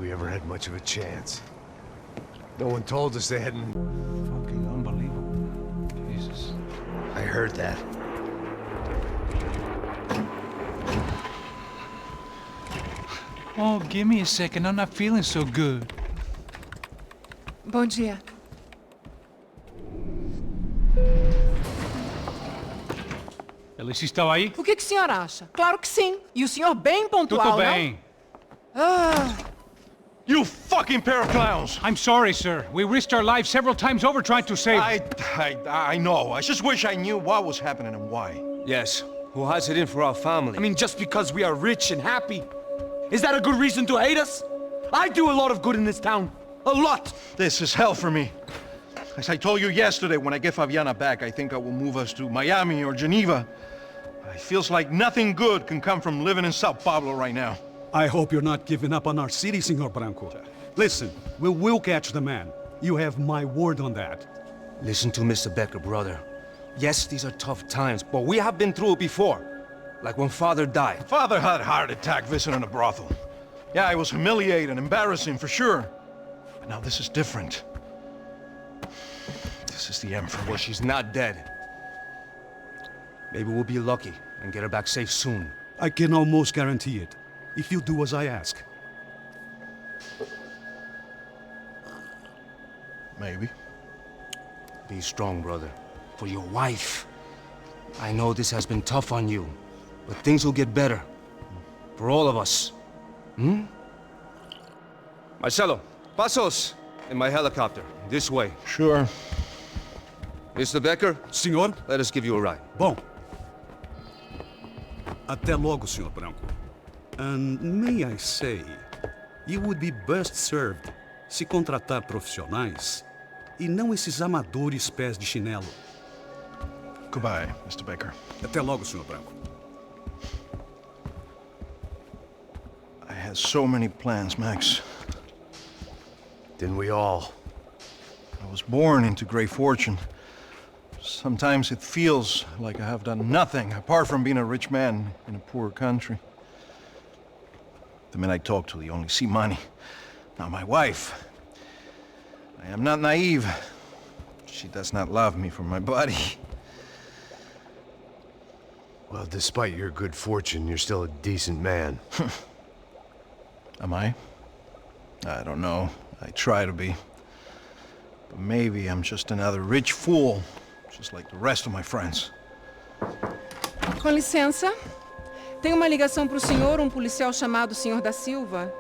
we ever had much of a chance. No one told us they hadn't... Fucking unbelievable. Jesus. I heard that. Oh, give me a second. I'm not feeling so good. Bom dia. Alice estava aí? O que o senhor acha? Claro que sim. E o senhor bem pontual, Tudo bem. não? Ah, You fucking pair of clowns! I'm sorry, sir. We risked our lives several times over trying to save... I know. I just wish I knew what was happening and why. Yes, who has it in for our family? I mean, just because we are rich and happy, is that a good reason to hate us? I do a lot of good in this town. A lot! This is hell for me. As I told you yesterday, when I get Fabiana back, I think I will move us to Miami or Geneva. It feels like nothing good can come from living in Sao Paulo right now. I hope you're not giving up on our city, Senor Branco. Listen, we will catch the man. You have my word on that. Listen to Mr. Becker, brother. Yes, these are tough times, but we have been through it before. Like when Father died. Father had a heart attack visiting a brothel. Yeah, it was humiliating, embarrassing, for sure. But now this is different. This is the end for me. Well, she's not dead. Maybe we'll be lucky and get her back safe soon. I can almost guarantee it, if you do as I ask. Maybe. Be strong, brother. For your wife. I know this has been tough on you, but things will get better. For all of us. Hmm? Marcelo, pasos in my helicopter. This way. Sure. Mr. Becker, Senhor? let us give you a ride. Bom. Até logo, Senhor Branco. And may I say, you would be best served se contratar profissionais e não esses amadores pés de chinelo. Goodbye, Mr. Baker. Até logo, Senhor Branco. I had so many plans, Max. Didn't we all? I was born into great fortune. Sometimes it feels like I have done nothing apart from being a rich man in a poor country. The men I talk to, they only see money. Now my wife, I am not naive. She does not love me for my body. Well, despite your good fortune, you're still a decent man. Am I? I don't know. I try to be. But maybe I'm just another rich fool, just like the rest of my friends. com licença. Tem uma ligação para o senhor, um policial chamado Senhor da Silva.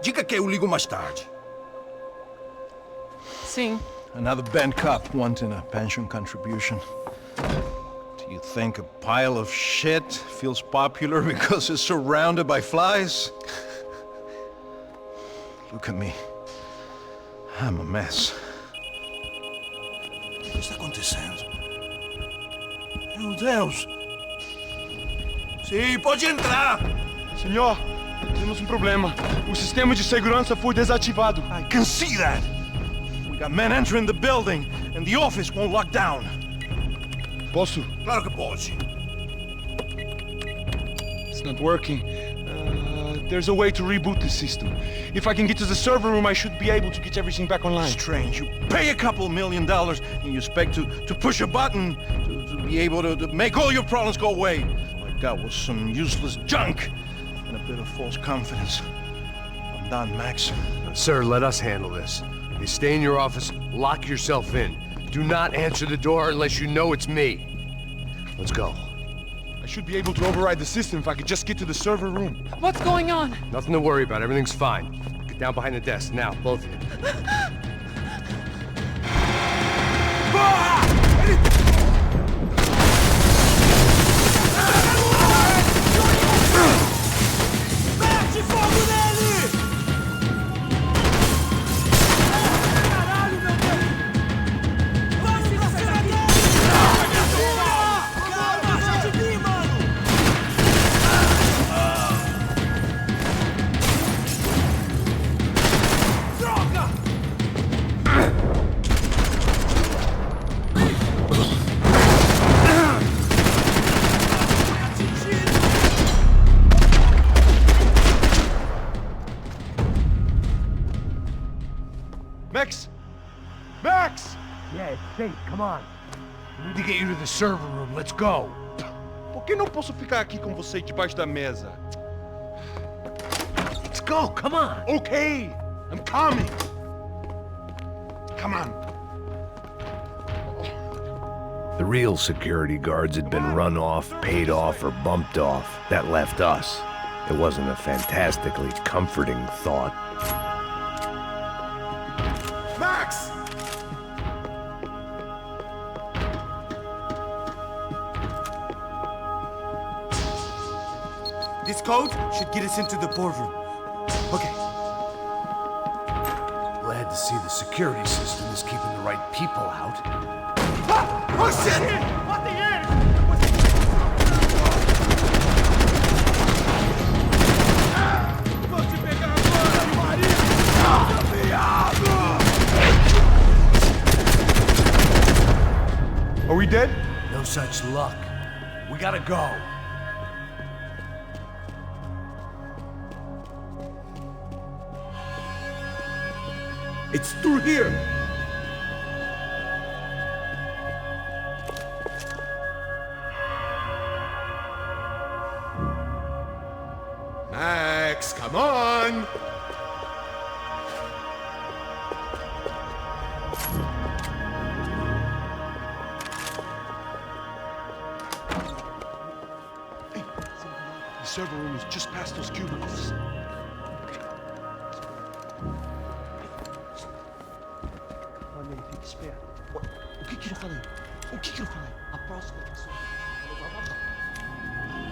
Diga que eu ligo mais tarde. Sim. Another band cop wanting a pension contribution. Do you think a pile of shit feels popular because it's surrounded by flies? Look at me. I'm a mess. O que está acontecendo? Meu Deus! Sim, pode entrar! Senhor, temos um problema. O sistema de segurança foi desativado. I can see that! We got men entering the building, and the office won't lock down. Posso? Claro que pode. It's not working. There's a way to reboot the system. If I can get to the server room, I should be able to get everything back online. Strange. You pay a couple $1 million, and you expect to push a button to be able to make all your problems go away. All I got was some useless junk and a bit of false confidence. I'm done, Max. Sir, let us handle this. You stay in your office, lock yourself in. Do not answer the door unless you know it's me. Let's go. I should be able to override the system if I could just get to the server room. What's going on? Nothing to worry about. Everything's fine. Get down behind the desk now, both of you. Mete fogo nele! Caralho, meu Deus! Vai pra cima dele! Calma, sai de mim, mano! Droga! Max! Max! Yeah, it's safe. Come on. We need to get you to the server room. Let's go. Por que não posso ficar aqui com você debaixo da mesa? Let's go. Come on. Okay, I'm coming. Come on. The real security guards had been run off, paid off, or bumped off. That left us. It wasn't a fantastically comforting thought. Max! This code should get us into the boardroom. Okay. Glad to see the security system is keeping the right people out. Ah! Oh shit! What the hell? Are we dead? No such luck. We gotta go. It's through here. Max, come on! Hey, the server room is just past those cubicles. Fique esperto. O que eu falei? O que eu falei? A próxima pessoa.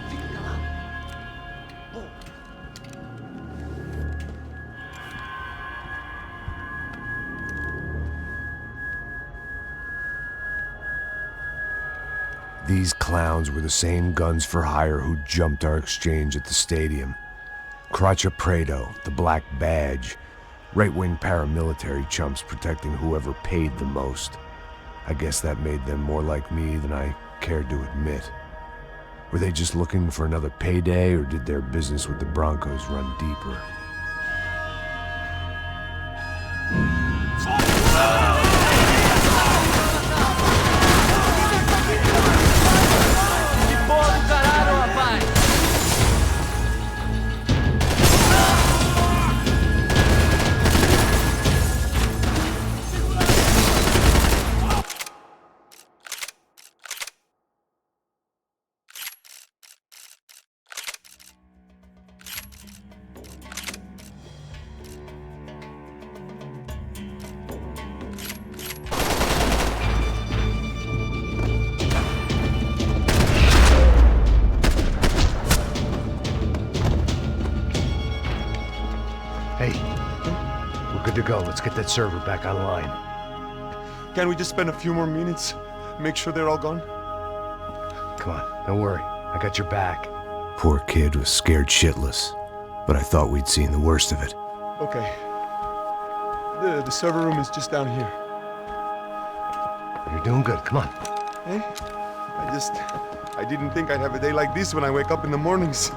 Fica calado. Bom. These clowns were the same guns for hire who jumped our exchange at the stadium. Crotcha Prado, the Black Badge, right-wing paramilitary chumps protecting whoever paid the most. I guess that made them more like me than I cared to admit. Were they just looking for another payday, or did their business with the Broncos run deeper? Hey, we're good to go. Let's get that server back online. Can we just spend a few more minutes? Make sure they're all gone? Come on, don't worry. I got your back. Poor kid was scared shitless, but I thought we'd seen the worst of it. Okay. The server room is just down here. You're doing good. Come on. Hey, I didn't think I'd have a day like this when I wake up in the mornings.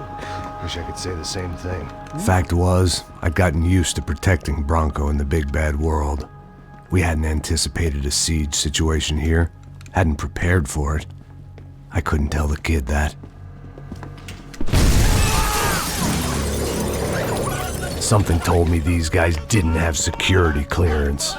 Wish I could say the same thing. Fact was, I'd gotten used to protecting Bronco in the big bad world. We hadn't anticipated a siege situation here, hadn't prepared for it. I couldn't tell the kid that. Something told me these guys didn't have security clearance.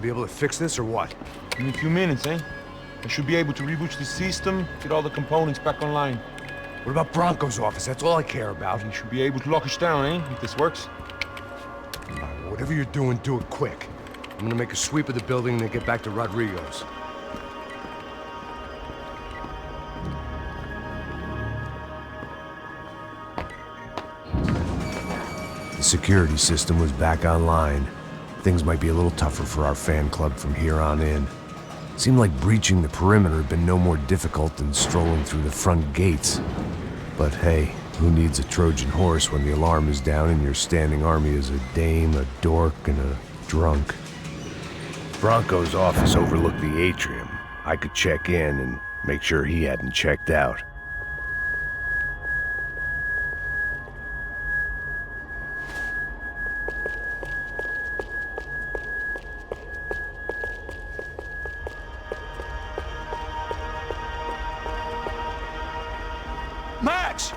be able to fix this or what? In a few minutes, eh? I should be able to reboot the system, get all the components back online. What about Bronco's office? That's all I care about. You should be able to lock us down, eh? If this works. Whatever you're doing, do it quick. I'm gonna make a sweep of the building and then get back to Rodrigo's. The security system was back online. Things might be a little tougher for our fan club from here on in. Seemed like breaching the perimeter had been no more difficult than strolling through the front gates. But hey, who needs a Trojan horse when the alarm is down and your standing army is a dame, a dork, and a drunk? Bronco's office overlooked the atrium. I could check in and make sure he hadn't checked out. Max!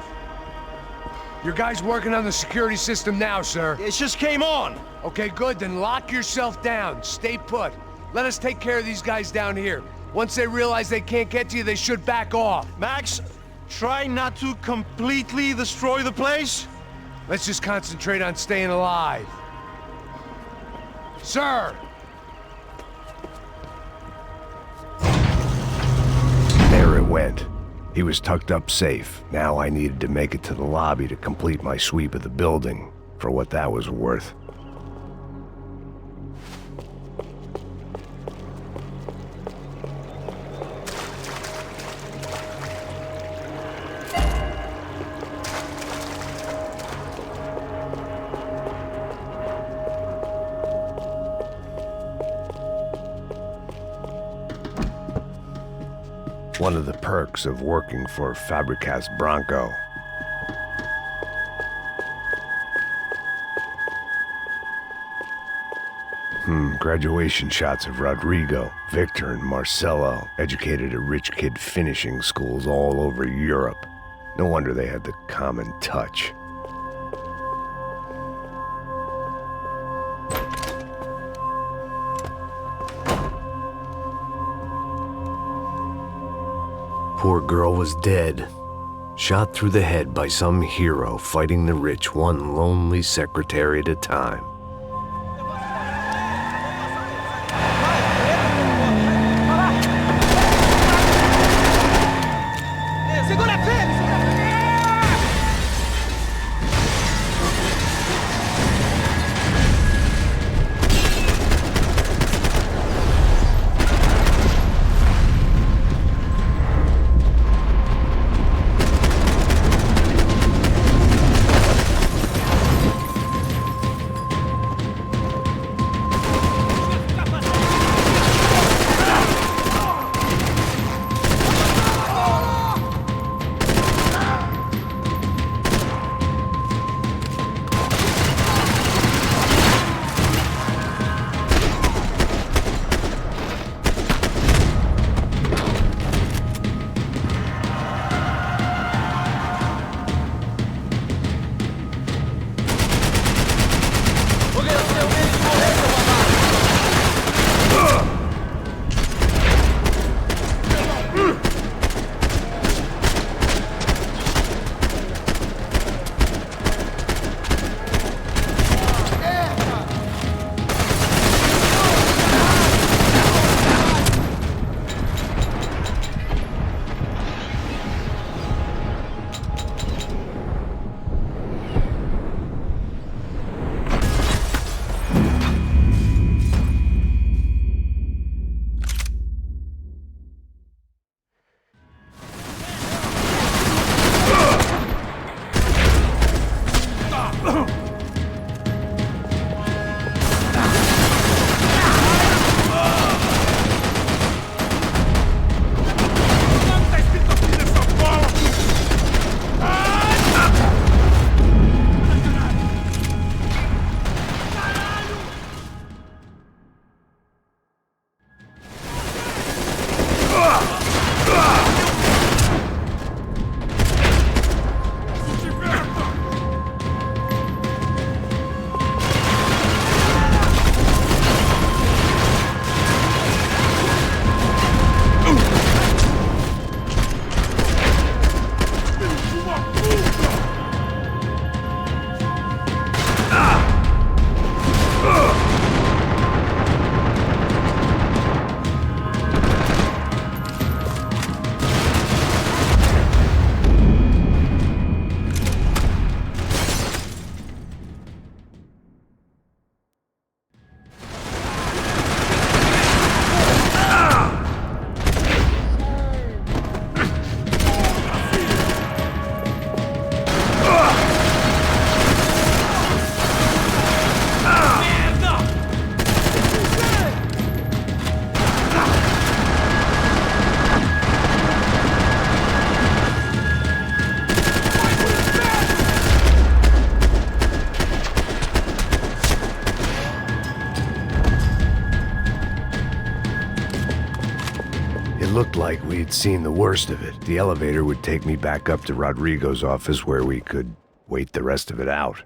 Your guy's working on the security system now, sir. It just came on! Okay, good, then lock yourself down. Stay put. Let us take care of these guys down here. Once they realize they can't get to you, they should back off. Max, try not to completely destroy the place. Let's just concentrate on staying alive. Sir! There it went. He was tucked up safe. Now I needed to make it to the lobby to complete my sweep of the building, for what that was worth. One of the perks of working for Fabricas Bronco. Graduation shots of Rodrigo, Victor, and Marcelo, educated at rich kid finishing schools all over Europe. No wonder they had the common touch. Poor girl was dead. Shot through the head by some hero fighting the rich one lonely secretary at a time. It looked like we had seen the worst of it. The elevator would take me back up to Rodrigo's office where we could wait the rest of it out.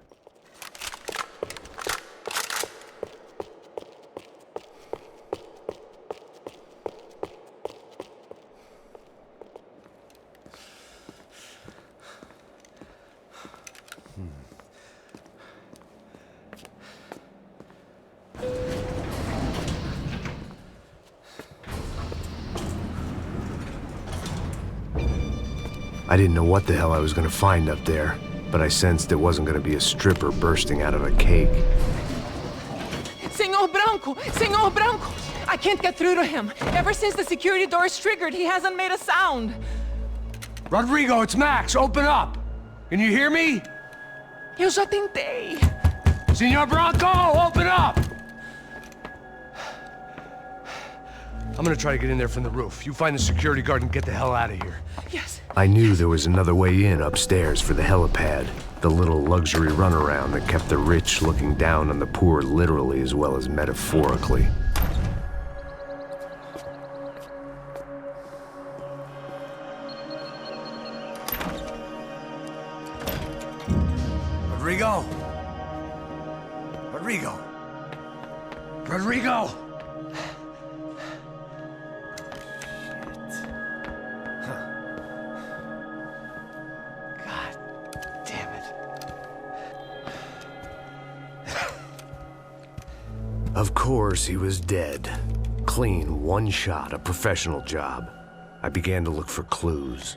I didn't know what the hell I was gonna find up there, but I sensed it wasn't gonna be a stripper bursting out of a cake. Senor Branco! Senor Branco! I can't get through to him. Ever since the security door is triggered, he hasn't made a sound. Rodrigo, it's Max. Open up. Can you hear me? Eu já tentei. Senor Branco, open up! I'm gonna try to get in there from the roof. You find the security guard and get the hell out of here. Yes. I knew there was another way in upstairs for the helipad, the little luxury runaround that kept the rich looking down on the poor literally as well as metaphorically. Rodrigo? Rodrigo? Rodrigo? Of course, he was dead. Clean, one shot, a professional job. I began to look for clues.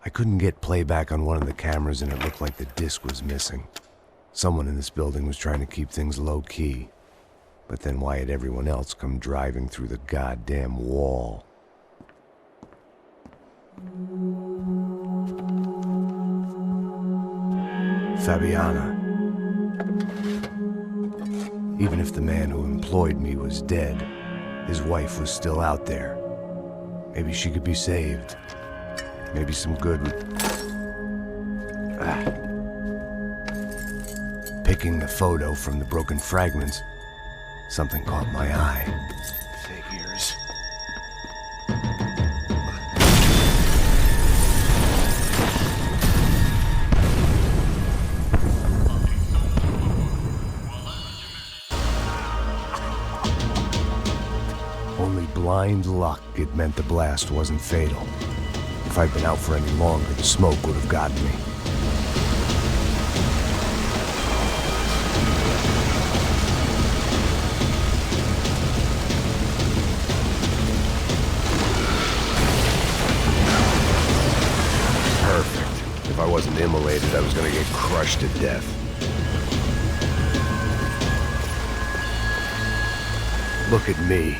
I couldn't get playback on one of the cameras and it looked like the disc was missing. Someone in this building was trying to keep things low-key. But then why had everyone else come driving through the goddamn wall? Fabiana. Even if the man who employed me was dead, his wife was still out there. Maybe she could be saved. Maybe some good would... Picking the photo from the broken fragments, something caught my eye. Figures. Only blind luck it meant the blast wasn't fatal. If I'd been out for any longer, the smoke would have gotten me. Perfect. If I wasn't immolated, I was gonna get crushed to death. Look at me.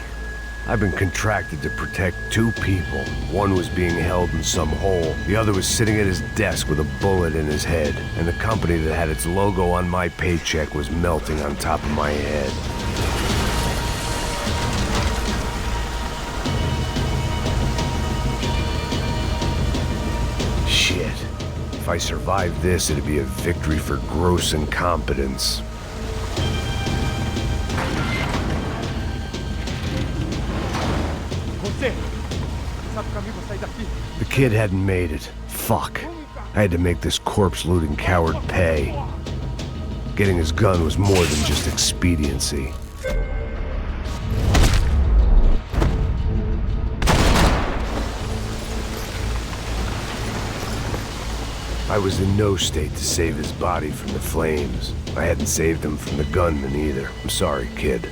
I've been contracted to protect two people. One was being held in some hole. The other was sitting at his desk with a bullet in his head. And the company that had its logo on my paycheck was melting on top of my head. Shit. If I survived this, it'd be a victory for gross incompetence. The kid hadn't made it. Fuck. I had to make this corpse-looting coward pay. Getting his gun was more than just expediency. I was in no state to save his body from the flames. I hadn't saved him from the gunman either. I'm sorry, kid.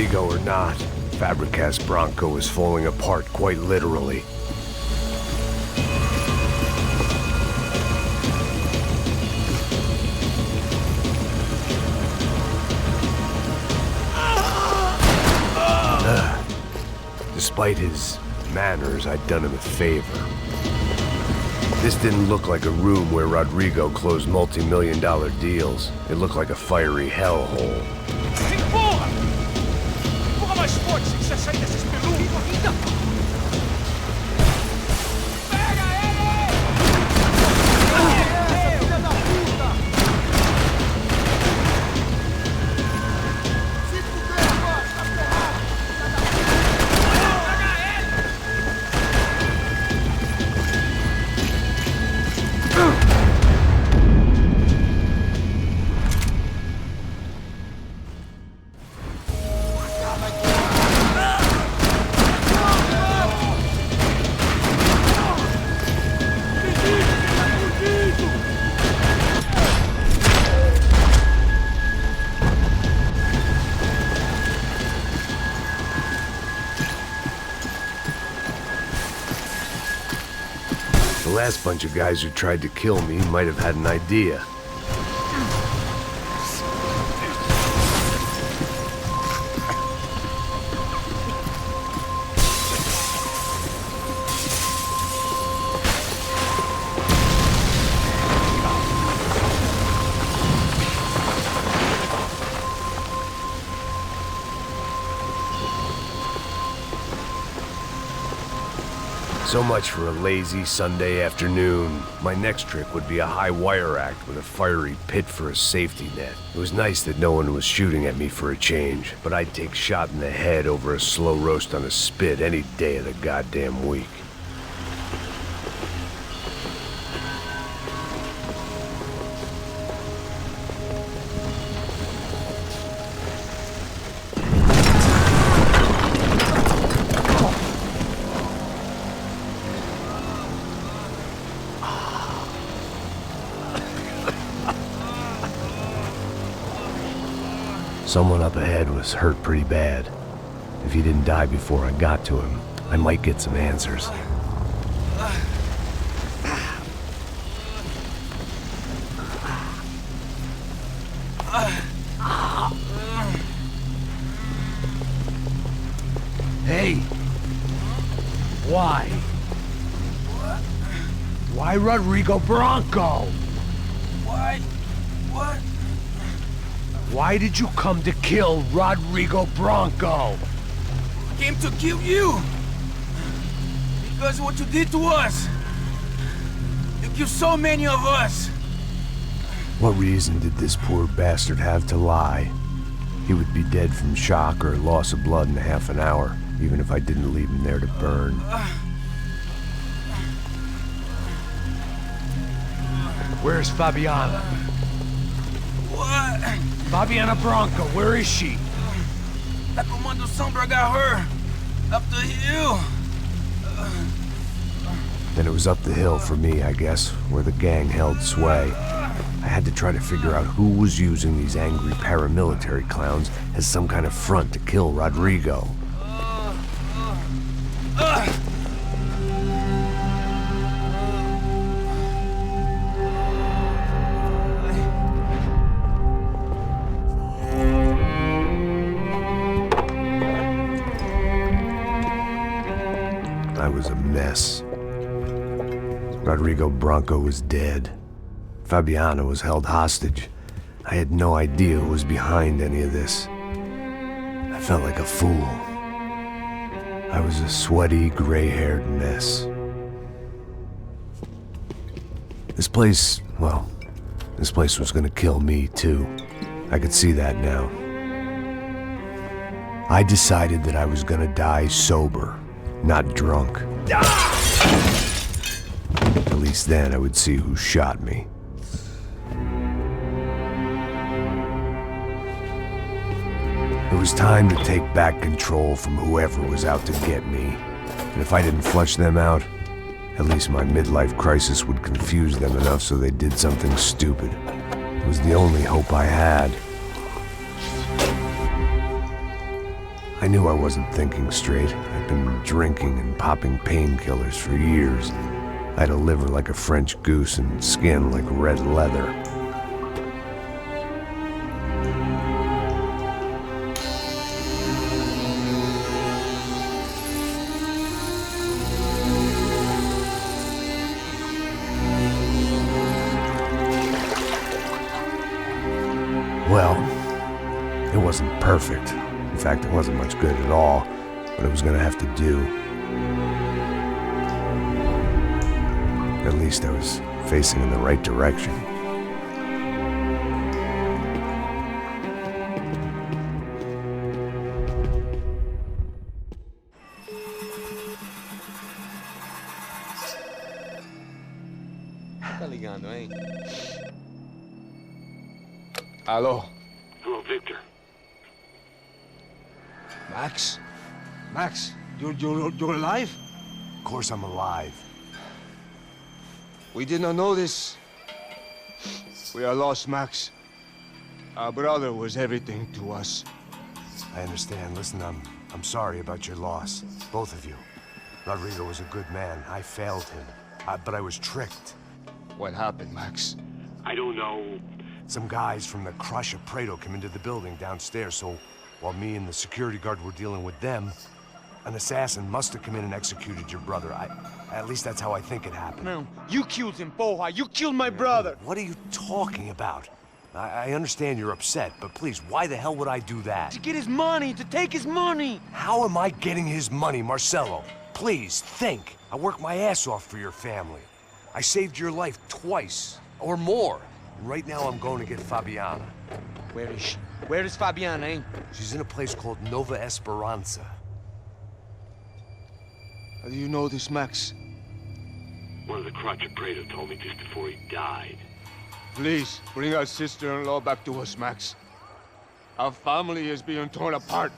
Rodrigo or not, Fabregas Bronco is falling apart quite literally. Despite his manners, I'd done him a favor. This didn't look like a room where Rodrigo closed multi-million-dollar deals. It looked like a fiery hellhole. Empurra! Empurra mais forte se quiser sair dessa espelunca! Pega ele! Filha da puta! Se fuder agora, tá ferrado! Pega ele! The last bunch of guys who tried to kill me might have had an idea. So much for a lazy Sunday afternoon. My next trick would be a high wire act with a fiery pit for a safety net. It was nice that no one was shooting at me for a change, but I'd take shot in the head over a slow roast on a spit any day of the goddamn week. Someone up ahead was hurt pretty bad. If he didn't die before I got to him, I might get some answers. Hey! Why? Why Rodrigo Bronco? Why? What? Why did you come to kill Rodrigo Bronco? Came to kill you! Because of what you did to us! You killed so many of us! What reason did this poor bastard have to lie? He would be dead from shock or loss of blood in half an hour, even if I didn't leave him there to burn. Where's Fabiana? What? Fabiana Bronco, where is she? That Comando Sombra got her! Up the hill! Then it was up the hill for me, I guess, where the gang held sway. I had to try to figure out who was using these angry paramilitary clowns as some kind of front to kill Rodrigo. I was a mess. Rodrigo Bronco was dead. Fabiana was held hostage. I had no idea who was behind any of this. I felt like a fool. I was a sweaty, gray-haired mess. This place, well, this place was gonna kill me too. I could see that now. I decided that I was gonna die sober, not drunk. At least then I would see who shot me. It was time to take back control from whoever was out to get me. And if I didn't flush them out, at least my midlife crisis would confuse them enough so they did something stupid. It was the only hope I had. I knew I wasn't thinking straight. I'd been drinking and popping painkillers for years. I had a liver like a French goose and skin like red leather. Well, it wasn't perfect. In fact, it wasn't much good at all, but it was gonna have to do. At least I was facing in the right direction. Tá ligando, hein? Alô? Hello, Victor. Max? Max, you're alive? Of course I'm alive. We did not know this. We are lost, Max. Our brother was everything to us. I understand. Listen, I'm sorry about your loss. Both of you. Rodrigo was a good man. I failed him. But I was tricked. What happened, Max? I don't know. Some guys from the Crush of Prado came into the building downstairs, so while me and the security guard were dealing with them, an assassin must have come in and executed your brother. At least that's how I think it happened. No, you killed him, Poja. You killed my brother. What are you talking about? I understand you're upset, but please, why the hell would I do that? To get his money, to take his money. How am I getting his money, Marcelo? Please, think. I worked my ass off for your family. I saved your life twice, or more. And right now I'm going to get Fabiana. Where is she? Where is Fabiana, eh? She's in a place called Nova Esperanza. How do you know this, Max? One of the Crotch of Prado told me just before he died. Please, bring our sister-in-law back to us, Max. Our family is being torn apart.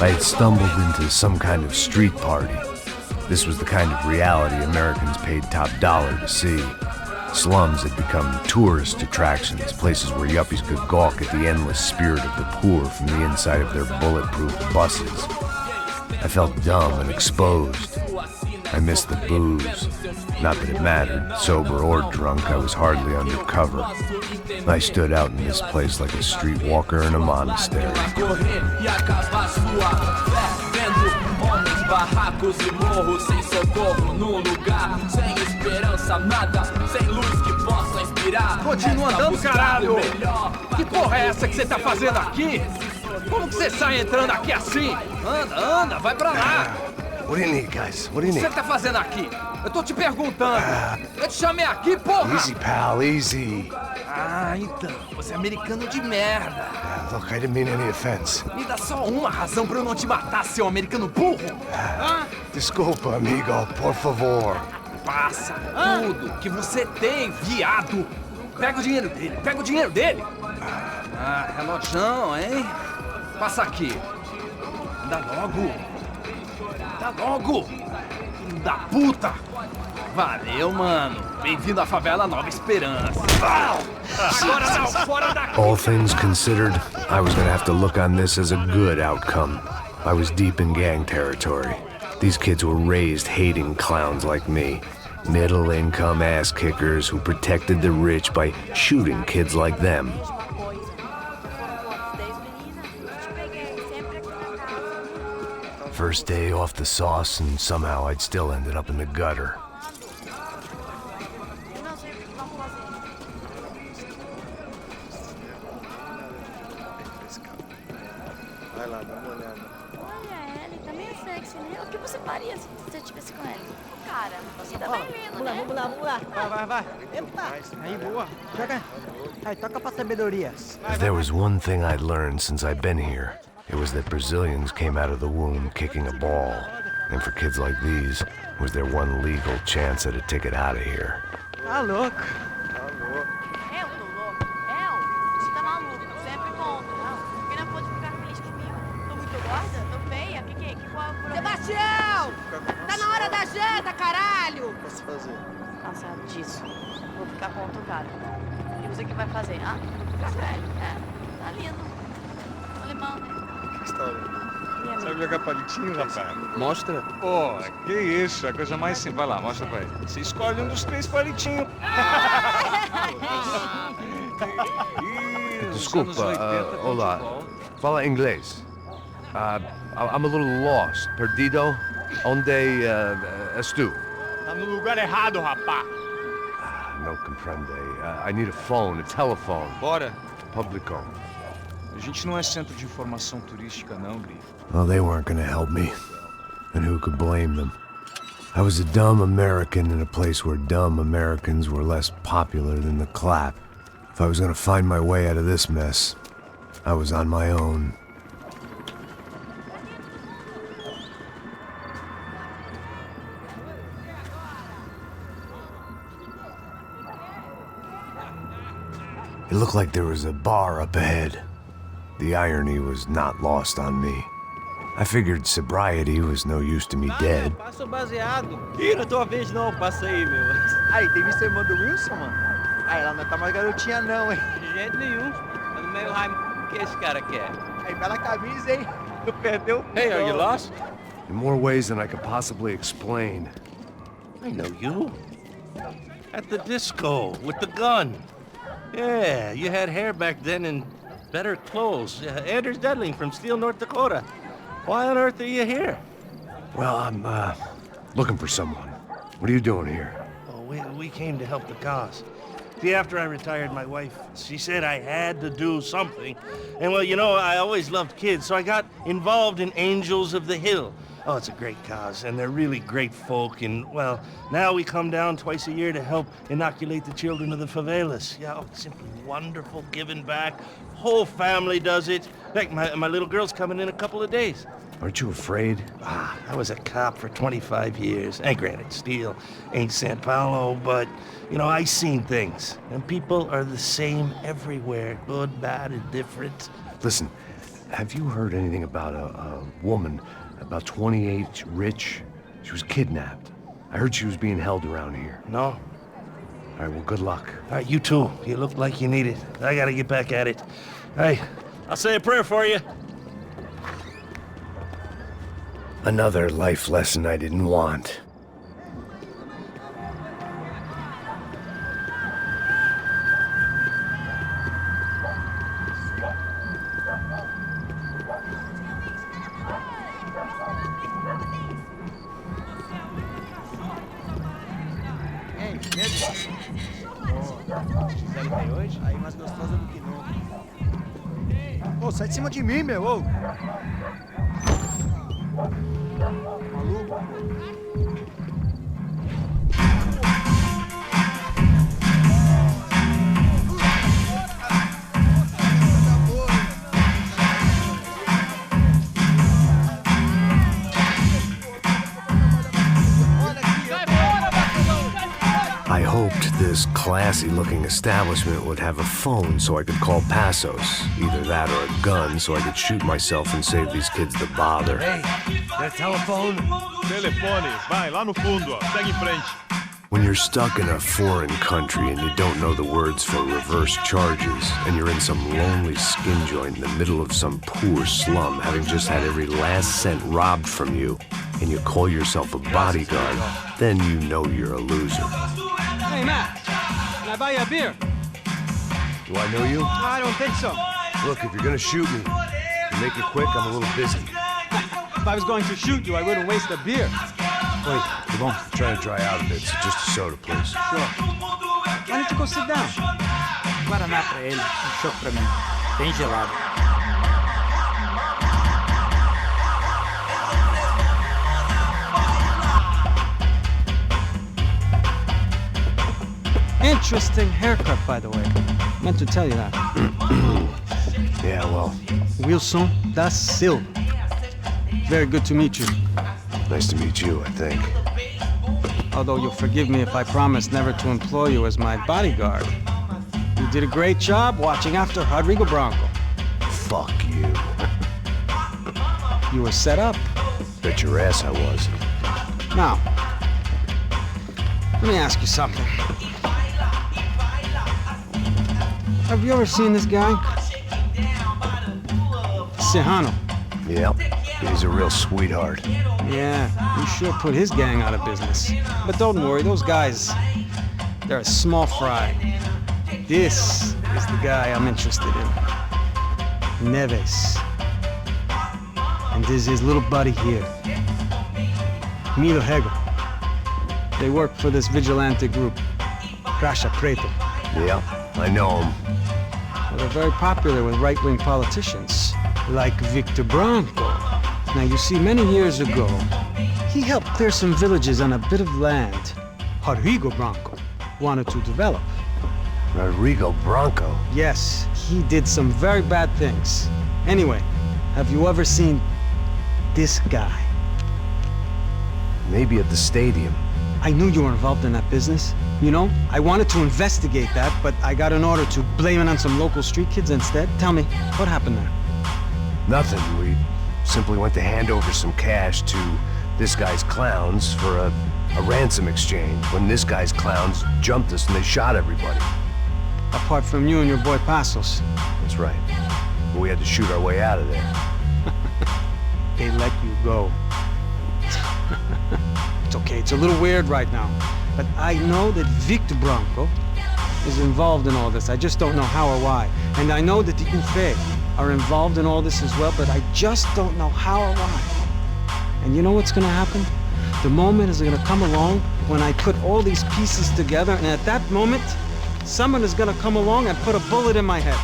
I had stumbled into some kind of street party. This was the kind of reality Americans paid top dollar to see. Slums had become tourist attractions, places where yuppies could gawk at the endless spirit of the poor from the inside of their bulletproof buses. I felt dumb and exposed. I missed the booze. Not that it mattered. Sober or drunk, I was hardly undercover. I stood out in this place like a streetwalker in a monastery. Continua andando, caralho! Que porra é essa que você tá fazendo aqui? Como que você sai entrando aqui assim? Anda, vai pra lá! What do you need, guys? What do you O que need? você tá fazendo aqui? Eu tô te perguntando. Eu te chamei aqui, porra! Easy, pal, easy. Ah, então. Você é americano de merda. Look, I didn't mean any offense. Me dá só uma razão pra eu não te matar, seu americano burro. Desculpa, amigo, por favor. Passa tudo que você tem, viado. Pega o dinheiro dele. Ah, relojão, hein? Passa aqui. Dá logo. Filho da puta. Valeu, mano. Bem-vindo à favela Nova Esperança. Agora não, fora daqui. All things considered, I was gonna have to look on this as a good outcome. I was deep in gang territory. These kids were raised hating clowns like me. Middle-income ass-kickers who protected the rich by shooting kids like them. First day off the sauce, and somehow I'd still ended up in the gutter. Olha, ele tá meio sexy, né? O que você faria se você estivesse com ele? Cara, você tá bem lindo, né? Vamos lá. Vai. Epa, aí, boa. Joga. Aí, toca pra sabedoria. If there was one thing I'd learned since I'd been here, it was that Brazilians came out of the womb kicking a ball. And for kids like these, it was their one legal chance at a ticket out of here. Tá louco. Eu tô louco. Você tá maluco. Sempre contra. Não. Quem não pode ficar feliz comigo? Tô muito gorda? Tô feia? Qual é o problema? Sebastião! Tá na hora da janta, caralho! Posso fazer? Tá certo disso. Vou ficar com outro cara. E você que vai fazer? Ah, ficar velho. Tá lindo. Alemão, né? Que história? Sabe jogar palitinho, rapaz? Mostra. Pô, que isso, é a coisa mais simples. Vai lá, mostra pra ele. Você escolhe um dos 3 palitinhos. Desculpa, olá. Fala inglês. I'm a little lost. Perdido? Onde estou? Tá no lugar errado, rapá. No comprende. I need a phone, a telephone. Bora. Publico. A gente não é centro de informação turística, não, Gri. Well, they weren't gonna help me. And who could blame them? I was a dumb American in a place where dumb Americans were less popular than the clap. If I was gonna find my way out of this mess, I was on my own. It looked like there was a bar up ahead. The irony was not lost on me. I figured sobriety was no use to me dead. Passa o baseado. Ih, não é tua vez não, passa aí, meu. Aí, tem visto a irmã do Wilson, mano? Aí, ela não tá mais garotinha não, hein? De jeito nenhum. Tá no meio raio. O que esse cara quer? Aí, bela camisa, hein? Tu perdeu. Hey, are you lost? In more ways than I could possibly explain. I know you. At the disco, with the gun. Yeah, you had hair back then and better clothes. Anders Dedling from Steele, North Dakota. Why on earth are you here? Well, I'm, looking for someone. What are you doing here? Oh, we came to help the cause. See, after I retired, my wife, she said I had to do something. And well, you know, I always loved kids, so I got involved in Angels of the Hill, Oh, it's a great cause, and they're really great folk, and, well, now we come down twice a year to help inoculate the children of the favelas. Yeah, oh, it's simply wonderful, giving back. Whole family does it. In fact, my little girl's coming in a couple of days. Aren't you afraid? I was a cop for 25 years. And granted, Steel ain't San Paulo, but, you know, I seen things. And people are the same everywhere, good, bad, and different. Listen, have you heard anything about a woman, about 28, rich? She was kidnapped. I heard she was being held around here. No? All right, well, good luck. All right, you too. You look like you need it. I gotta get back at it. Hey, I'll say a prayer for you. Another life lesson I didn't want. Ei, Pedro. Fizeram bem hoje? Aí, mais gostosa do que nunca. Ô, sai de cima de mim, meu, ô. Maluco? I hoped this classy-looking establishment would have a phone so I could call Passos. Either that or a gun so I could shoot myself and save these kids the bother. Hey, that telephone? Telefone, vai, lá no fundo, ó. Segue em frente. When you're stuck in a foreign country and you don't know the words for reverse charges, and you're in some lonely skin joint in the middle of some poor slum, having just had every last cent robbed from you, and you call yourself a bodyguard, then you know you're a loser. Hey, Matt. Can I buy you a beer? Do I know you? I don't think so. Look, if you're gonna shoot me, make it quick, I'm a little busy. If I was going to shoot you, I wouldn't waste a beer. Wait, come on. I'm trying to dry out a bit, so just a soda, please. Sure. Why don't you go sit down? Guaraná pra ele, chopp pra mim. Bem gelado. Interesting haircut, by the way. Meant to tell you that. Yeah, well, Wilson da Silva. Very good to meet you. nice to meet you, I think. Although you'll forgive me if I promise never to employ you as my bodyguard. You did a great job watching after Rodrigo Branco. Fuck you. You were set up. Bet your ass I was. Now, let me ask you something. Have you ever seen this guy? Serrano. Yep, he's a real sweetheart. Yeah, he sure put his gang out of business. But don't worry, those guys, they're a small fry. This is the guy I'm interested in. Neves. And this is his little buddy here. Milo Hegel. They work for this vigilante group, Caixa Preto. Yep, I know him. Well, they're very popular with right-wing politicians, like Victor Branco. Now, you see, many years ago, he helped clear some villages on a bit of land Rodrigo Branco wanted to develop. Rodrigo Branco? Yes, he did some very bad things. Anyway, have you ever seen this guy? Maybe at the stadium. I knew you were involved in that business. You know, I wanted to investigate that, but I got an order to blame it on some local street kids instead. Tell me, what happened there? Nothing. We simply went to hand over some cash to this guy's clowns for a ransom exchange when this guy's clowns jumped us and they shot everybody. Apart from you and your boy Passos. That's right. But we had to shoot our way out of there. They let you go. It's okay, it's a little weird right now. But I know that Victor Branco is involved in all this. I just don't know how or why. And I know that the UFE are involved in all this as well, but I just don't know how or why. And you know what's gonna happen? The moment is gonna come along when I put all these pieces together, and at that moment, someone is gonna come along and put a bullet in my head.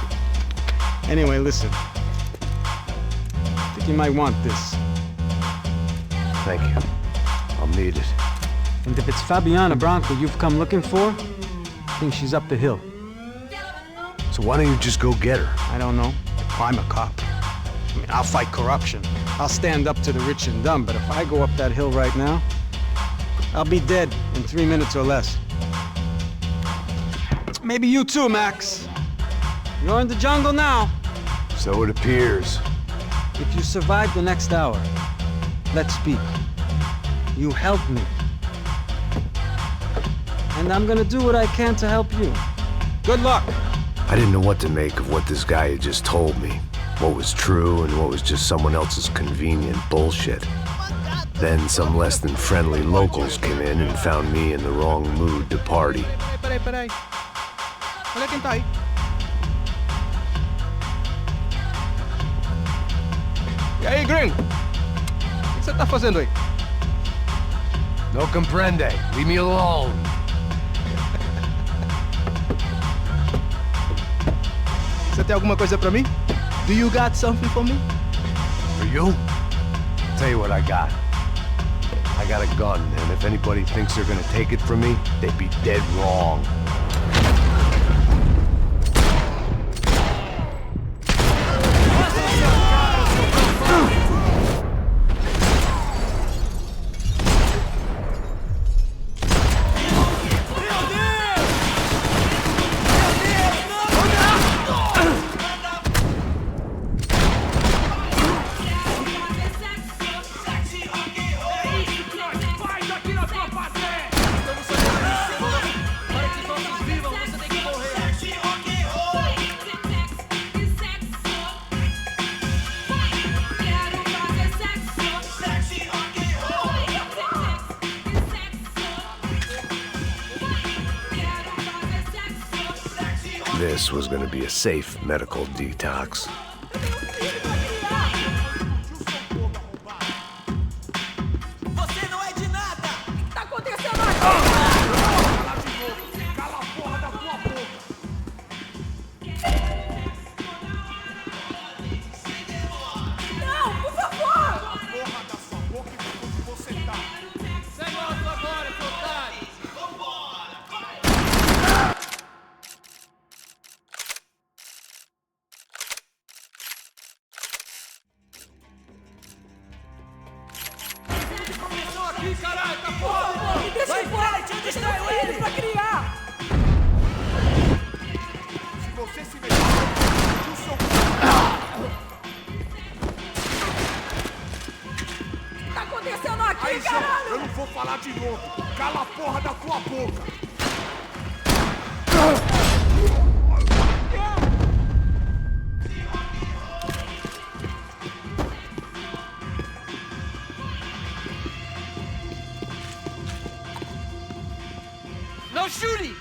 Anyway, listen. I think you might want this. Thank you. I'll need it. And if it's Fabiana Branco you've come looking for, I think she's up the hill. So why don't you just go get her? I don't know. I'm a cop. I mean, I'll fight corruption. I'll stand up to the rich and dumb, but if I go up that hill right now, I'll be dead in 3 minutes or less. Maybe you too, Max. You're in the jungle now. So it appears. If you survive the next hour, let's speak. You help me. And I'm gonna do what I can to help you. Good luck. I didn't know what to make of what this guy had just told me. What was true and what was just someone else's convenient bullshit. Then some less than friendly locals came in and found me in the wrong mood to party. Peraí. Olha quem tá aí. E aí, gringo? O que você tá fazendo aí? No comprende. Leave me alone. Você tem alguma coisa pra mim? Do you got something for me? For you? Tell you what I got. I got a gun, and if anybody thinks they're gonna take it from me, they'd be dead wrong. This was gonna be a safe medical detox. Você não é de nada! O que tá acontecendo aqui? Cala a porra da tua boca! Não, por favor! Cala a porra da sua boca e onde você tá! Segue o alto agora, seu otário! Aqui, caralho, tá porra! Me deixa embora, eu distraio ele pra criar! Se você se mexer, o seu... O que tá acontecendo aqui, aí, caralho? Eu não vou falar de novo! Cala a porra da tua boca! No shooting!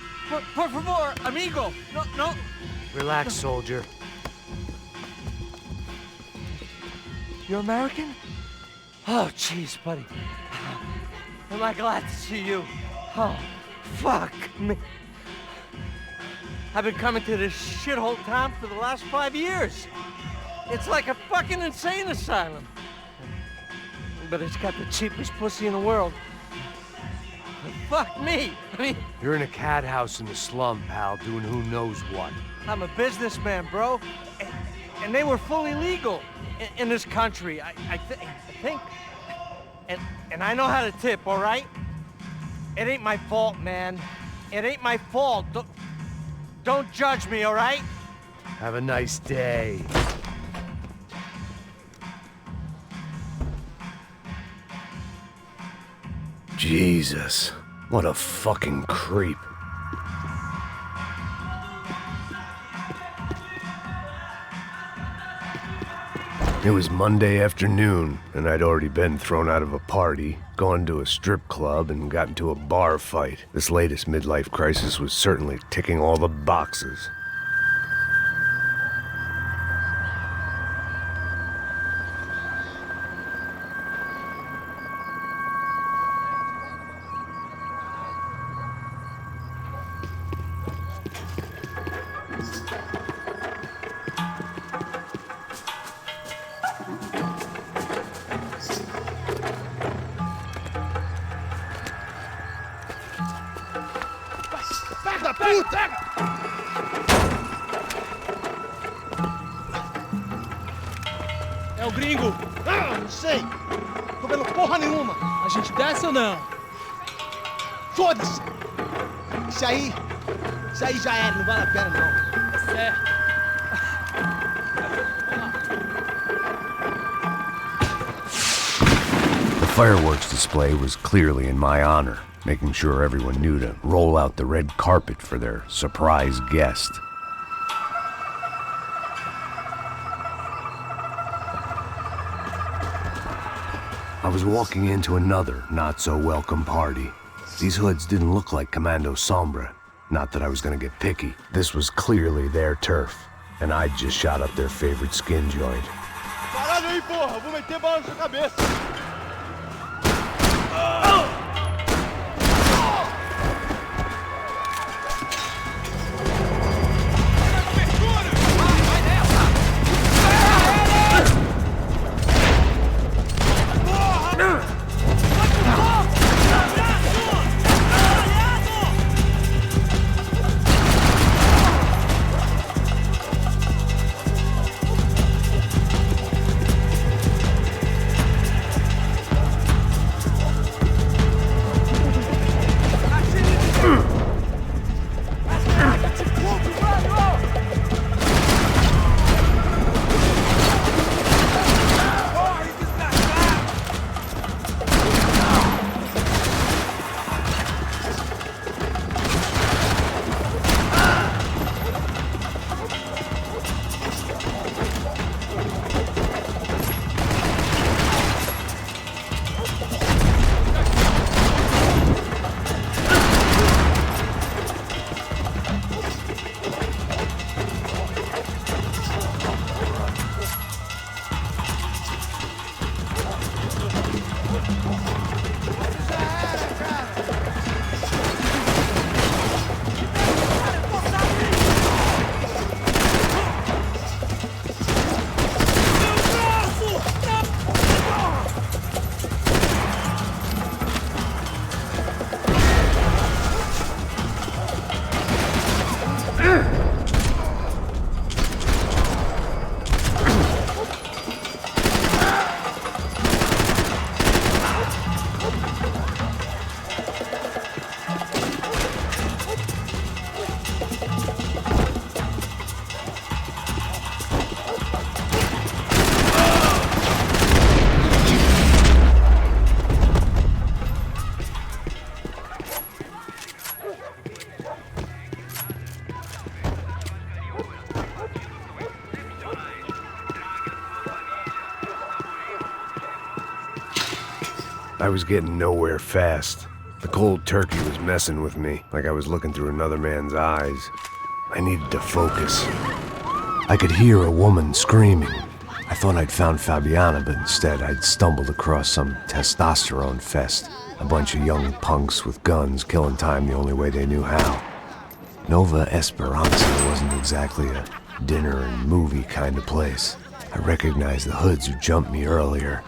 Por favor, amigo! No. Relax, soldier. You're American? Oh, jeez, buddy. Am I glad to see you? Oh, fuck me. I've been coming to this shithole town for the last 5 years. It's like a fucking insane asylum. But it's got the cheapest pussy in the world. Fuck me! I mean... You're in a cat house in the slum, pal, doing who knows what. I'm a businessman, bro. And they were fully legal in this country, I think. And I know how to tip, all right? It ain't my fault, man. It ain't my fault. Don't judge me, all right? Have a nice day. Jesus, what a fucking creep. It was Monday afternoon, and I'd already been thrown out of a party, gone to a strip club, and got into a bar fight. This latest midlife crisis was certainly ticking all the boxes. filho da puta! É o gringo! Ah, não sei! Tô vendo porra nenhuma! A gente desce ou não? Foda-se! Isso aí já era, não vale a pena não. Tá certo. The fireworks display was clearly in my honor, making sure everyone knew to roll out the red carpet for their surprise guest. I was walking into another not-so-welcome party. These hoods didn't look like Commando Sombra. Not that I was gonna get picky. This was clearly their turf, and I'd just shot up their favorite skin joint. Caralho aí, porra! Vou meter bala na sua cabeça! I was getting nowhere fast. The cold turkey was messing with me, like I was looking through another man's eyes. I needed to focus. I could hear a woman screaming. I thought I'd found Fabiana, but instead I'd stumbled across some testosterone fest. A bunch of young punks with guns killing time the only way they knew how. Nova Esperanza wasn't exactly a dinner and movie kind of place. I recognized the hoods who jumped me earlier.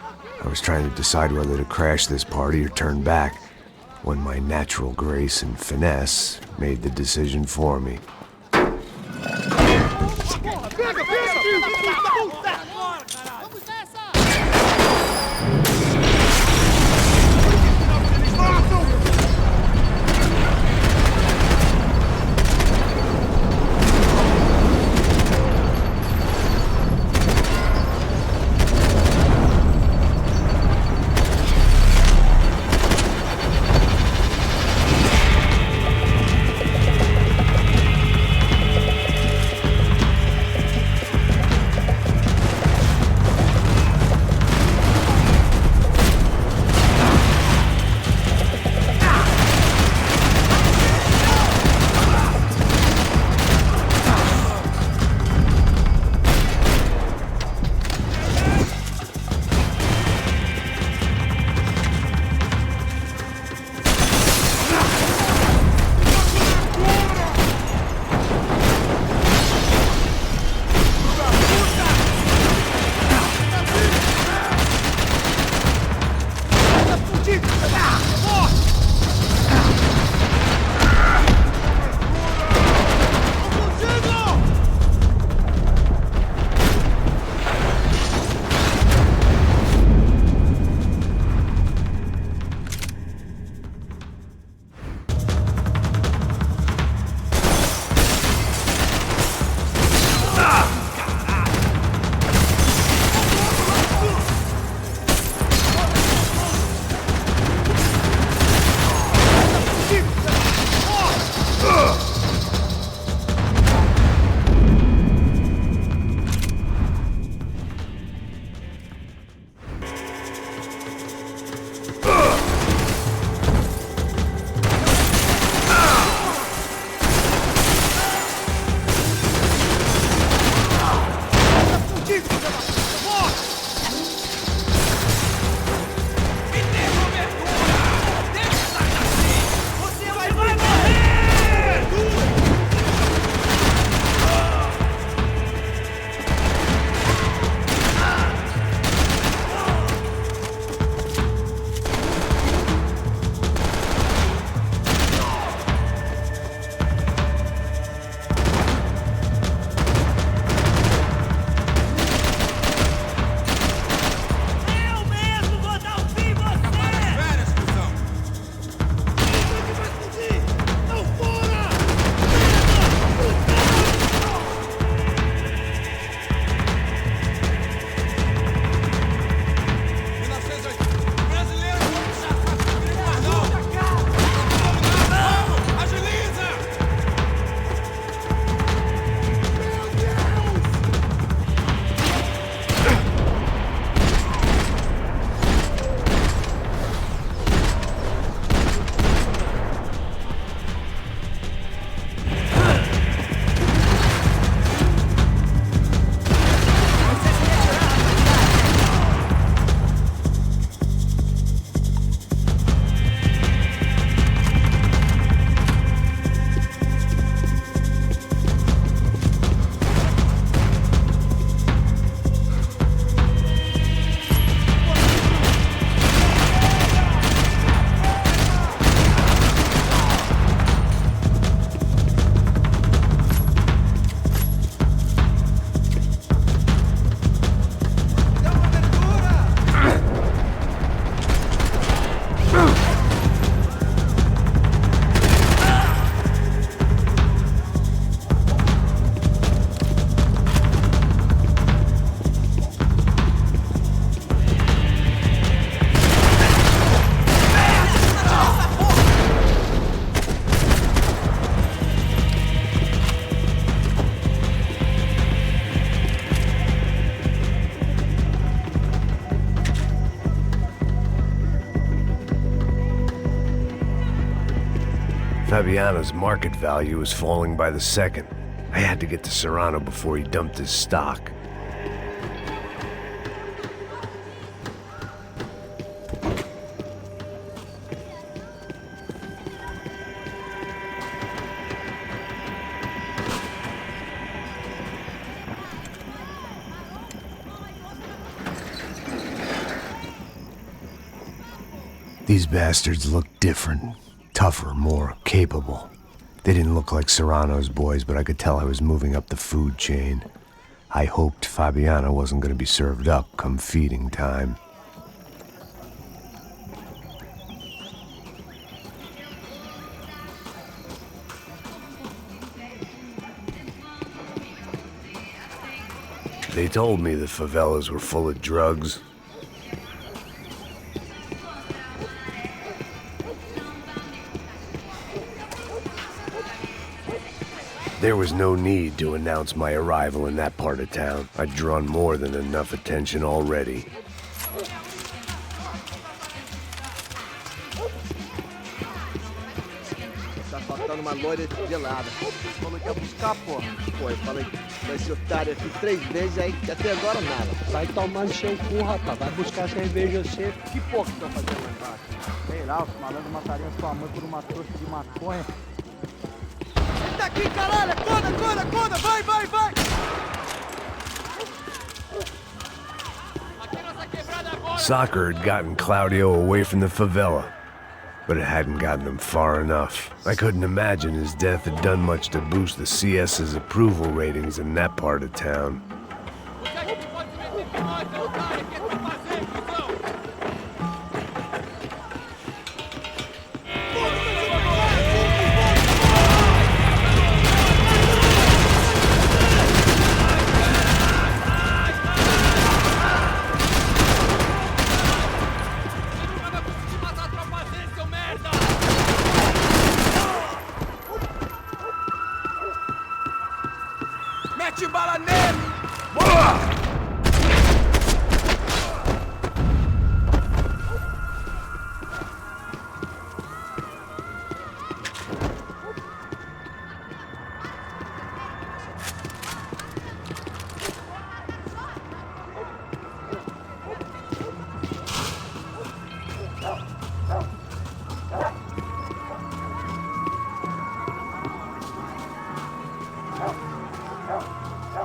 I was trying to decide whether to crash this party or turn back, when my natural grace and finesse made the decision for me. Fabiano's market value was falling by the second. I had to get to Serrano before he dumped his stock. These bastards looked different, tougher, more capable. They didn't look like Serrano's boys, but I could tell I was moving up the food chain. I hoped Fabiano wasn't going to be served up come feeding time. They told me the favelas were full of drugs. There was no need to announce my arrival in that part of town. I'd drawn more than enough attention already. Tá faltando uma loira gelada. Você falou que ia buscar, porra. Pô, eu falei pra esse otário aqui 3 vezes, aí até agora nada. Vai tomando seu cu, rapaz. Vai buscar cerveja você. Que porra que estão fazendo lá embaixo? Sei lá, os malandros matariam sua mãe por uma trouxa de maconha. Sai daqui, caralho! Acorda! Vai! Soccer had gotten Claudio away from the favela, but it hadn't gotten him far enough. I couldn't imagine his death had done much to boost the CS's approval ratings in that part of town. Mete bala nele!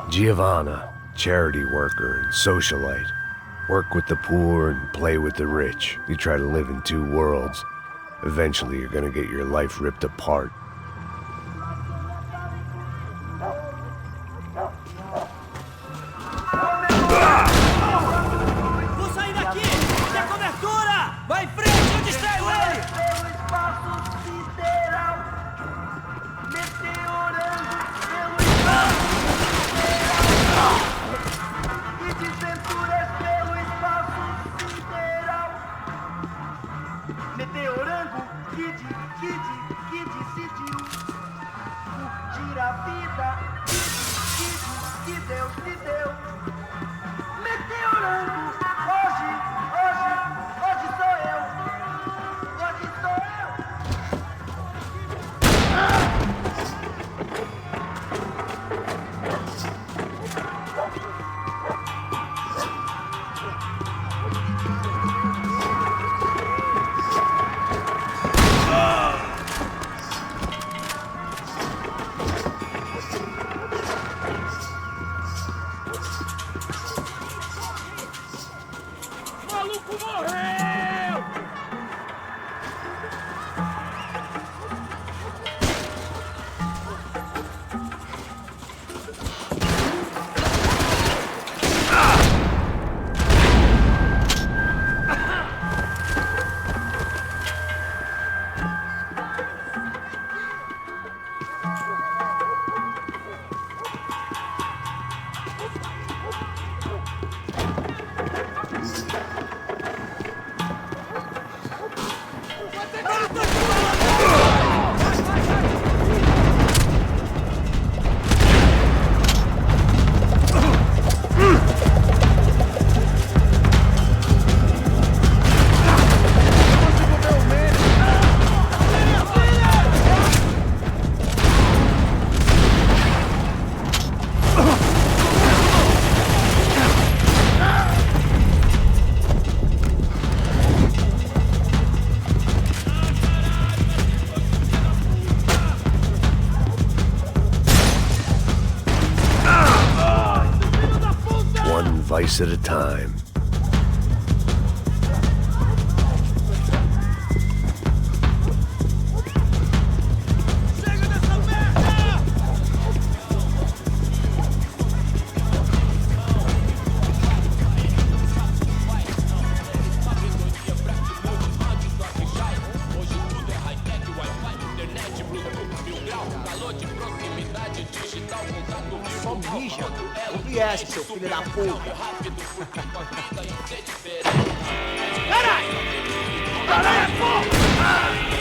Giovanna, charity worker and socialite. Work with the poor and play with the rich. You try to live in two worlds. Eventually you're gonna get your life ripped apart. Vou sair daqui! Dê cobertura! Vai em frente, eu distraio ele! Meteorango, que decidiu curtir a vida, que Deus te deu. Meteorango, hoje sou eu. slice at a time. Só mija. Ouve essa, seu filho da puta. Caralho! Caralho, porra!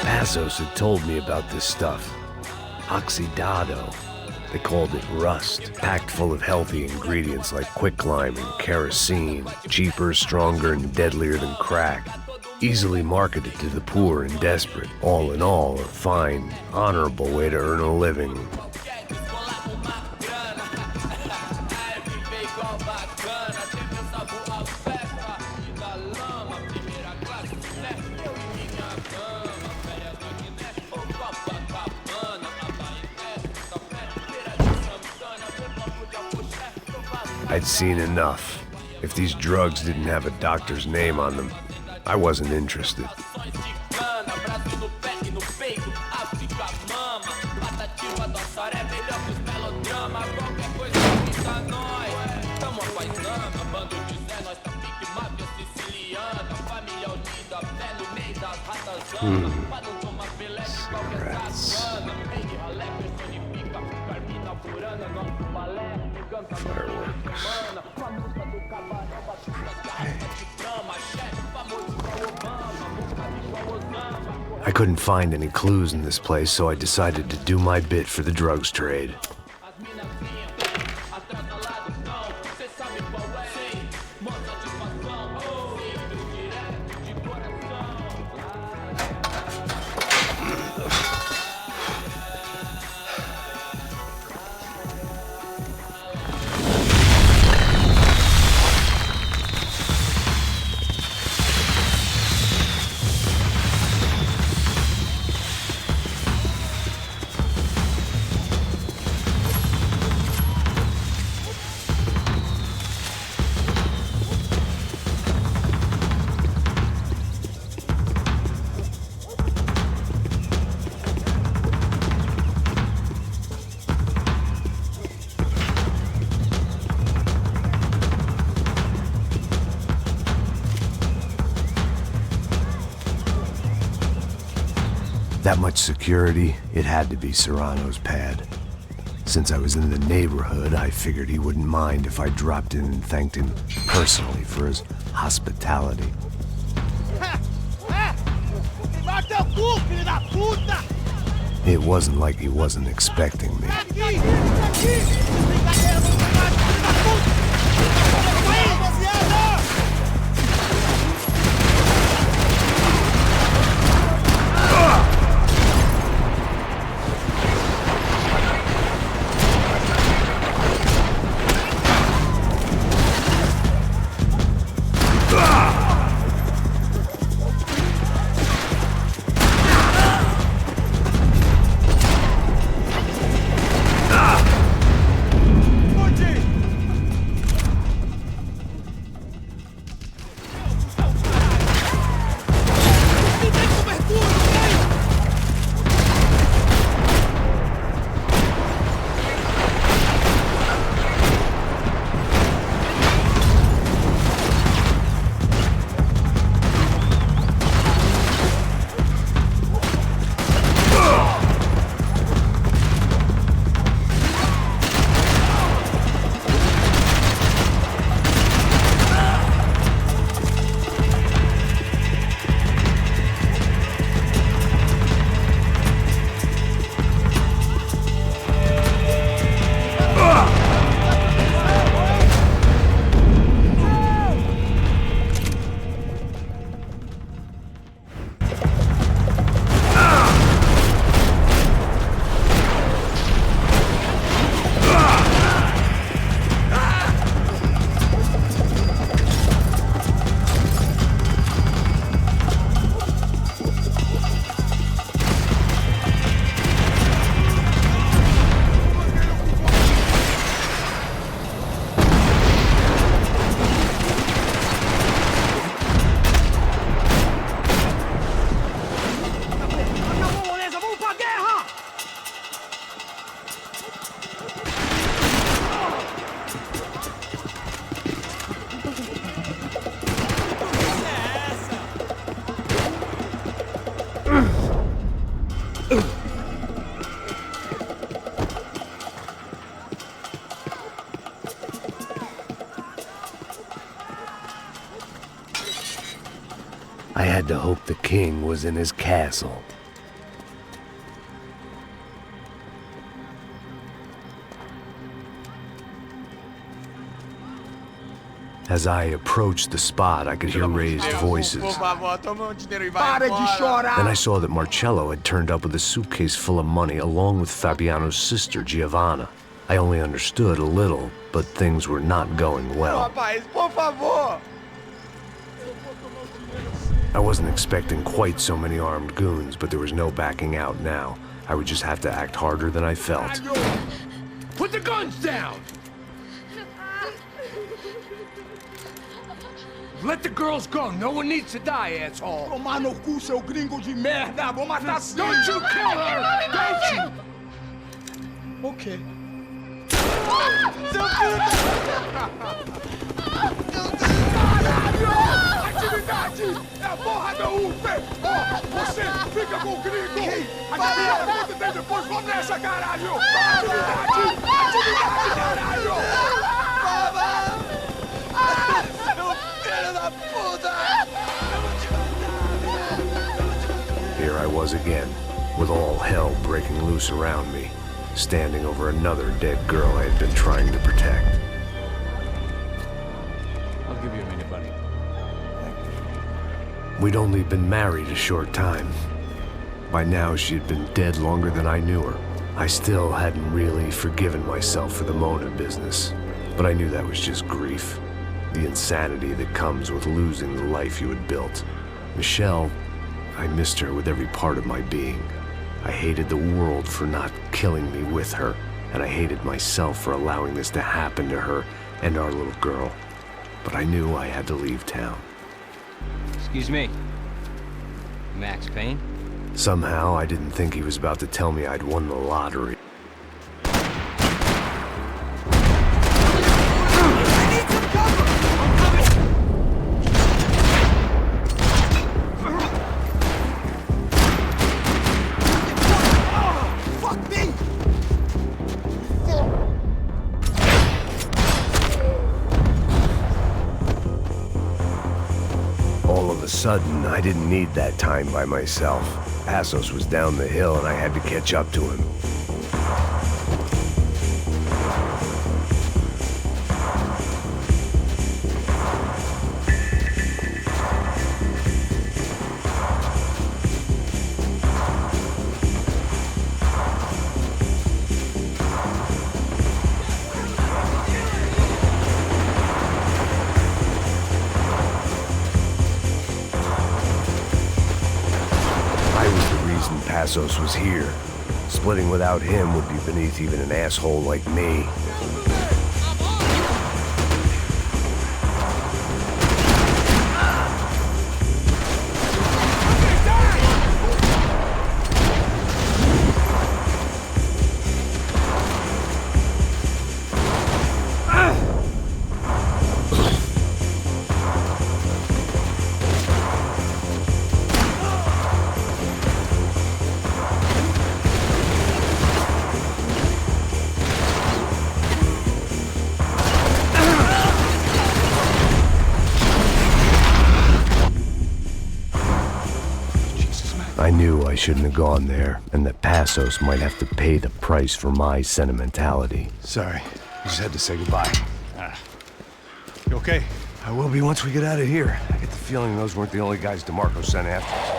Passos had told me about this stuff. Oxidado. They called it rust, packed full of healthy ingredients like quicklime and kerosene, cheaper, stronger, and deadlier than crack. Easily marketed to the poor and desperate. All in all, a fine, honorable way to earn a living. I'd seen enough. If these drugs didn't have a doctor's name on them, I wasn't interested. Cigarettes. Fireworks. I couldn't find any clues in this place, so I decided to do my bit for the drugs trade. That much security, it had to be Serrano's pad. Since I was in the neighborhood, I figured he wouldn't mind if I dropped in and thanked him personally for his hospitality. It wasn't like he wasn't expecting me. I had to hope the king was in his castle. As I approached the spot, I could hear raised voices. Then I saw that Marcello had turned up with a suitcase full of money along with Fabiano's sister, Giovanna. I only understood a little, but things were not going well. I wasn't expecting quite so many armed goons, but there was no backing out now. I would just have to act harder than I felt. Put the guns down! Let the girls go. No one needs to die, asshole. Tomar no cu, seu gringo de merda. Vou matar sim. Don't you kill her! Don't you! Okay. Seu filho Caralho! Atividade! É a porra da UP! Você fica com o gringo! A galera conta tem depois. Vamos nessa, caralho! Atividade! Atividade, caralho! Here I was again, with all hell breaking loose around me, standing over another dead girl I had been trying to protect. I'll give you a minute, buddy. We'd only been married a short time. By now, she had been dead longer than I knew her. I still hadn't really forgiven myself for the Mona business, but I knew that was just grief. The insanity that comes with losing the life you had built. Michelle, I missed her with every part of my being. I hated the world for not killing me with her, and I hated myself for allowing this to happen to her and our little girl. But I knew I had to leave town. Excuse me. Max Payne? Somehow, I didn't think he was about to tell me I'd won the lottery. Sudden, I didn't need that time by myself. Passos was down the hill and I had to catch up to him. Passos was here. Splitting without him would be beneath even an asshole like me. I knew I shouldn't have gone there, and that Passos might have to pay the price for my sentimentality. Sorry, I just had to say goodbye. You okay? I will be once we get out of here. I get the feeling those weren't the only guys DeMarco sent after us.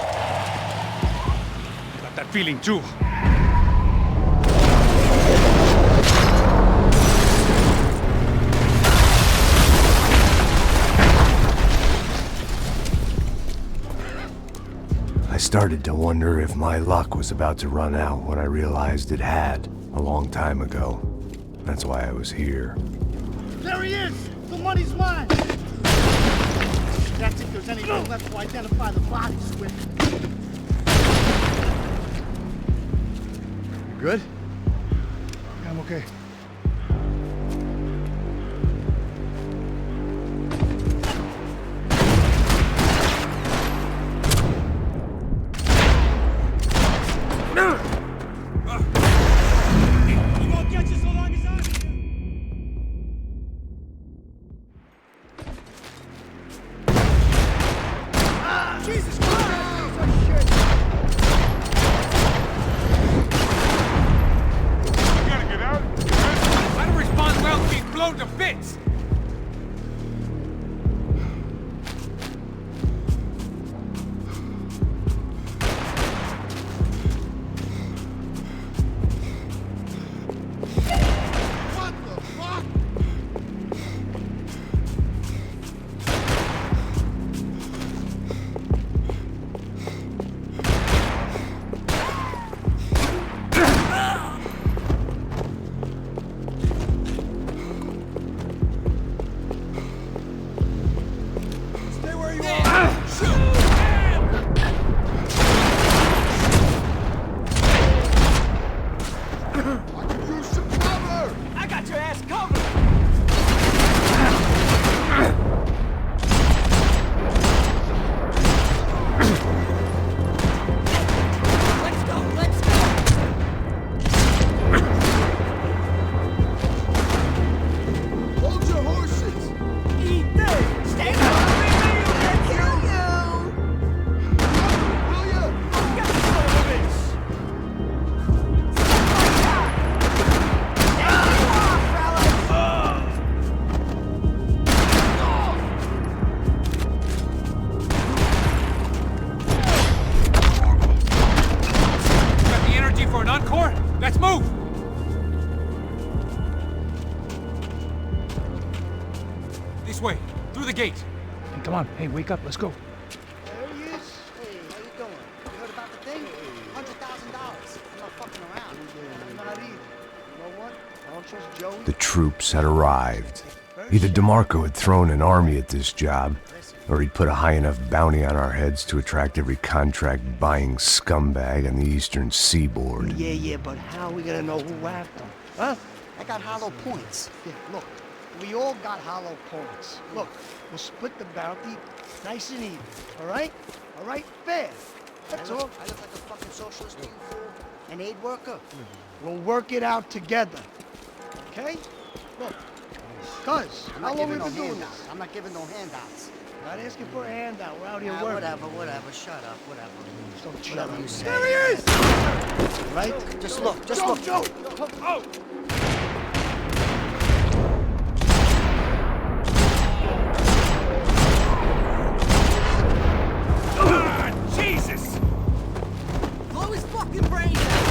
Got that feeling too. I started to wonder if my luck was about to run out when I realized it had, a long time ago. That's why I was here. There he is! The money's mine! That's if there's anything left to identify the bodies with. You good? Yeah, I'm okay. Jesus This way, through the gate. Hey, come on. Hey, wake up. Let's go. There he is. Hey, how you doing? You heard about the thing? $100,000. I'm not fucking around. I'm not either. You know what? I don't trust Joey. The troops had arrived. Either DeMarco had thrown an army at this job, or he'd put a high enough bounty on our heads to attract every contract-buying scumbag on the eastern seaboard. Yeah, but how are we gonna know who whacked him? Huh? I got hollow points. Yeah, look, we all got hollow points. Look, we'll split the bounty nice and even, all right? All right, fair. That's all. I look like a fucking socialist to you, fool? An aid worker? We'll work it out together, okay? Look, cuz, how long we been doing this? I'm not giving no handouts. Not asking for a handout. We're out here working. Whatever. Shut up. Whatever. Don't shut up. You say. There he is! Right? Just look. Joe. Oh! Jesus! Blow his fucking brains out!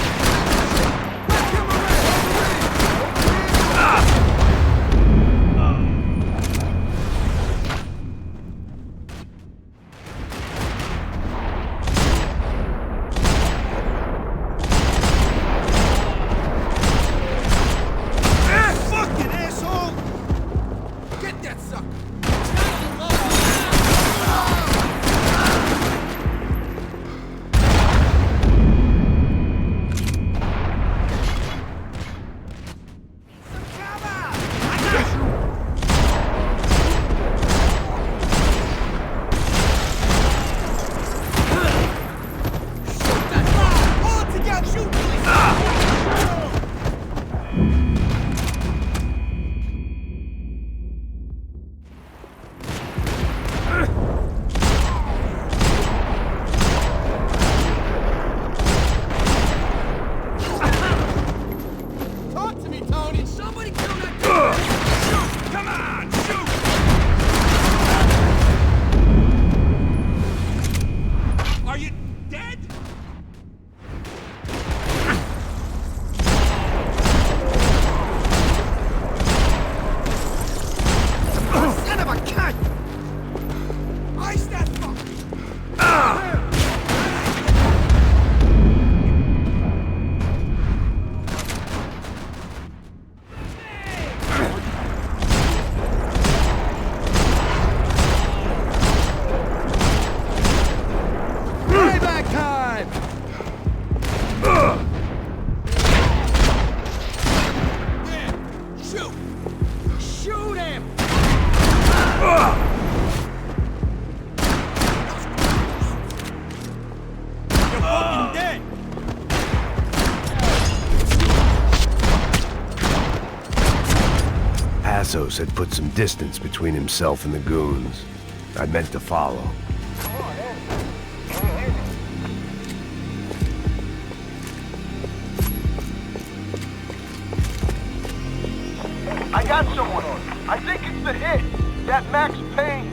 Passos had put some distance between himself and the goons. I meant to follow. I got someone. I think it's the hit. That Max Payne.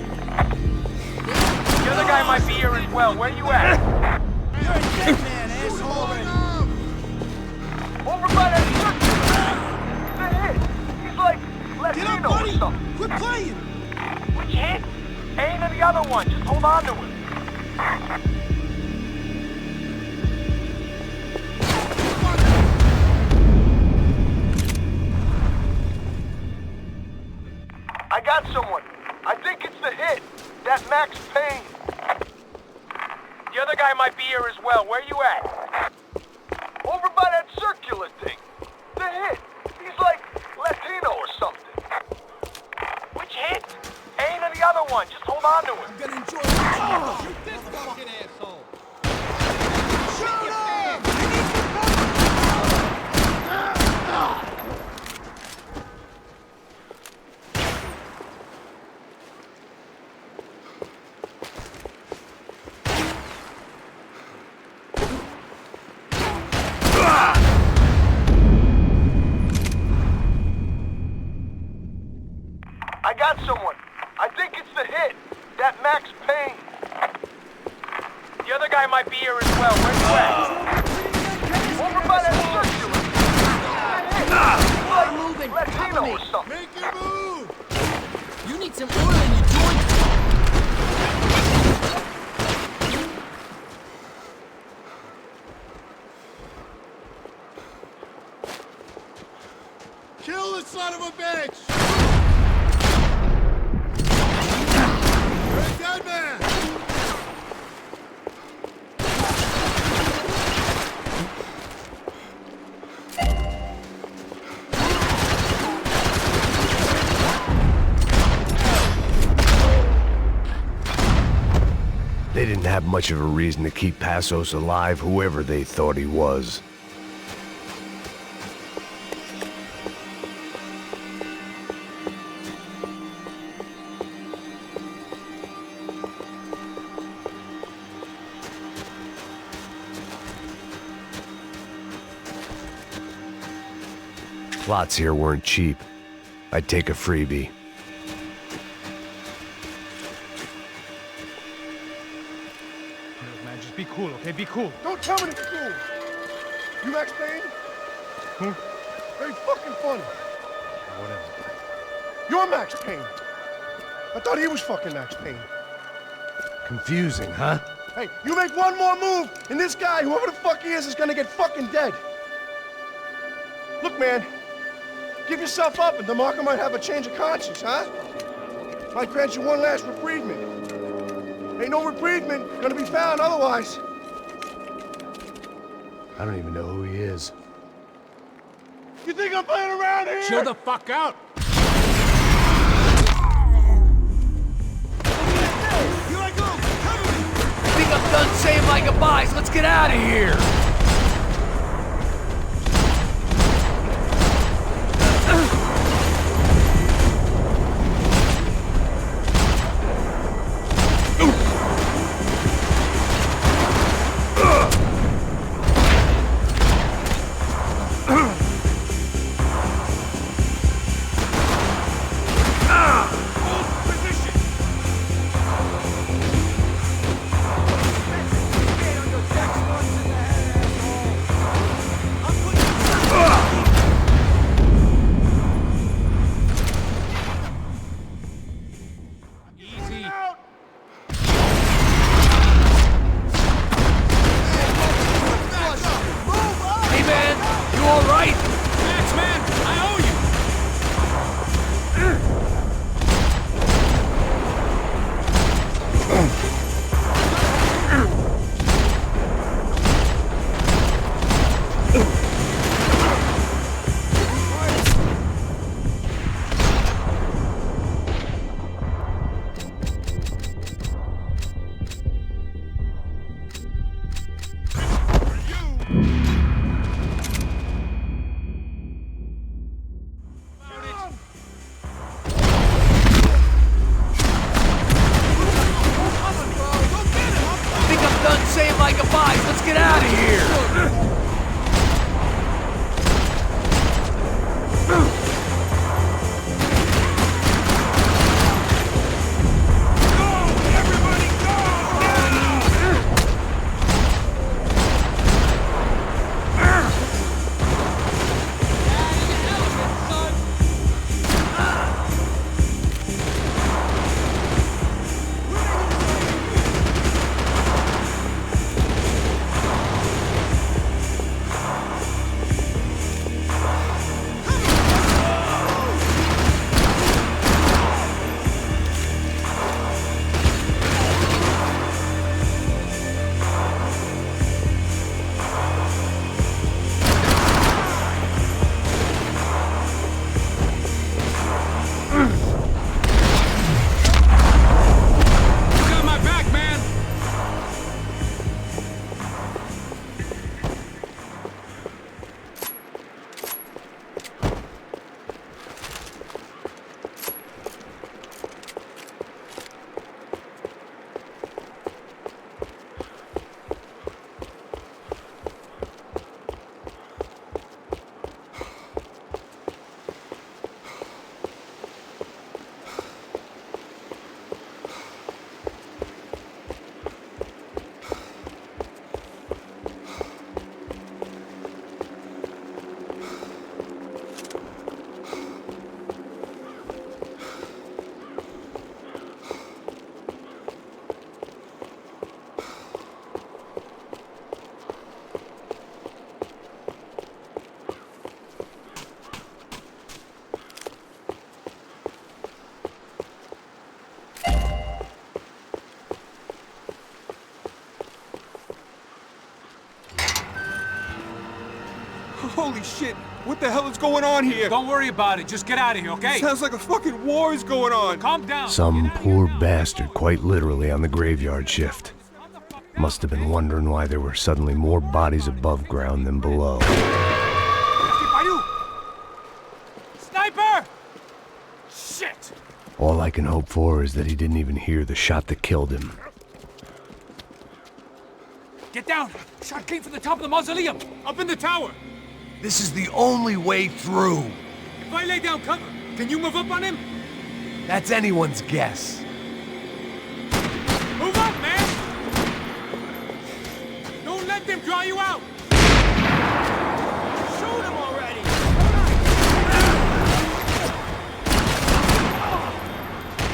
The other guy might be here as well. Where you at? You're a dead man, asshole. Over by that circle. The hit. He's like Latino or something. Quit playing. Which hit? Ain't the other one. Just hold on to him. I got someone. I think it's the hit. That Max Payne. The other guy might be here as well. Where you at? Over by that circular thing. The hit. He's like Latino or something. Which hit? Ain't the other one. Just hold on to him. I'm gonna enjoy this. Shoot this fucking asshole. Shoot him! I got someone. I think it's the hit. That Max Payne. The other guy might be here as well. Where you at? Over by that circular. Like Latino or something. Make your move! You need some order. the son of a bitch! You're a dead man! They didn't have much of a reason to keep Passos alive, whoever they thought he was. Plots here weren't cheap. I'd take a freebie. Man, just be cool, okay? Be cool. Don't tell me to be cool! You Max Payne? Who? Very fucking funny. Whatever. You're Max Payne. I thought he was fucking Max Payne. Confusing, huh? Hey, you make one more move, and this guy, whoever the fuck he is gonna get fucking dead. Look, man, give yourself up, and DeMarco might have a change of conscience, huh? Might grant you one last reprievement. Ain't no reprievement gonna be found otherwise. I don't even know who he is. You think I'm playing around here? Chill the fuck out. Here I go! Cover me! I think I'm done saying my goodbyes. Let's get out of here. Saying my goodbyes. Let's get out of here. Holy shit! What the hell is going on here? Don't worry about it. Just get out of here, okay? Sounds like a fucking war is going on. Calm down. Some poor bastard quite literally on the graveyard shift. Must have been wondering why there were suddenly more bodies above ground than below. Sniper! Shit! All I can hope for is that he didn't even hear the shot that killed him. Get down! Shot came from the top of the mausoleum! Up in the tower! This is the only way through. If I lay down cover, can you move up on him? That's anyone's guess. Move up, man! Don't let them draw you out! Shoot him already!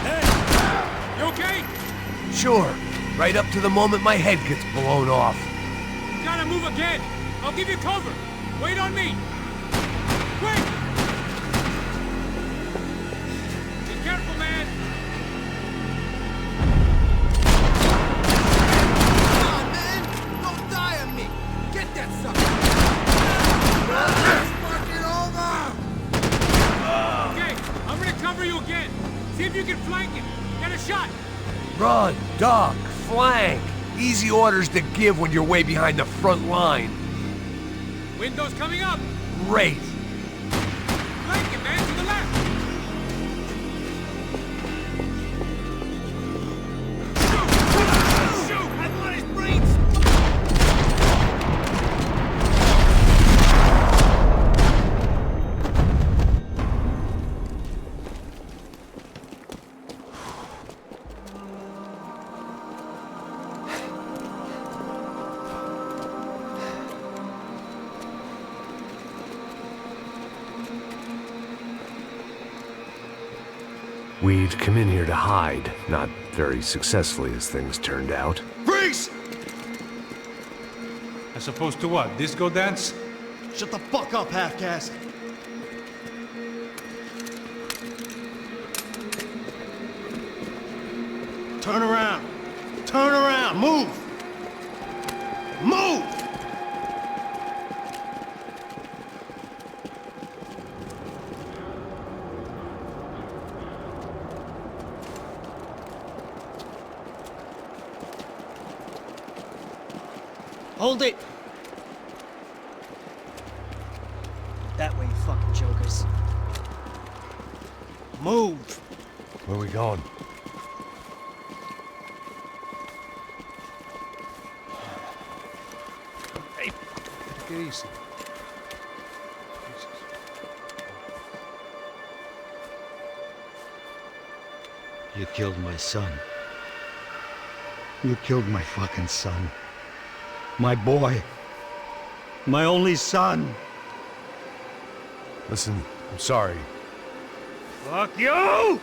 Hey! You okay? Sure. Right up to the moment my head gets blown off. You gotta move again! I'll give you cover! Wait on me! Quick! Be careful, man! Come on, man! Don't die on me! Get that sucker! Okay, I'm gonna cover you again. See if you can flank him. Get a shot. Run, duck, flank. Easy orders to give when you're way behind the front line. Windows coming up. Great. Flank him, man, to the left. Shoot! Shoot! I want his brains. We'd come in here to hide, not very successfully as things turned out. Freeze! As opposed to what? Disco dance? Shut the fuck up, half-caste! Turn around! Turn around! Move! Move! Hold it! That way, you fucking jokers. Move! Where are we going? Hey, take it easy. You killed my son. You killed my fucking son. My boy. My only son. Listen, I'm sorry. Fuck you!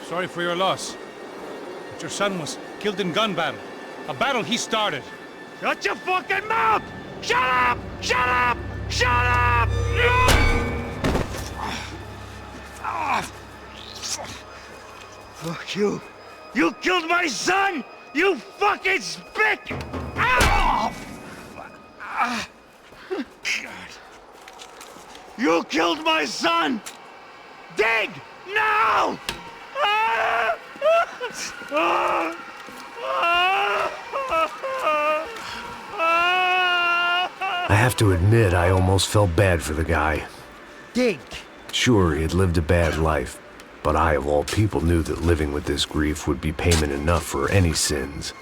Sorry for your loss. But your son was killed in gun battle. A battle he started. Shut your fucking mouth! Shut up! Shut up! Shut up! Fuck you. You killed my son! You fucking spick! Ow! God. You killed my son! Dig! Now! I have to admit, I almost felt bad for the guy. Dig! Sure, he had lived a bad life, but I, of all people, knew that living with this grief would be payment enough for any sins.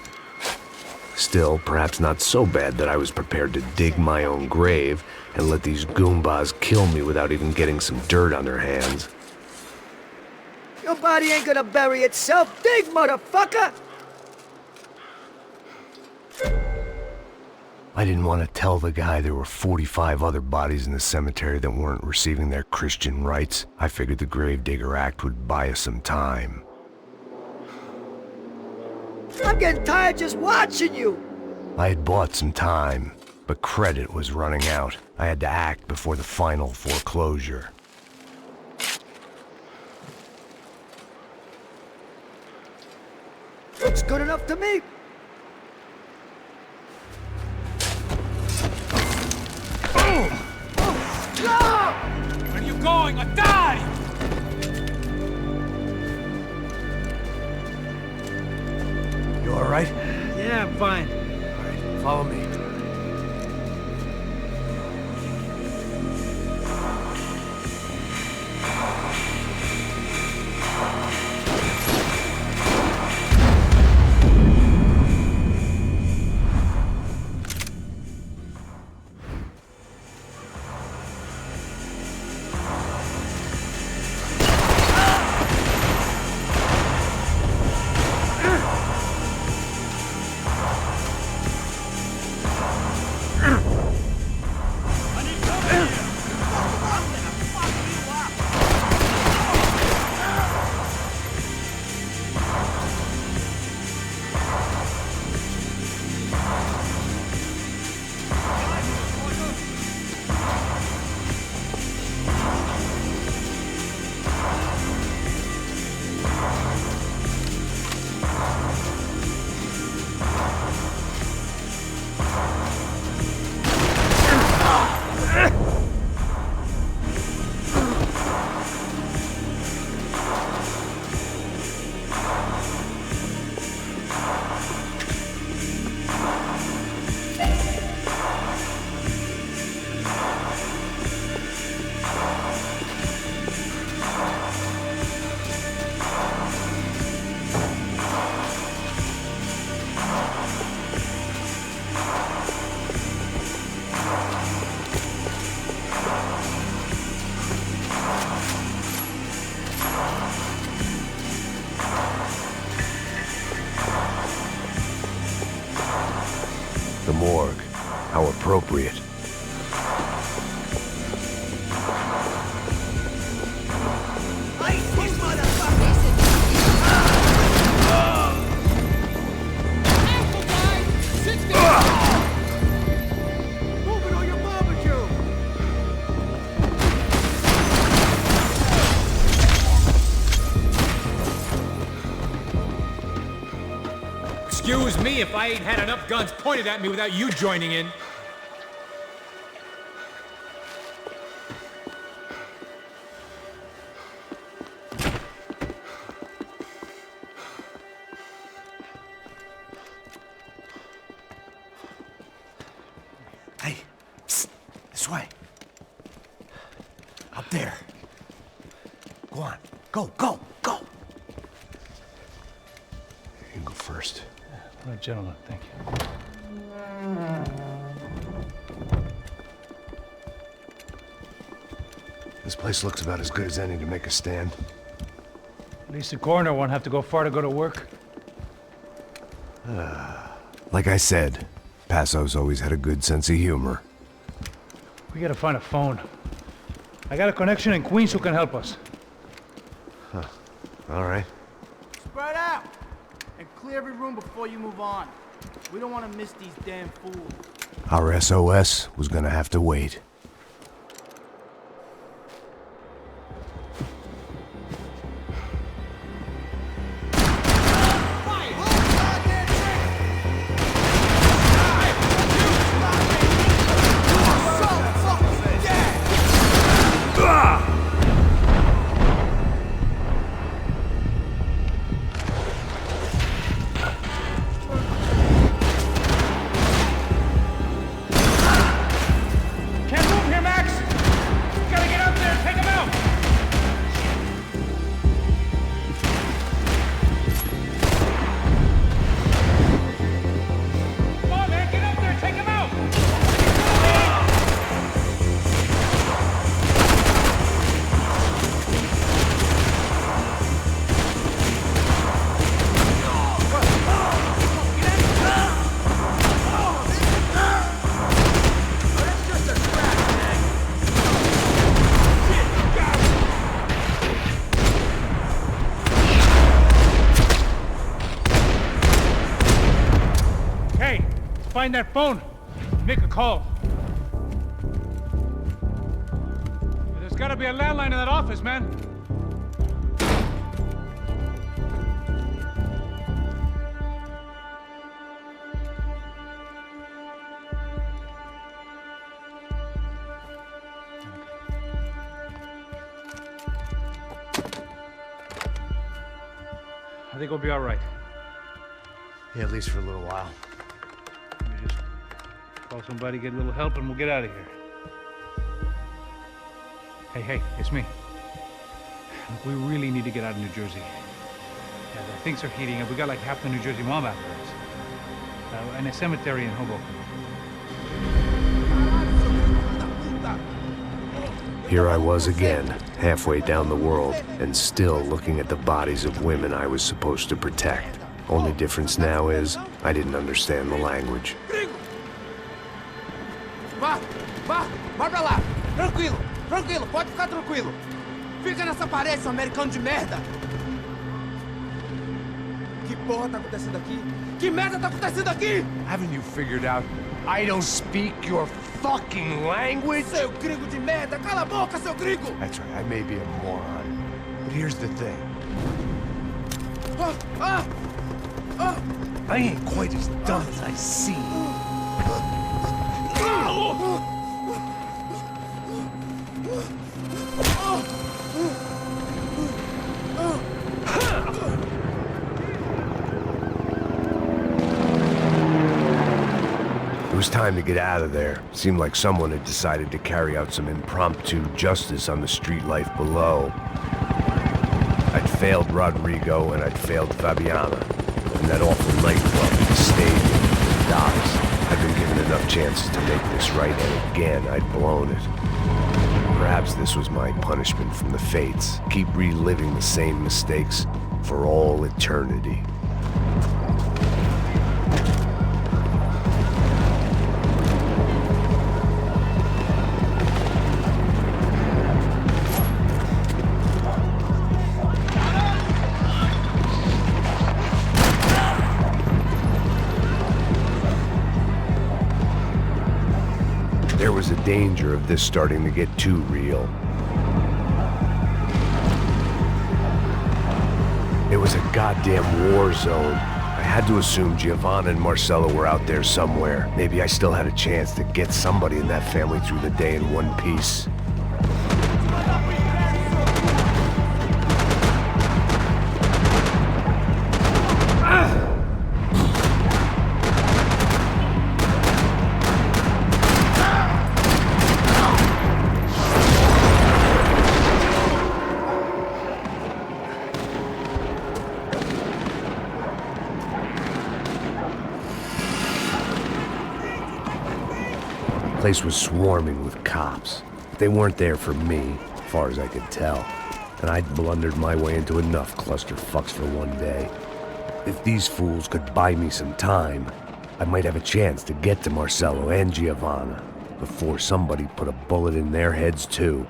Still, perhaps not so bad that I was prepared to dig my own grave and let these goombas kill me without even getting some dirt on their hands. Your body ain't gonna bury itself. Dig, motherfucker! I didn't want to tell the guy there were 45 other bodies in the cemetery that weren't receiving their Christian rites. I figured the Gravedigger Act would buy us some time. I'm getting tired just watching you! I had bought some time, but credit was running out. I had to act before the final foreclosure. Looks good enough to me. fine. All right, follow me. The morgue. How appropriate. Excuse me if I ain't had enough guns pointed at me without you joining in. Hey, psst, this way. Up there. Go on. Go, go, go. You can go first. All right, gentlemen, thank you. This place looks about as good as any to make a stand. At least the coroner won't have to go far to go to work. Like I said, Passo's always had a good sense of humor. We gotta find a phone. I got a connection in Queens who can help us. Huh. All right. Spread out! And clear every room before you move on. We don't want to miss these damn fools. Our SOS was gonna have to wait. Find that phone. Make a call. There's gotta be a landline in that office, man. I think we'll be all right. Yeah, at least for a little while. Call somebody, get a little help, and we'll get out of here. Hey, it's me. Look, we really need to get out of New Jersey. Things are heating up. We got like half the New Jersey mob after us. And a cemetery in Hoboken. Here I was again, halfway down the world, and still looking at the bodies of women I was supposed to protect. Only difference now is, I didn't understand the language. Vai pra lá! Tranquilo, pode ficar tranquilo! Fica nessa parede, seu americano de merda! Que porra tá acontecendo aqui? Que merda tá acontecendo aqui? Haven't you figured out I don't speak your fucking language? Seu gringo de merda! Cala a boca, seu gringo! That's right, I may be a moron, but here's the thing. I ain't quite as dumb as I seem. It was time to get out of there. Seemed like someone had decided to carry out some impromptu justice on the street life below. I'd failed Rodrigo and I'd failed Fabiana. And that awful nightclub, the stadium, the docks. I'd been given enough chances to make this right, and again, I'd blown it. Perhaps this was my punishment from the fates. Keep reliving the same mistakes for all eternity. There was a danger of this starting to get too real. It was a goddamn war zone. I had to assume Giovanna and Marcello were out there somewhere. Maybe I still had a chance to get somebody in that family through the day in one piece. The place was swarming with cops. They weren't there for me, as far as I could tell, and I'd blundered my way into enough clusterfucks for one day. If these fools could buy me some time, I might have a chance to get to Marcello and Giovanna before somebody put a bullet in their heads too.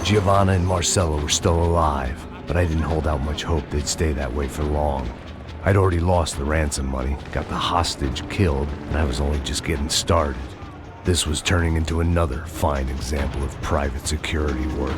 Giovanna and Marcello were still alive, but I didn't hold out much hope they'd stay that way for long. I'd already lost the ransom money, got the hostage killed, and I was only just getting started. This was turning into another fine example of private security work.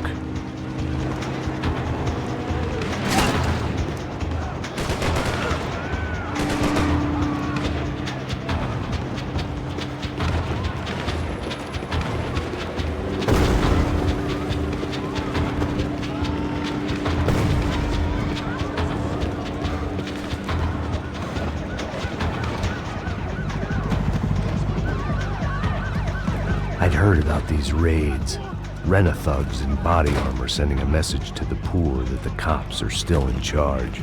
I'd heard about these raids. Rena thugs in body armor sending a message to the poor that the cops are still in charge.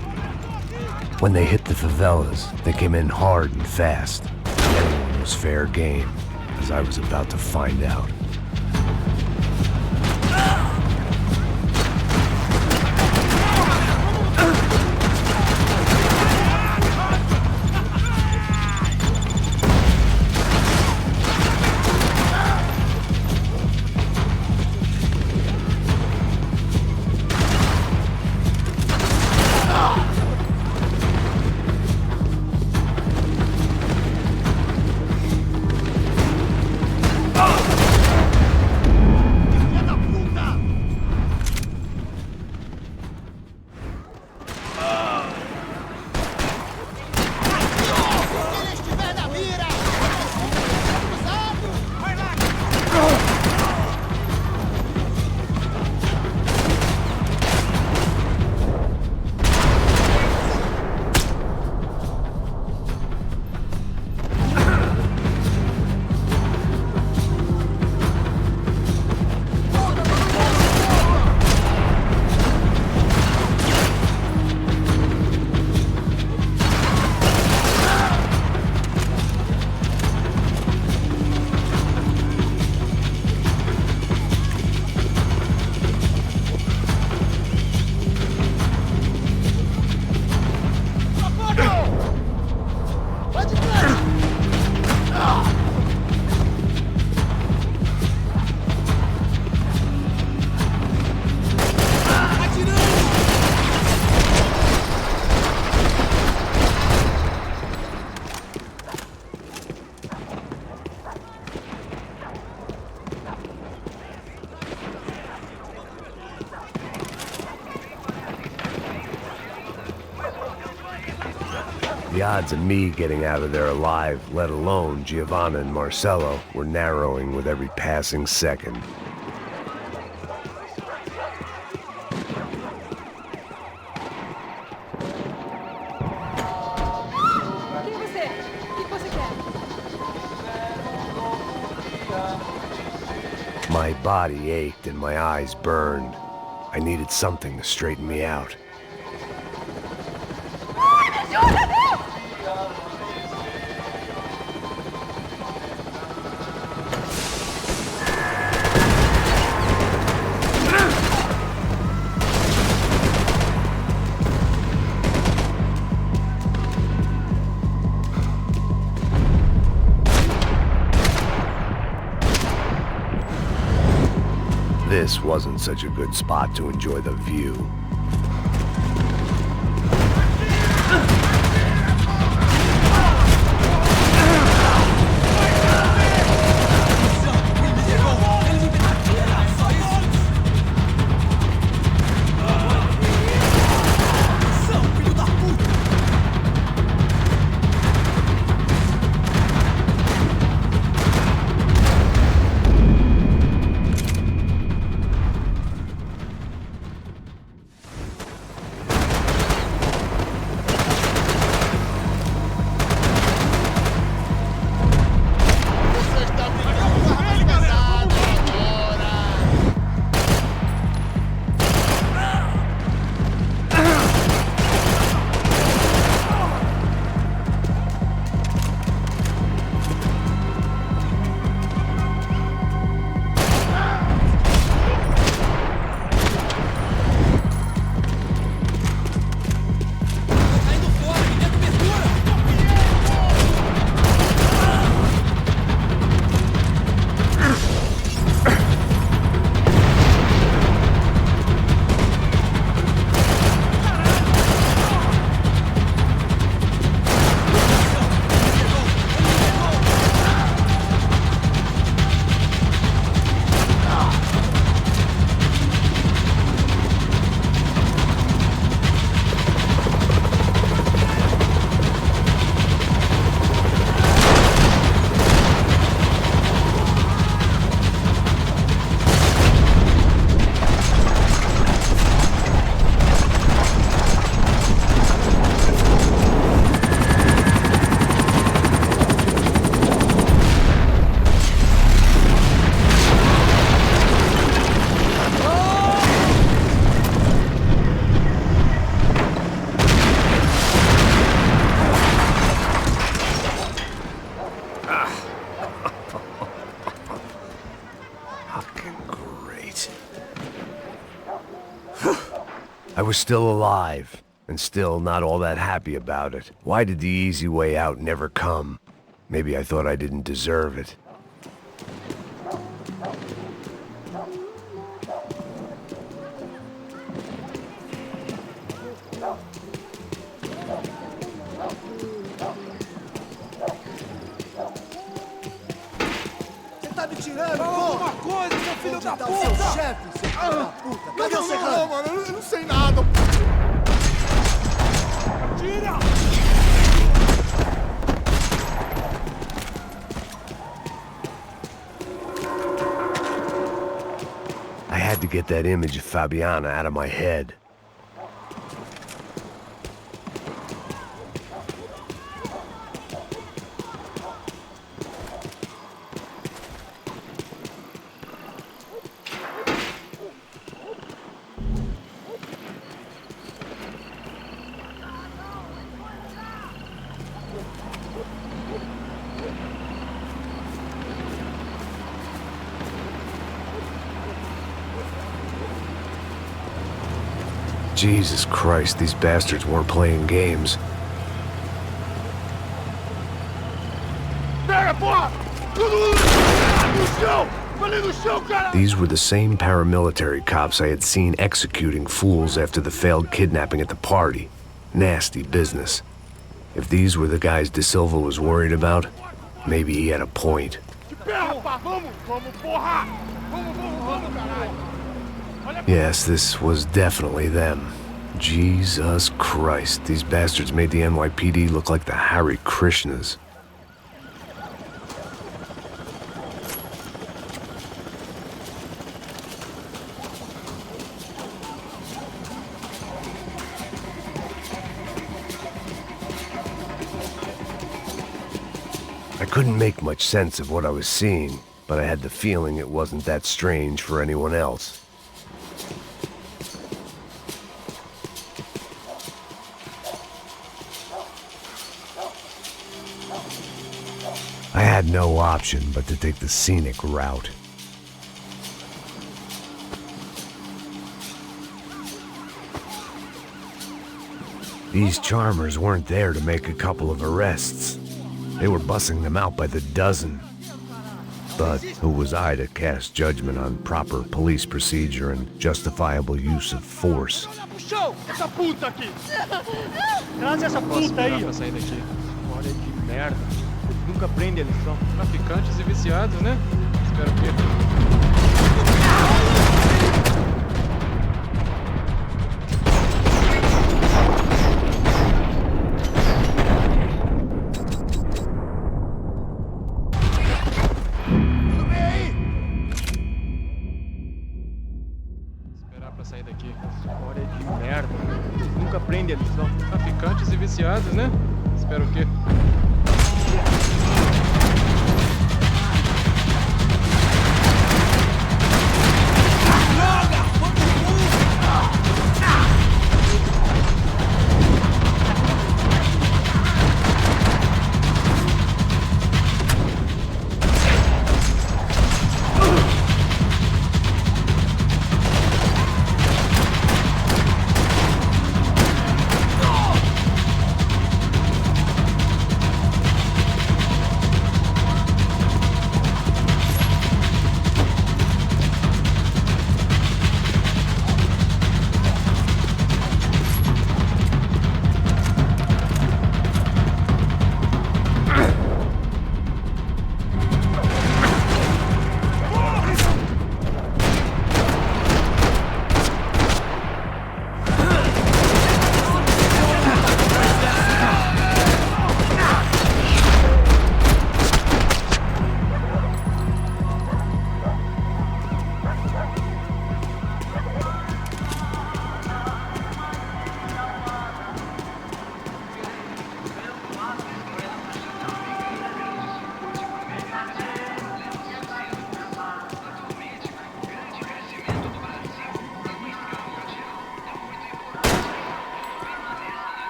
When they hit the favelas, they came in hard and fast. Anyone was fair game, as I was about to find out. The odds of me getting out of there alive, let alone Giovanna and Marcello, were narrowing with every passing second. My body ached and my eyes burned. I needed something to straighten me out. This wasn't such a good spot to enjoy the view. I was still alive, and still not all that happy about it. Why did the easy way out never come? Maybe I thought I didn't deserve it. Você tá me tirando, alguma coisa, seu filho da puta! Seu chefe, seu filho da puta! Cadê o Serrano? Não, mano, eu não sei nada! Tira! I had to get that image of Fabiana out of my head. Jesus Christ, these bastards weren't playing games. These were the same paramilitary cops I had seen executing fools after the failed kidnapping at the party. Nasty business. If these were the guys De Silva was worried about, maybe he had a point. Yes, this was definitely them. Jesus Christ, these bastards made the NYPD look like the Hare Krishnas. I couldn't make much sense of what I was seeing, but I had the feeling it wasn't that strange for anyone else. I had no option but to take the scenic route. These charmers weren't there to make a couple of arrests. They were bussing them out by the dozen. But who was I to cast judgment on proper police procedure and justifiable use of force? Essa puta aqui! Traz essa puta aí! Pra sair daqui. Olha que merda. Nunca aprende a lição. Traficantes e viciados, né? Espero que... Sair daqui. História de merda. Nunca aprende a lição. Traficantes e viciados, né? Espero o quê?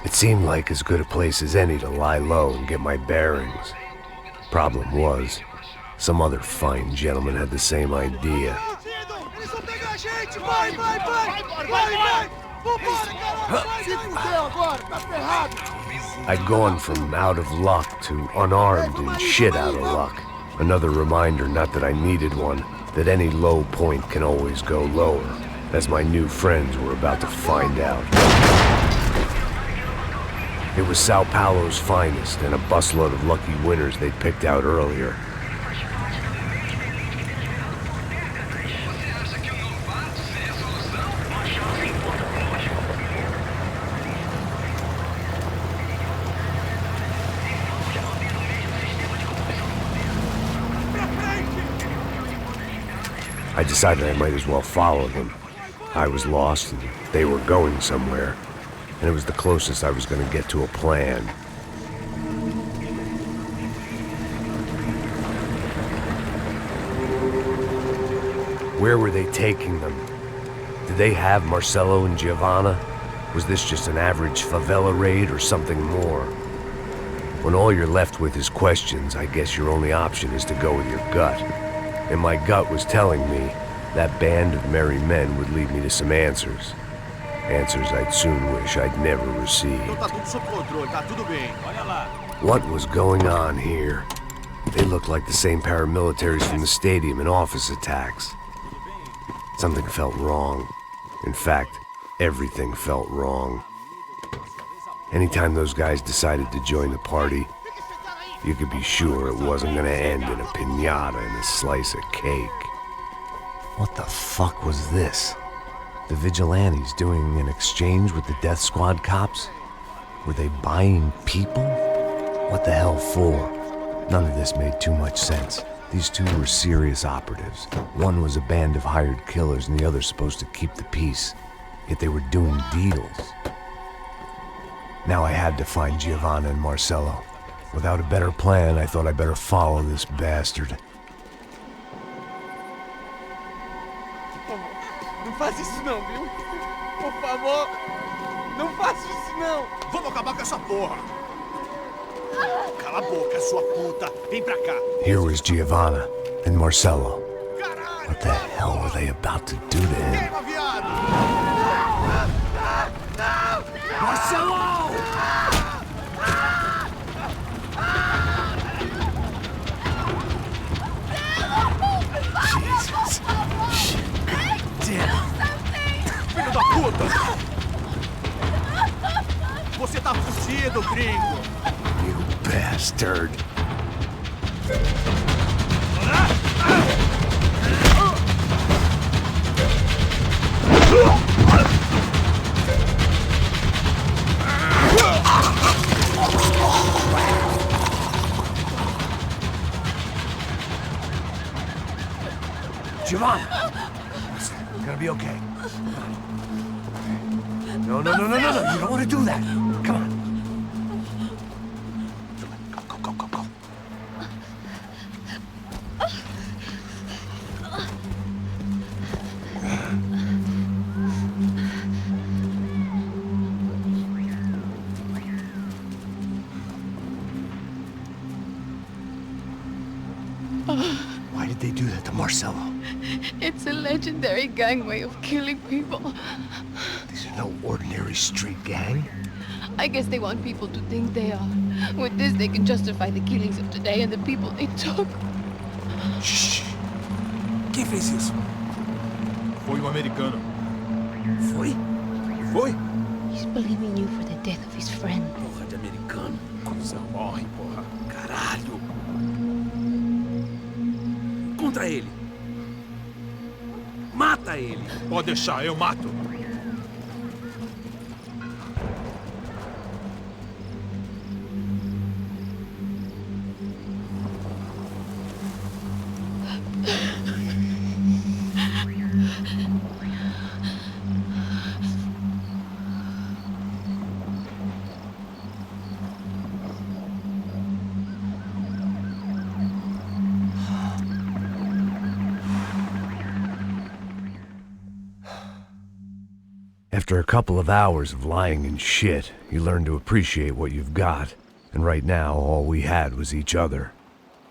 It seemed like as good a place as any to lie low and get my bearings. Problem was, some other fine gentleman had the same idea. I'd gone from out of luck to unarmed and shit out of luck. Another reminder, not that I needed one, that any low point can always go lower, as my new friends were about to find out. It was Sao Paulo's finest and a busload of lucky winners they'd picked out earlier. I decided I might as well follow them. I was lost and they were going somewhere, and it was the closest I was going to get to a plan. Where were they taking them? Did they have Marcelo and Giovanna? Was this just an average favela raid or something more? When all you're left with is questions, I guess your only option is to go with your gut. And my gut was telling me that band of merry men would lead me to some answers. Answers I'd soon wish I'd never received. What was going on here? They looked like the same paramilitaries from the stadium in office attacks. Something felt wrong. In fact, everything felt wrong. Anytime those guys decided to join the party, you could be sure it wasn't gonna end in a piñata and a slice of cake. What the fuck was this? The vigilantes doing an exchange with the death squad cops? Were they buying people? What the hell for? None of this made too much sense. These two were serious operatives. One was a band of hired killers and the other supposed to keep the peace. Yet they were doing deals. Now I had to find Giovanna and Marcello. Without a better plan, I thought I better follow this bastard. Não faz isso não, viu? Por favor, não faça isso não. Vamos acabar com essa porra. Cala a boca, sua puta. Vem pra cá. Here was Giovanna and Marcello. What the hell were they about to do to him? Marcello! Jesus. Shit. Damn. Filho da puta! Você tá fugido, gringo! You bastard. Giovanna! Listen, you're gonna be okay. No, no, no, no, no, no. You don't want to do that. Come on. Go, go, go, go, go. Why did they do that to Marcello? It's a legendary gang way of killing people. These are no ordinary street gang. I guess they want people to think they are. With this, they can justify the killings of today and the people they took. Shh. Quem fez isso? Foi americano. Foi? Foi? He's blaming you for the death of his friend. Porra de americano. Coisa morre, porra. Caralho. Contra ele. Mata ele. Pode deixar, eu mato. After a couple of hours of lying in shit, you learn to appreciate what you've got. And right now, all we had was each other.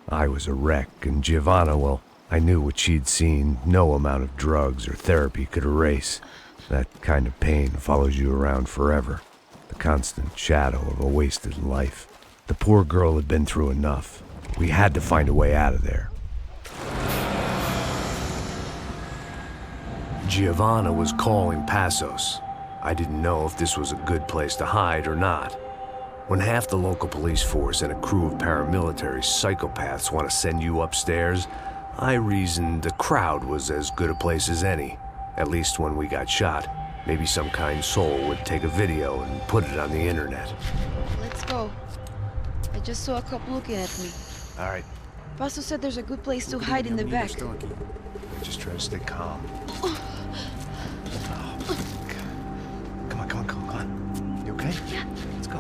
I was a wreck, and Giovanna, well, I knew what she'd seen no amount of drugs or therapy could erase. That kind of pain follows you around forever. The constant shadow of a wasted life. The poor girl had been through enough. We had to find a way out of there. Giovanna was calling Passos. I didn't know if this was a good place to hide or not. When half the local police force and a crew of paramilitary psychopaths want to send you upstairs, I reasoned the crowd was as good a place as any. At least when we got shot. Maybe some kind soul would take a video and put it on the internet. Let's go. I just saw a cop looking at me. All right. Paso said there's a good place to hide in the back. Just try to stay calm. Come on, come on, come on, come on. You okay? Yeah. Let's go.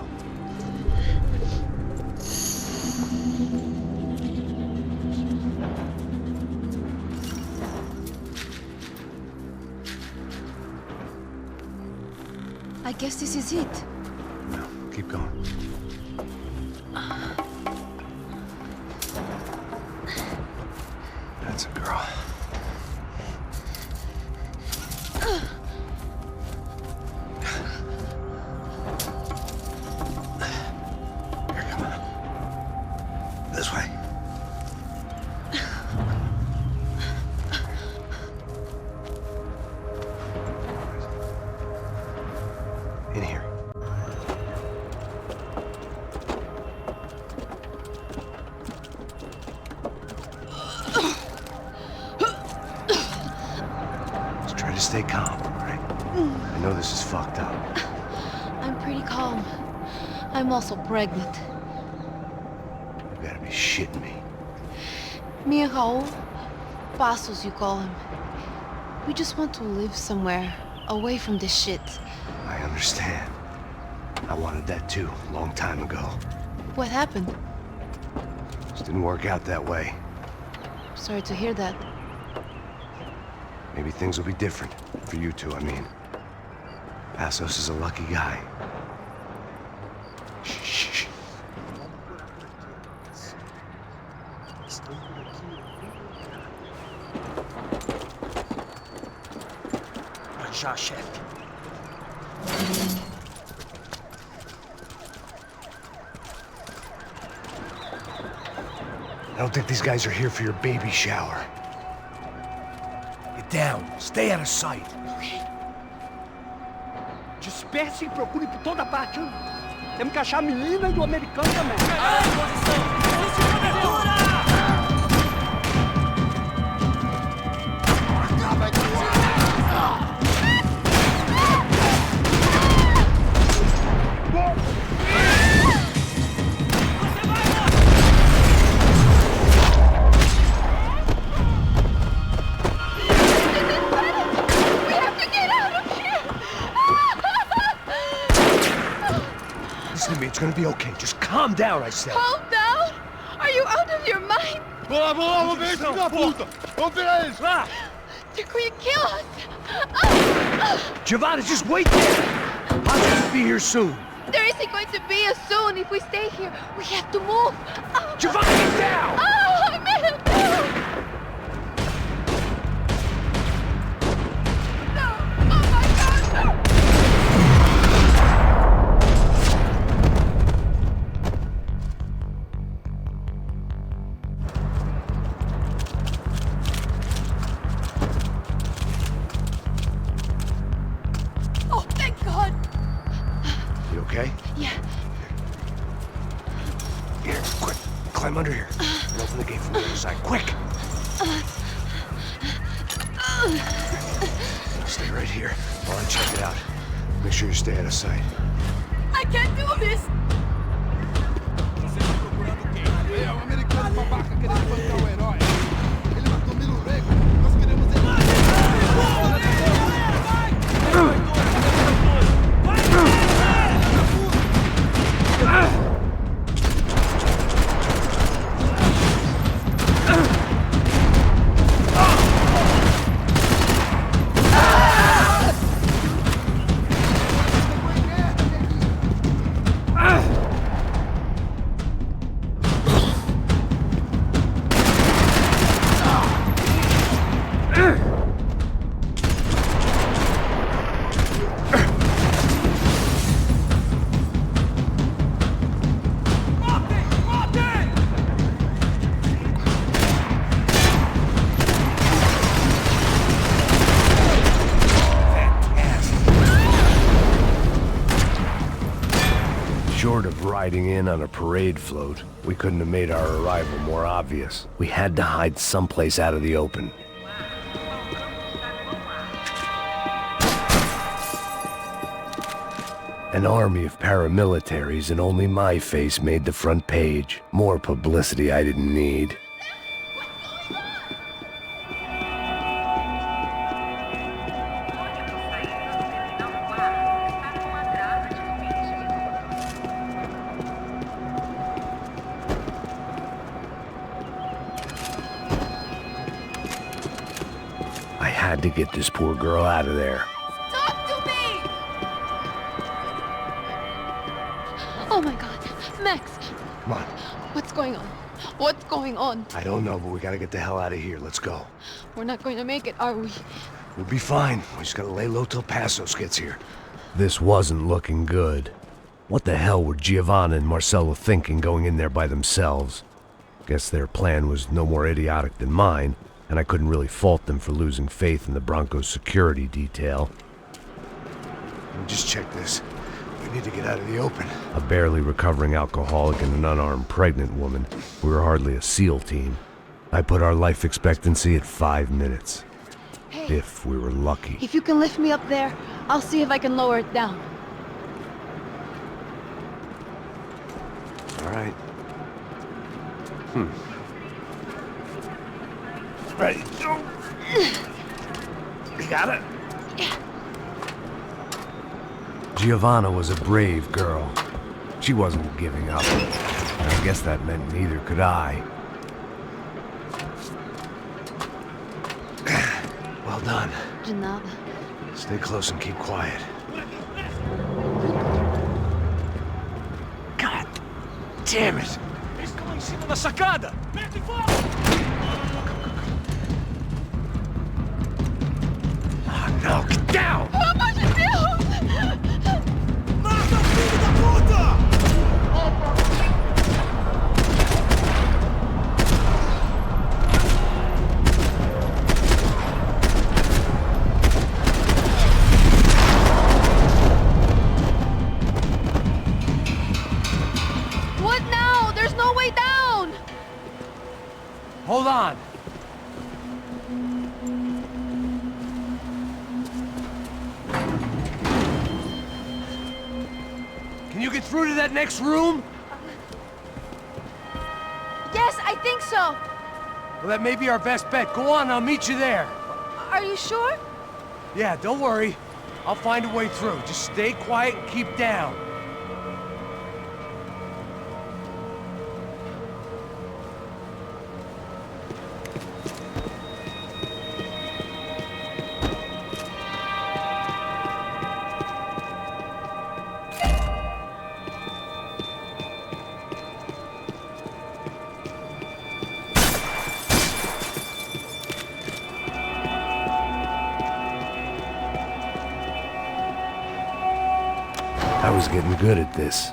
I guess this is it. No, keep going. That's a girl. Here, come on. This way. In here. stay calm, all right? I know this is fucked up. I'm pretty calm. I'm also pregnant. You gotta be shitting me. Me and Raul, Passos you call him. We just want to live somewhere, away from this shit. I understand. I wanted that too, a long time ago. What happened? Just didn't work out that way. Sorry to hear that. Maybe things will be different. For you two, I mean. Passos is a lucky guy. Shh. Já, chefe. I don't think these guys are here for your baby shower. Get down. Stay out of sight. Disperse e procure por toda parte. Temos que achar a menina e o americano também. Listen to me, it's gonna be okay. Just calm down, I said. Calm down? Are you out of your mind? Vamos ver, filho da puta! Vamos virar eles, vá! They're going to kill us! Giovanna, just wait there! I'll just be here soon. There isn't going to be a soon if we stay here. We have to move. Giovanna, get down! Oh, man! No! Oh my God, no! Oh, thank God! You okay? Yeah. Here, quick. Climb under here. And open the gate from the other side. Quick! Stay right here while I check it out. Make sure you stay out of sight. I can't do this! É o americano babaca querendo bancar o herói. Ele matou Milo Rego. Nós queremos ele. Short of riding in on a parade float, we couldn't have made our arrival more obvious. We had to hide someplace out of the open. An army of paramilitaries and only my face made the front page. More publicity I didn't need. I had to get this poor girl out of there. Talk to me! Oh my God, Max! Come on. What's going on? What's going on? I don't know, but we gotta get the hell out of here. Let's go. We're not going to make it, are we? We'll be fine. We just gotta lay low till Passos gets here. This wasn't looking good. What the hell were Giovanna and Marcelo thinking going in there by themselves? Guess their plan was no more idiotic than mine, and I couldn't really fault them for losing faith in the Broncos security detail. Let me just check this. We need to get out of the open. A barely recovering alcoholic and an unarmed pregnant woman. We were hardly a SEAL team. I put our life expectancy at 5 minutes. Hey, If we were lucky. If you can lift me up there, I'll see if I can lower it down. All right. Ready, go. You got it? Giovanna was a brave girl. She wasn't giving up. And I guess that meant neither could I. Well done. De nada. Stay close and keep quiet. God damn it! Eles estão em cima da sacada! Mete fogo! Oh no, get down! Pelo amor de Deus! Mata, filho da puta! What now? There's no way down! Hold on. Can you get through to that next room? Yes, I think so. Well, that may be our best bet. Go on, I'll meet you there. Are you sure? Yeah, don't worry. I'll find a way through. Just stay quiet and keep down. I was getting good at this.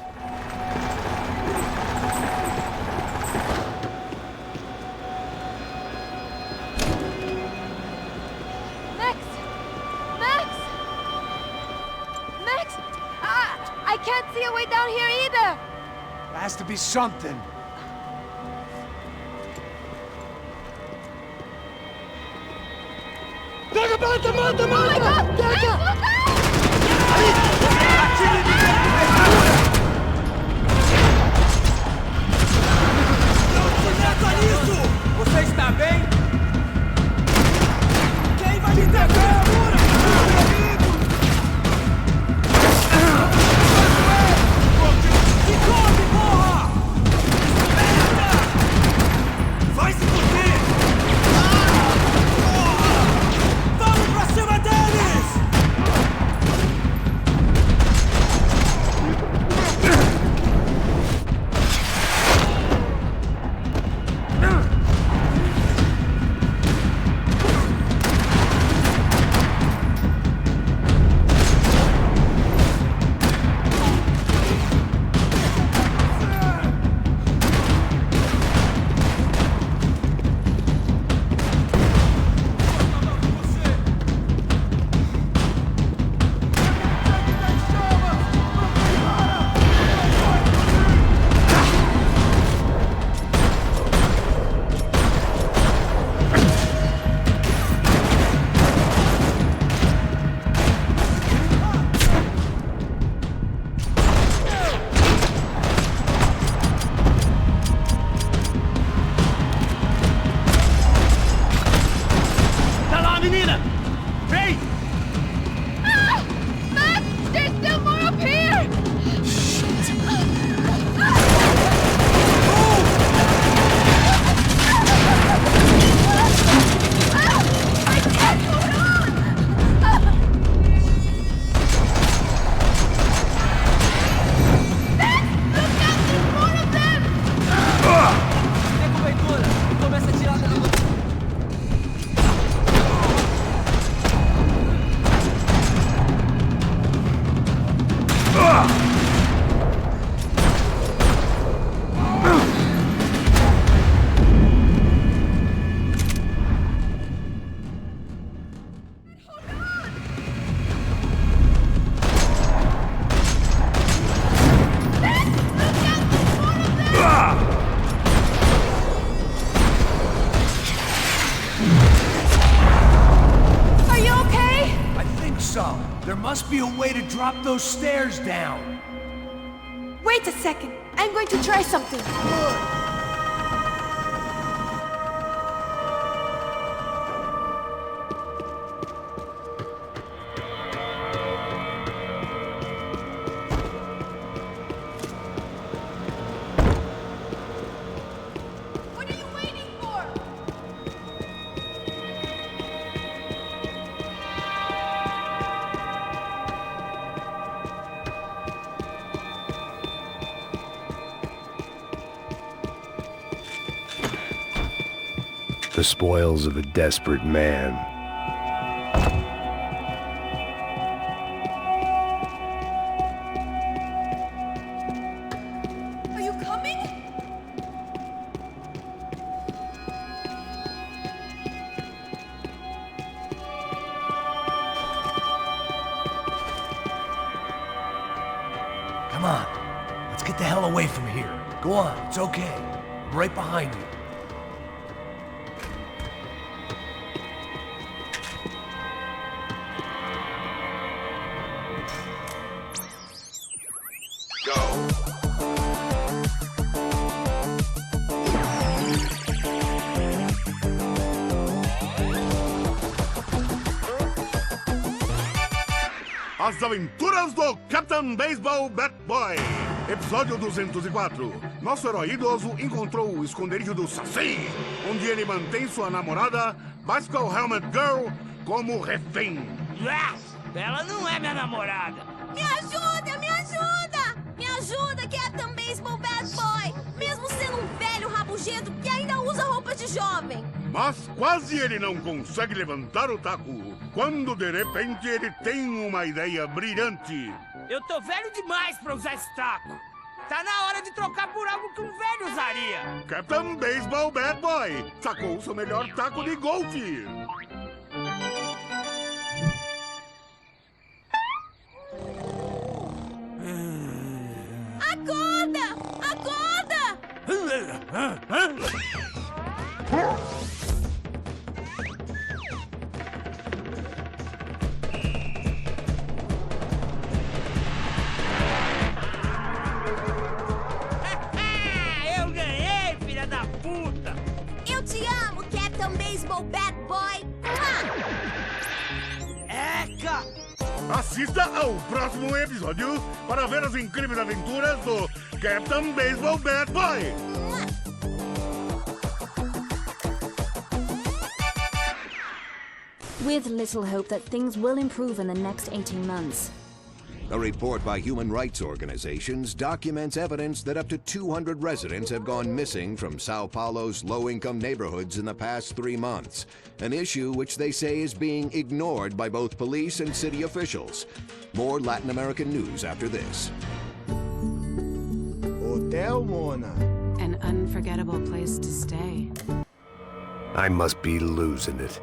Max! Max! Max! I can't see a way down here either! There has to be something. Oh my God! Max, look out! Você está bem? Quem vai me pegar? Se come, porra! Vai se fuder! Vamos pra cima deles! Well, there must be a way to drop those stairs down. Wait a second. I'm going to try something. What are you waiting for? The spoils of a desperate man. Are you coming? Come on. Let's get the hell away from here. Go on, it's okay. I'm right behind you. As Aventuras do Captain Baseball Bat Boy. Episódio 204. Nosso herói idoso encontrou o esconderijo do Saci, onde ele mantém sua namorada, Bicycle Helmet Girl, como refém. Ela não é minha namorada. Me ajuda, me ajuda! Me ajuda, Captain Baseball Bad Boy! Mesmo sendo um velho rabugento que ainda usa roupas de jovem. Mas quase ele não consegue levantar o taco, quando de repente ele tem uma ideia brilhante. Eu tô velho demais pra usar esse taco. Tá na hora de trocar por algo que um velho usaria. Captain Baseball Bad Boy sacou seu melhor taco de golfe. Acorda! Acorda! Eu ganhei, filha da puta! Eu te amo, Captain Baseball Bad Boy! Eca! Assista ao próximo episódio para ver as incríveis aventuras do Captain Baseball Bad Boy. With little hope that things will improve in the next 18 months. A report by human rights organizations documents evidence that up to 200 residents have gone missing from Sao Paulo's low-income neighborhoods in the past 3 months, an issue which they say is being ignored by both police and city officials. More Latin American news after this. Hotel Mona. An unforgettable place to stay. I must be losing it.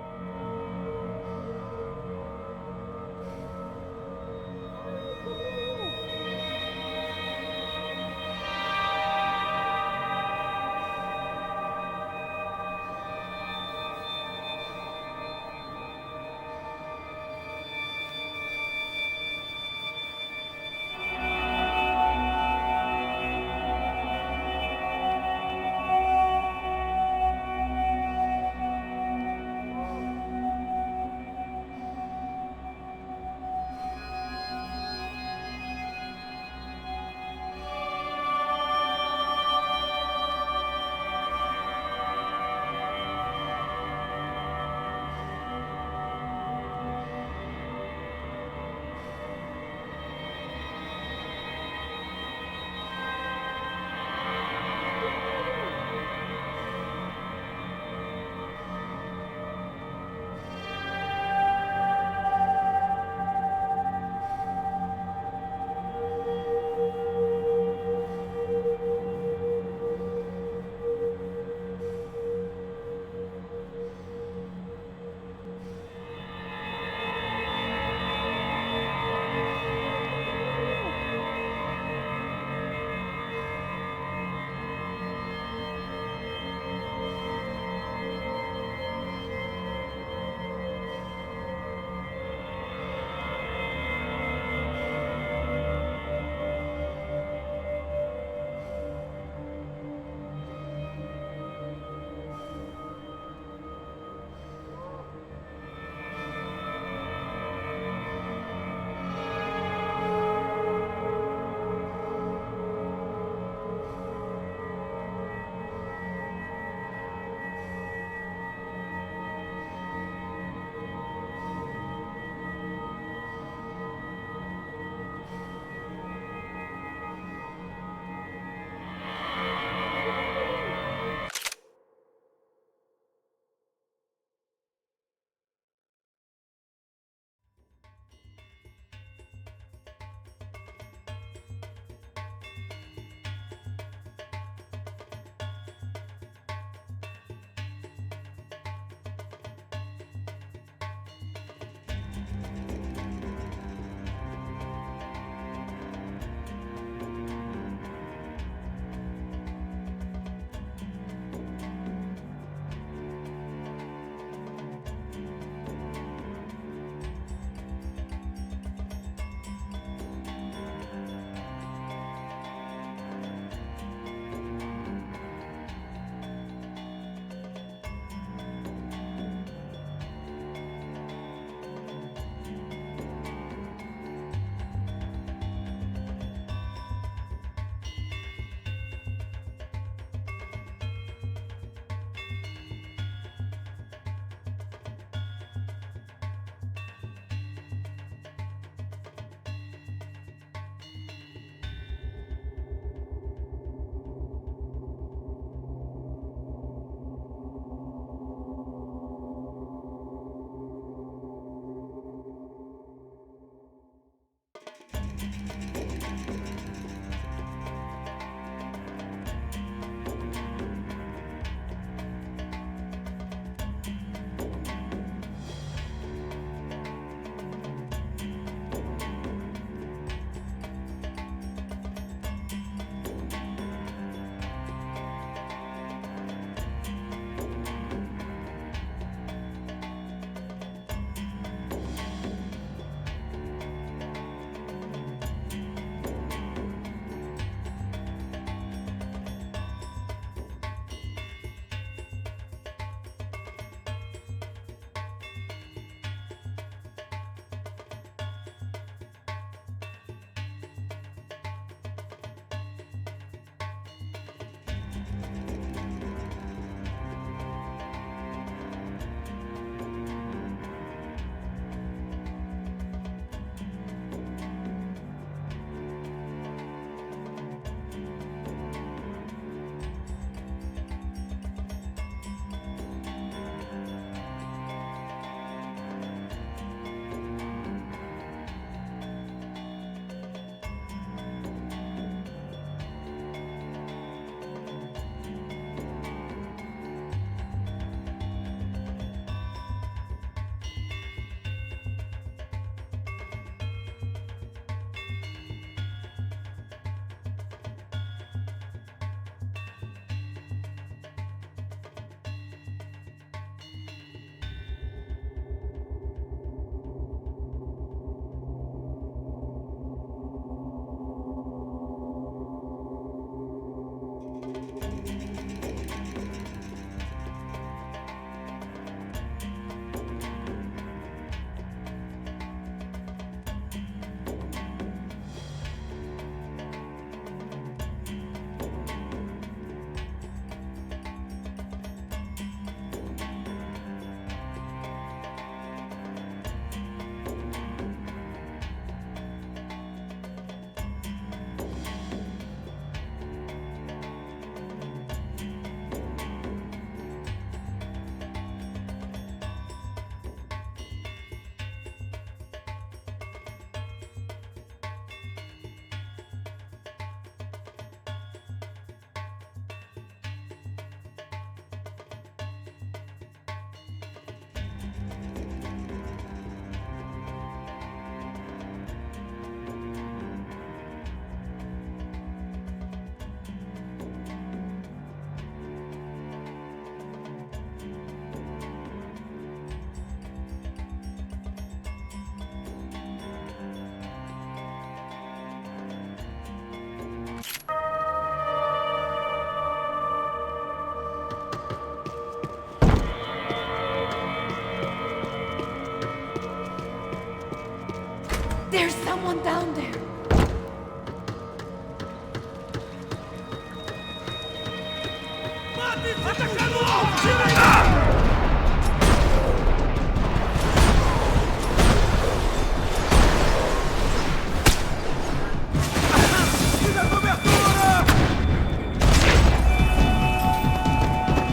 someone down there.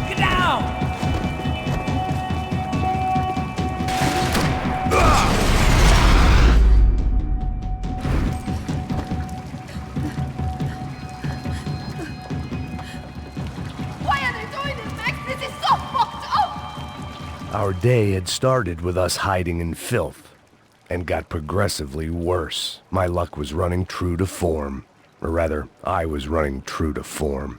Get down! Why are they doing this, Max? This is so fucked up! Our day had started with us hiding in filth, and got progressively worse. My luck was running true to form. Or rather, I was running true to form.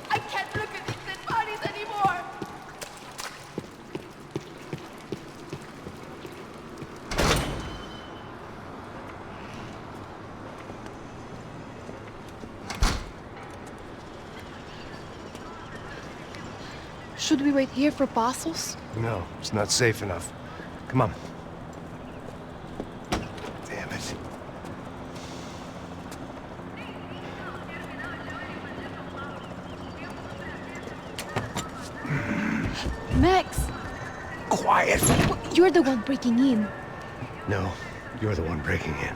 I can't look at these dead bodies anymore! Should we wait here for Passos? No, it's not safe enough. Come on. Damn it. Max! Quiet! You're the one breaking in. No, you're the one breaking in.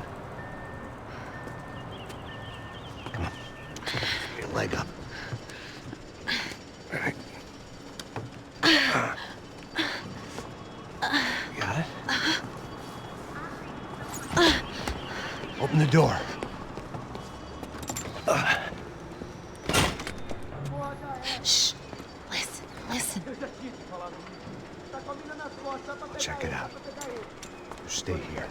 Come on. Get your leg up. All right. Got it? Open the door. Shh! Listen, listen. Check it out. You stay here.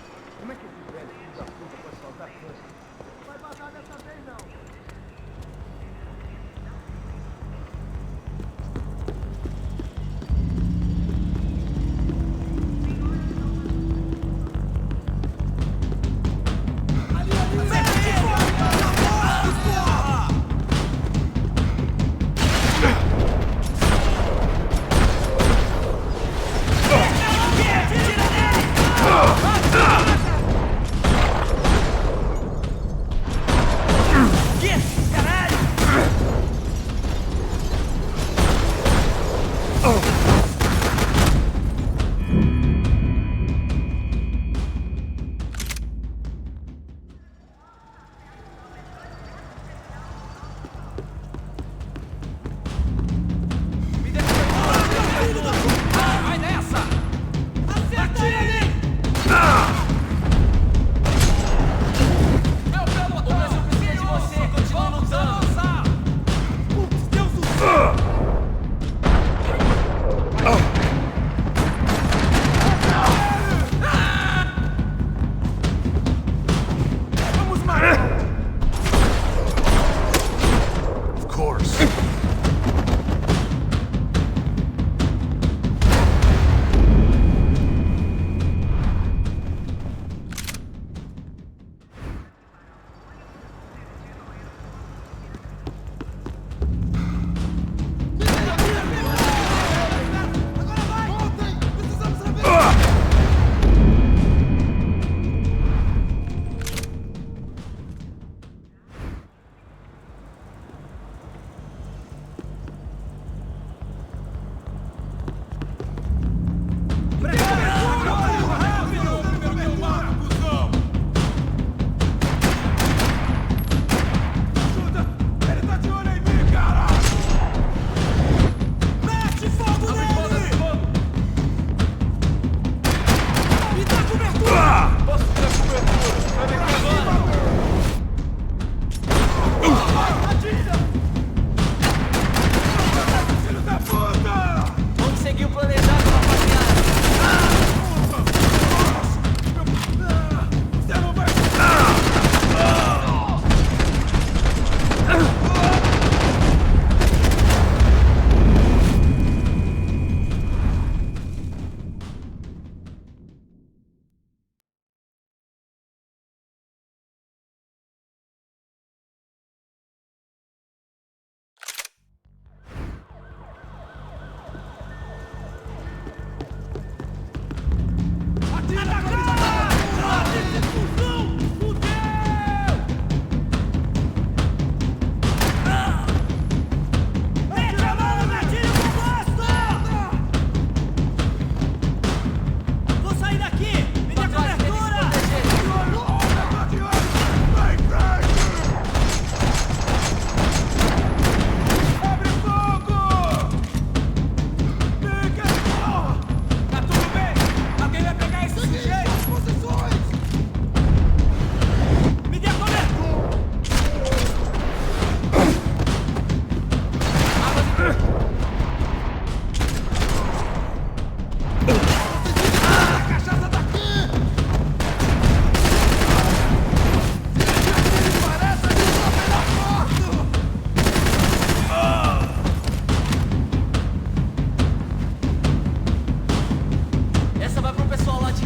Get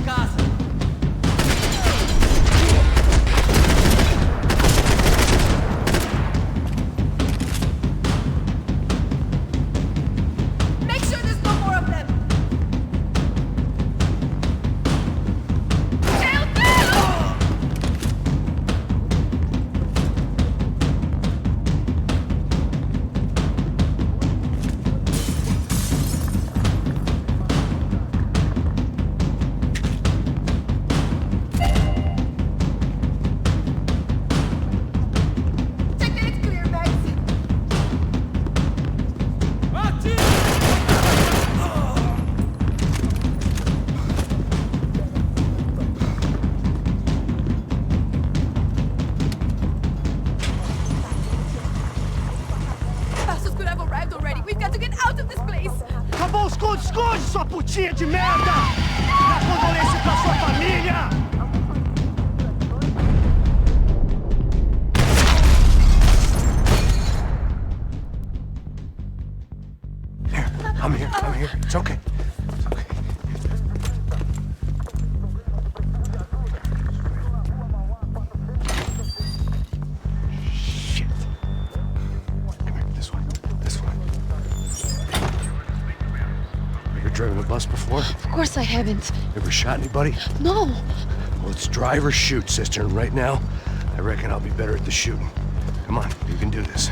casa. Make sure there's no more of them. Bastos could have arrived already. We've got to get out of this place. Acabou, esconde, esconde, sua putinha de merda! Dá condolência pra sua família! I'm here. It's okay. Shit. Come here, this way. Ever driven a bus before? Of course I haven't. Ever shot anybody? No. Well, it's drive or shoot, sister, and right now, I reckon I'll be better at the shooting. Come on, you can do this.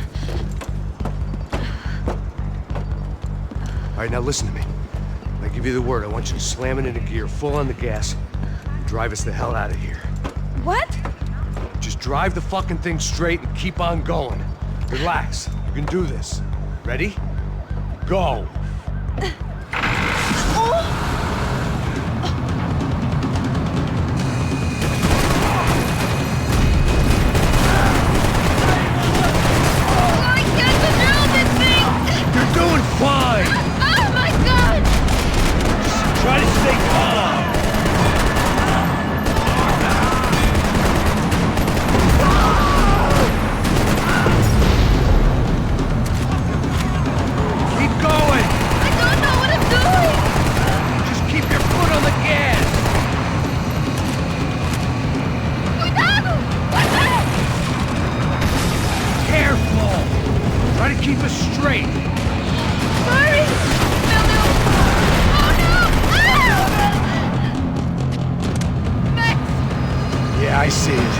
All right, now listen to me. When I give you the word, I want you to slam it into gear, full on the gas, and drive us the hell out of here. What? Just drive the fucking thing straight and keep on going. Relax. You can do this. Ready? Go. You're doing fine. Oh my god! Try to stay calm. Keep going. I don't know what I'm doing. Just keep your foot on the gas. Cuidado! What's that? Careful. Try to keep us straight. Sorry. No. Oh no! Max! Yeah, I see it.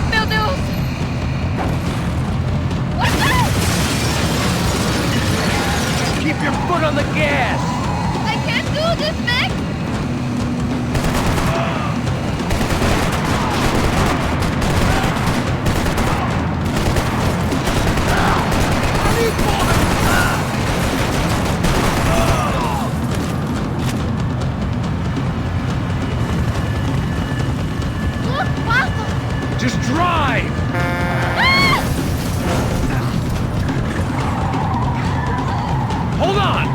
Meu Deus! What's that? Keep your foot on the gas. I can't do this, Max! Look, Bastos! Just drive. Hold on.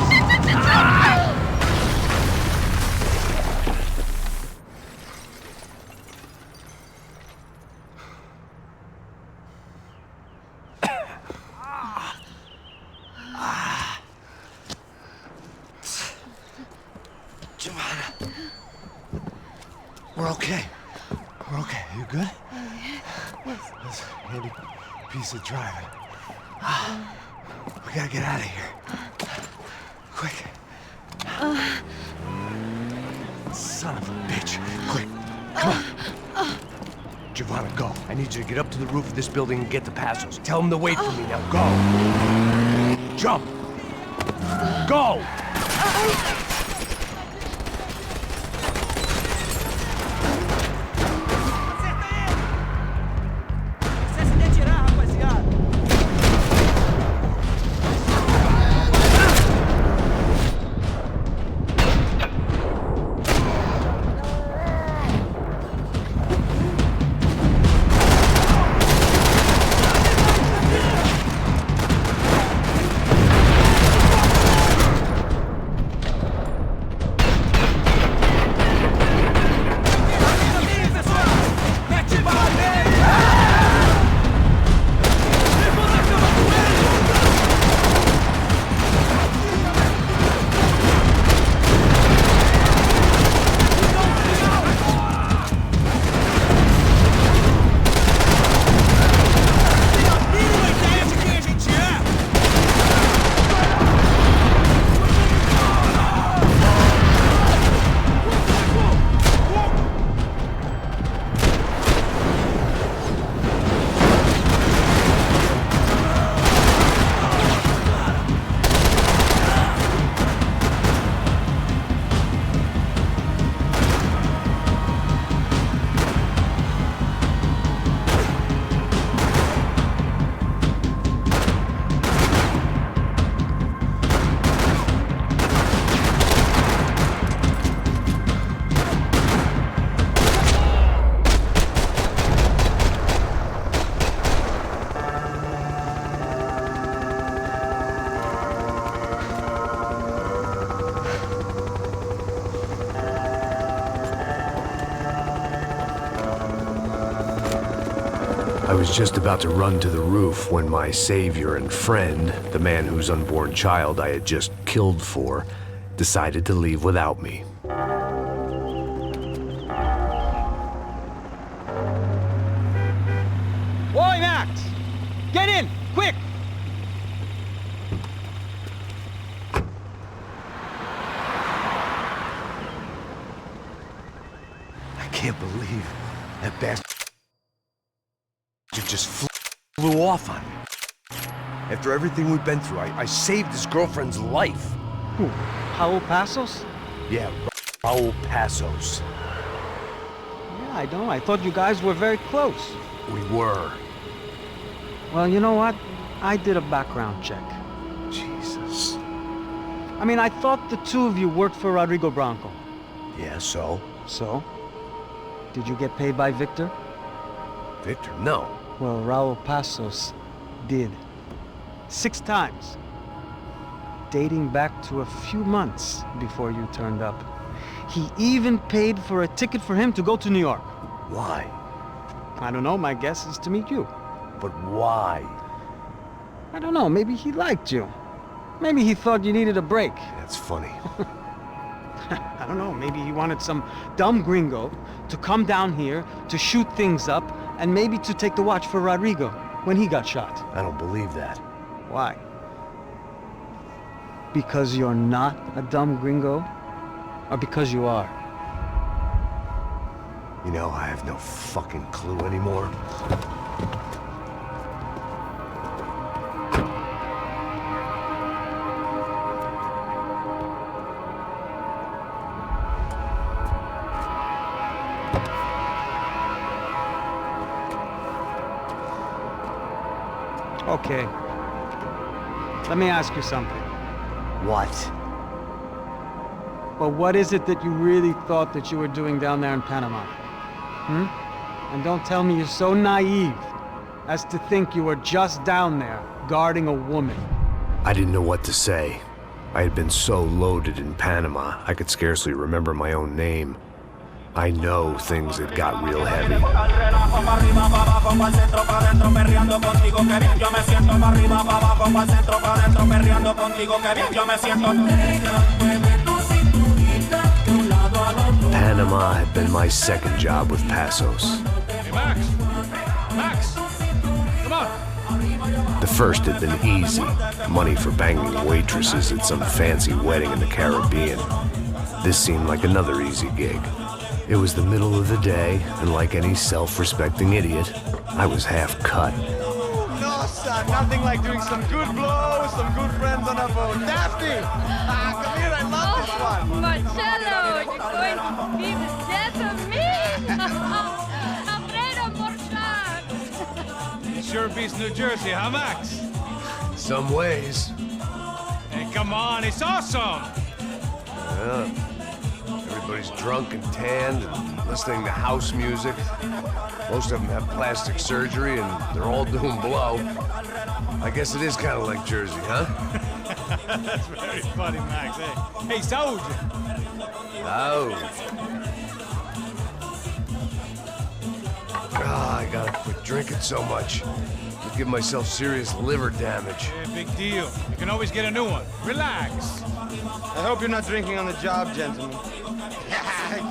Giovanna. We're okay. We're okay. You good? That's a handy piece of driving. We gotta get out of here. Quick. Son of a bitch. Quick. Come on. Giovanna, go. I need you to get up to the roof of this building and get the Passos. Tell them to wait for me now. Go. Jump. Go. was just about to run to the roof when my savior and friend, the man whose unborn child I had just killed for, decided to leave without me. Boy, Max! Get in! Quick! I can't believe that bastard just flew off on me. After everything we've been through, I saved his girlfriend's life. Who? Raul Passos? Yeah, Raul Passos. Yeah, I know. I thought you guys were very close. We were. Well, you know what? I did a background check. Jesus. I mean, I thought the two of you worked for Rodrigo Branco. Yeah, so? So? Did you get paid by Victor? Victor? No. Well, Raul Passos did. 6 times. Dating back to a few months before you turned up. He even paid for a ticket for him to go to New York. Why? I don't know. My guess is to meet you. But why? I don't know. Maybe he liked you. Maybe he thought you needed a break. That's funny. I don't know. Maybe he wanted some dumb gringo to come down here to shoot things up and maybe to take the watch for Rodrigo when he got shot. I don't believe that. Why? Because you're not a dumb gringo? Or because you are? You know, I have no fucking clue anymore. Okay. Let me ask you something. What? Well, what is it that you really thought that you were doing down there in Panama? And don't tell me you're so naive as to think you were just down there guarding a woman. I didn't know what to say. I had been so loaded in Panama, I could scarcely remember my own name. I know things had got real heavy. Panama had been my second job with Passos. Hey, Max! Max! Come on! The first had been easy. Money for banging waitresses at some fancy wedding in the Caribbean. This seemed like another easy gig. It was the middle of the day, and like any self-respecting idiot, I was half cut. No, son, nothing like doing some good blows, some good friends on a boat. Daphne! Come here, I love this one. Marcello, you're going to be the death of me! Alfredo Morchan! It sure beats New Jersey, huh, Max? Some ways. Hey, come on, it's awesome! Yeah. Everybody's drunk and tanned and listening to house music. Most of them have plastic surgery and they're all doing blow. I guess it is kind of like Jersey, huh? That's very funny, Max. Hey, Saúde! I gotta quit drinking so much. I'll give myself serious liver damage. Yeah, big deal. You can always get a new one. Relax. I hope you're not drinking on the job, gentlemen.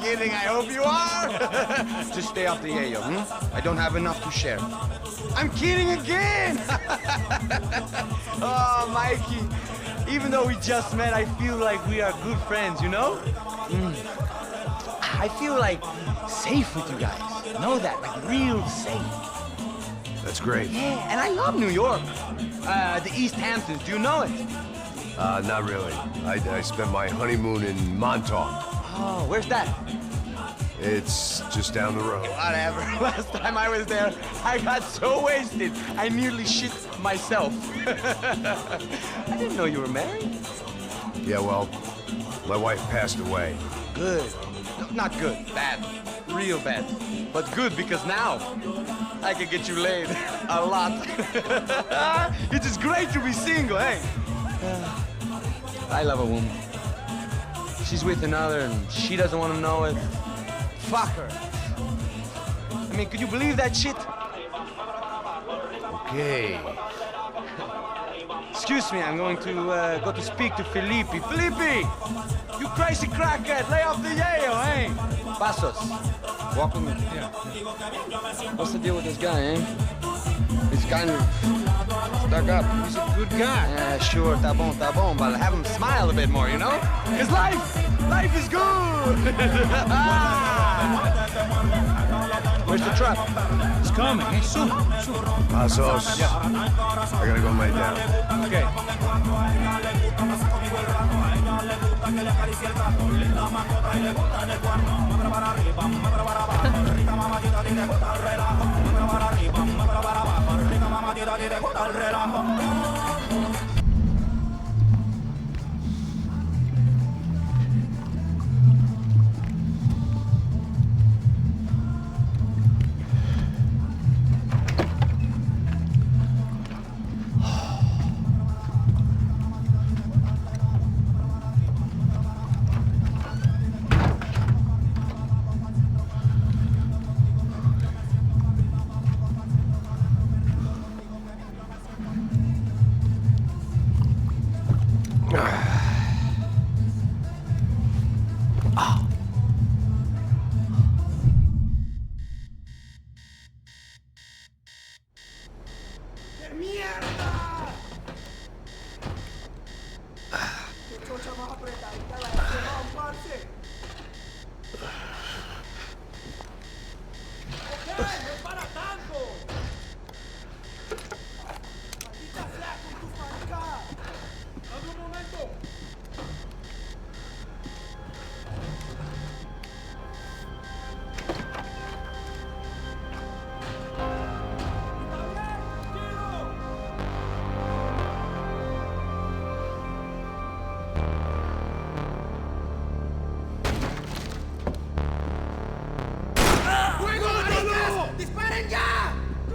Kidding, I hope you are. Just stay off the yayo, I don't have enough to share. I'm kidding again! Oh, Mikey, even though we just met, I feel like we are good friends, you know? I feel like safe with you guys. Know that, like real safe. That's great. Yeah, and I love New York. The East Hamptons, do you know it? Not really. I spent my honeymoon in Montauk. Oh, where's that? It's just down the road. Whatever. Last time I was there, I got so wasted, I nearly shit myself. I didn't know you were married. Yeah, well, my wife passed away. Good. No, not good. Bad. Real bad. But good because now I can get you laid a lot. It is great to be single, hey? I love a woman. She's with another and she doesn't want to know it. Fuck her. I mean, could you believe that shit? Okay. Excuse me, I'm going to go to speak to Felipe. Felipe! You crazy crackhead! Lay off the yayo, eh? Passos, walk with me. Yeah. What's the deal with this guy, eh? He's kind of stuck up. He's a good guy. Yeah, sure, tá bom, but have him smile a bit more, you know? Because life is good! Where's the truck? It's coming, eh? Soon. Passos. Yeah. I gotta go lay down. Okay.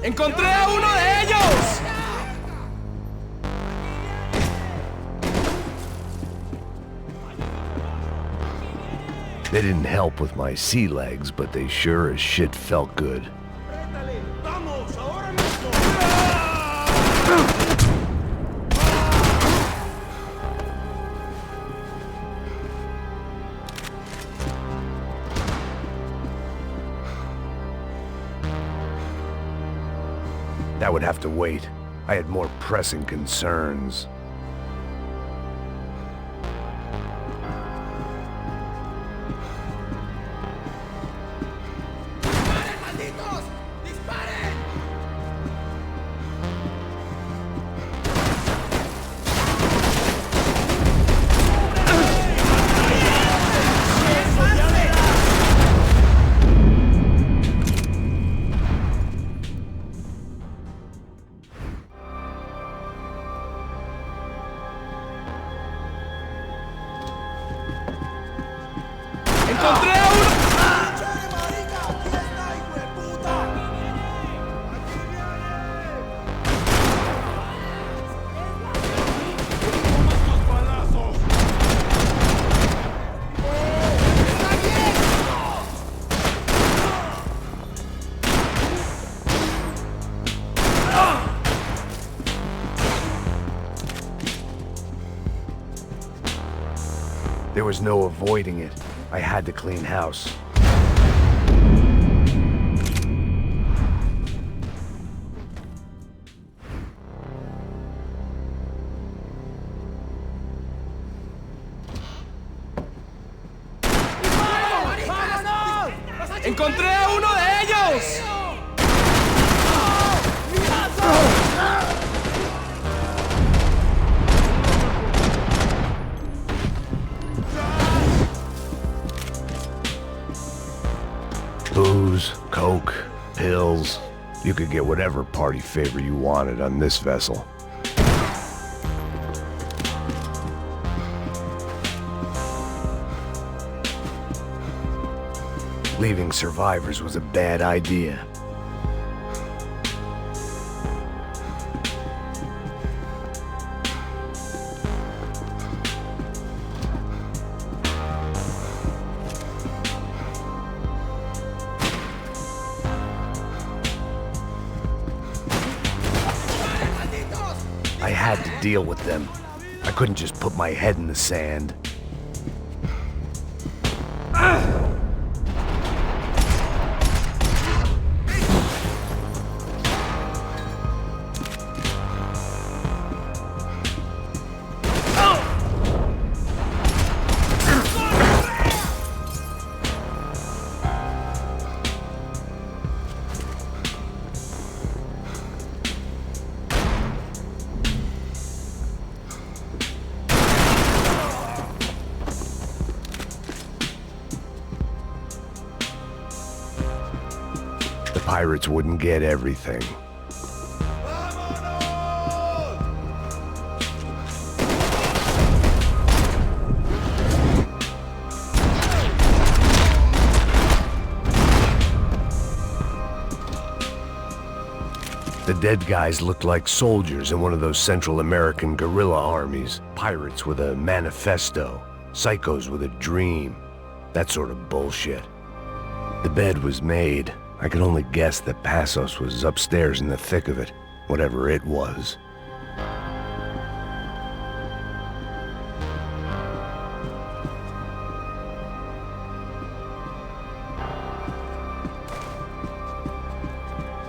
¡Encontré a uno de ellos! They didn't help with my sea legs, but they sure as shit felt good. That would have to wait. I had more pressing concerns. ¡Encontré a uno! There was no avoiding it. I had to clean house. ¡Encontré a uno de ellos! Booze, coke, pills. You could get whatever party favor you wanted on this vessel. Leaving survivors was a bad idea. deal with them. I couldn't just put my head in the sand. Pirates wouldn't get everything. The dead guys looked like soldiers in one of those Central American guerrilla armies. Pirates with a manifesto, psychos with a dream, that sort of bullshit. The bed was made. I could only guess that Passos was upstairs in the thick of it, whatever it was.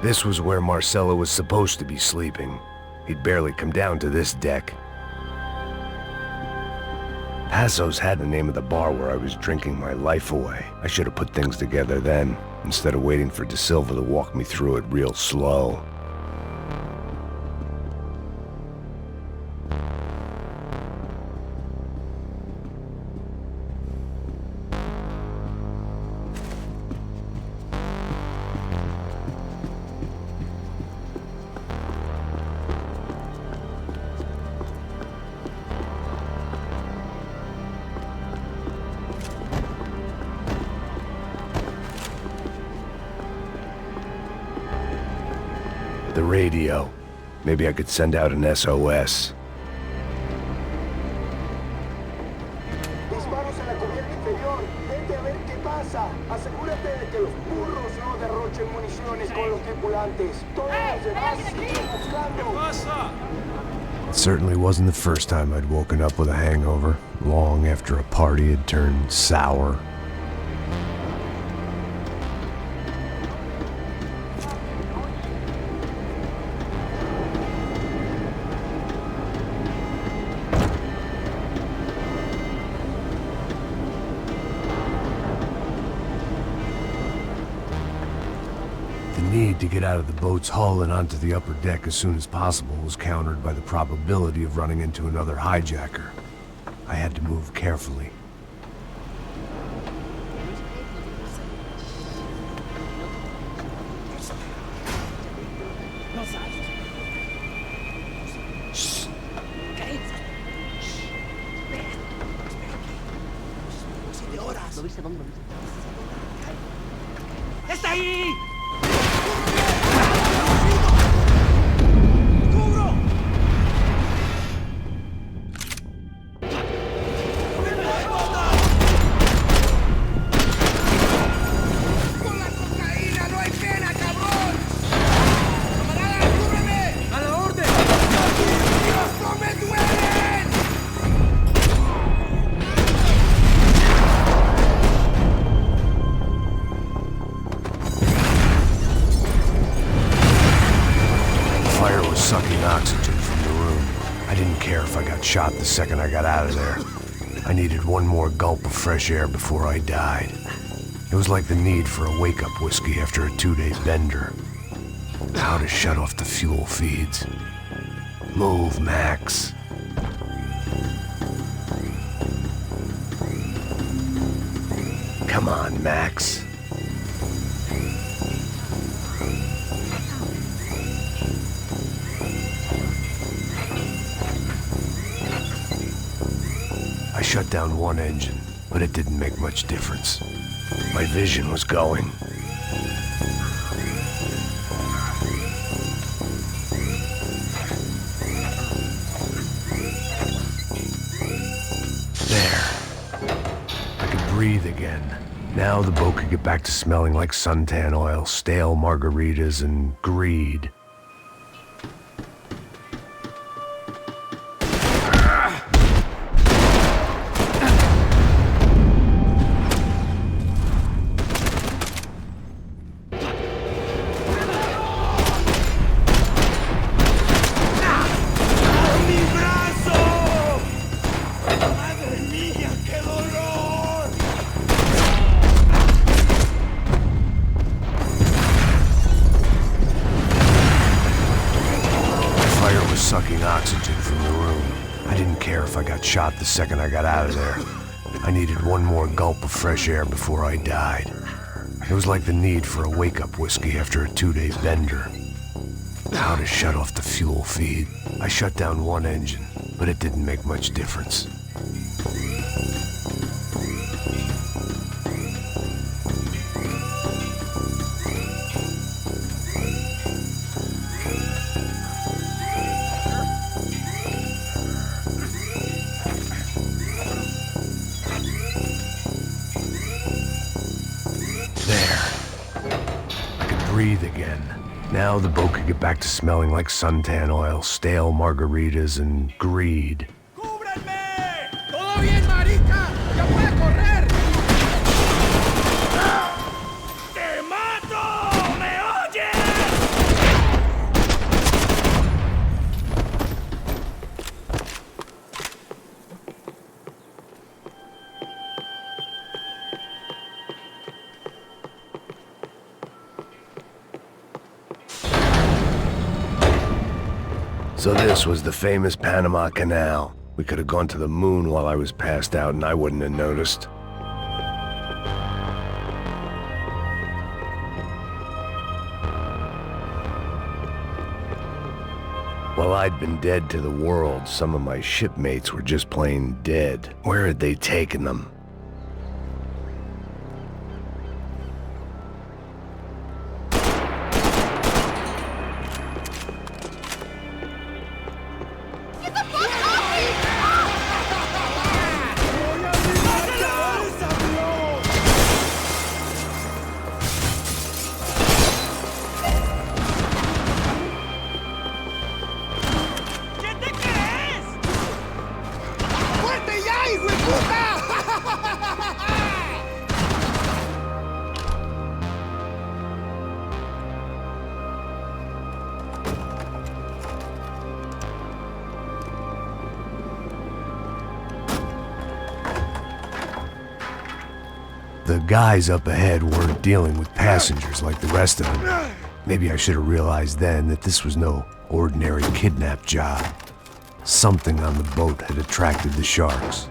This was where Marcelo was supposed to be sleeping. He'd barely come down to this deck. Passos had the name of the bar where I was drinking my life away. I should have put things together then, instead of waiting for De Silva to walk me through it real slow. The radio. Maybe I could send out an SOS. Disparos en la cubierta inferior. Vete a ver qué pasa. Asegúrate de que los burros no derrochen municiones con los tripulantes. Todos los demás siguen buscando. It certainly wasn't the first time I'd woken up with a hangover, long after a party had turned sour. The need to get out of the boat's hull and onto the upper deck as soon as possible was countered by the probability of running into another hijacker. I had to move carefully. ¡Está ahí! Sucking oxygen from the room. I didn't care if I got shot the second I got out of there. I needed one more gulp of fresh air before I died. It was like the need for a wake-up whiskey after a 2-day bender. How to shut off the fuel feeds. Move, Max. Come on, Max. I shut down one engine, but it didn't make much difference. My vision was going. There. I could breathe again. Now the boat could get back to smelling like suntan oil, stale margaritas, and greed. from the room. I didn't care if I got shot the second I got out of there. I needed one more gulp of fresh air before I died. It was like the need for a wake-up whiskey after a 2-day bender. How to shut off the fuel feed. I shut down one engine, but it didn't make much difference. Breathe again. Now the boat could get back to smelling like suntan oil, stale margaritas, and greed. ¡Todo bien, marica! ¡Ya puedes correr! ¡Te mato! ¿Me oyes? So this was the famous Panama Canal. We could have gone to the moon while I was passed out and I wouldn't have noticed. While I'd been dead to the world, some of my shipmates were just plain dead. Where had they taken them? The guys up ahead weren't dealing with passengers like the rest of them. Maybe I should have realized then that this was no ordinary kidnap job. Something on the boat had attracted the sharks.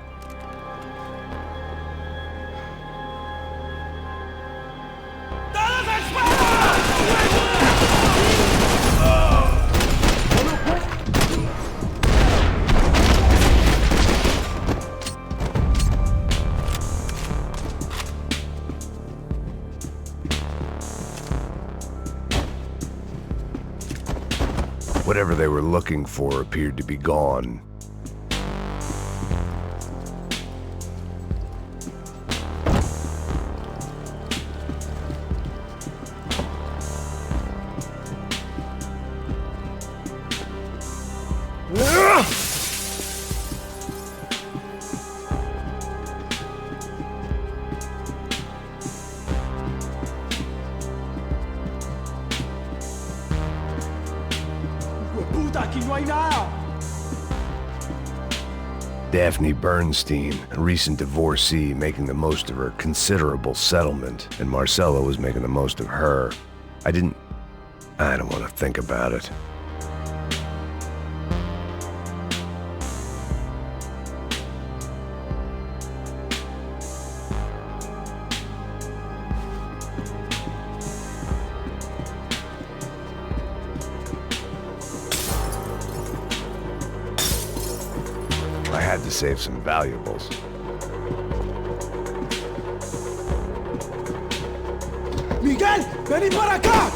Whatever they were looking for appeared to be gone. Aquí no hay nada. Daphne Bernstein, a recent divorcee making the most of her considerable settlement, and Marcella was making the most of her. I don't want to think about it. I had to save some valuables. Miguel, vení para acá.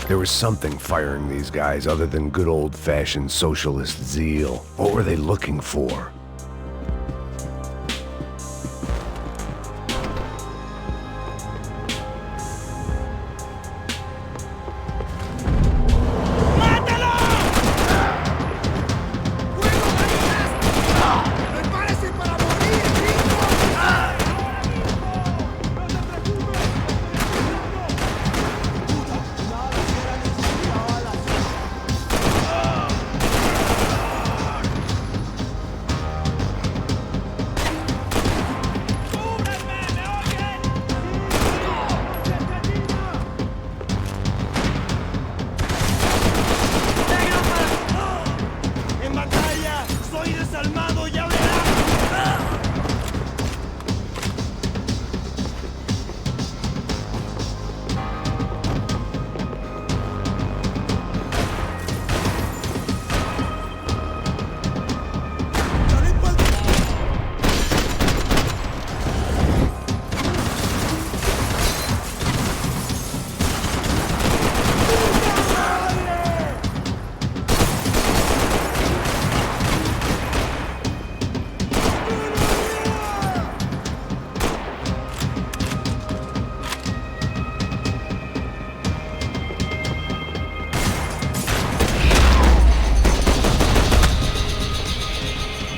There was something firing these guys other than good old-fashioned socialist zeal. What were they looking for?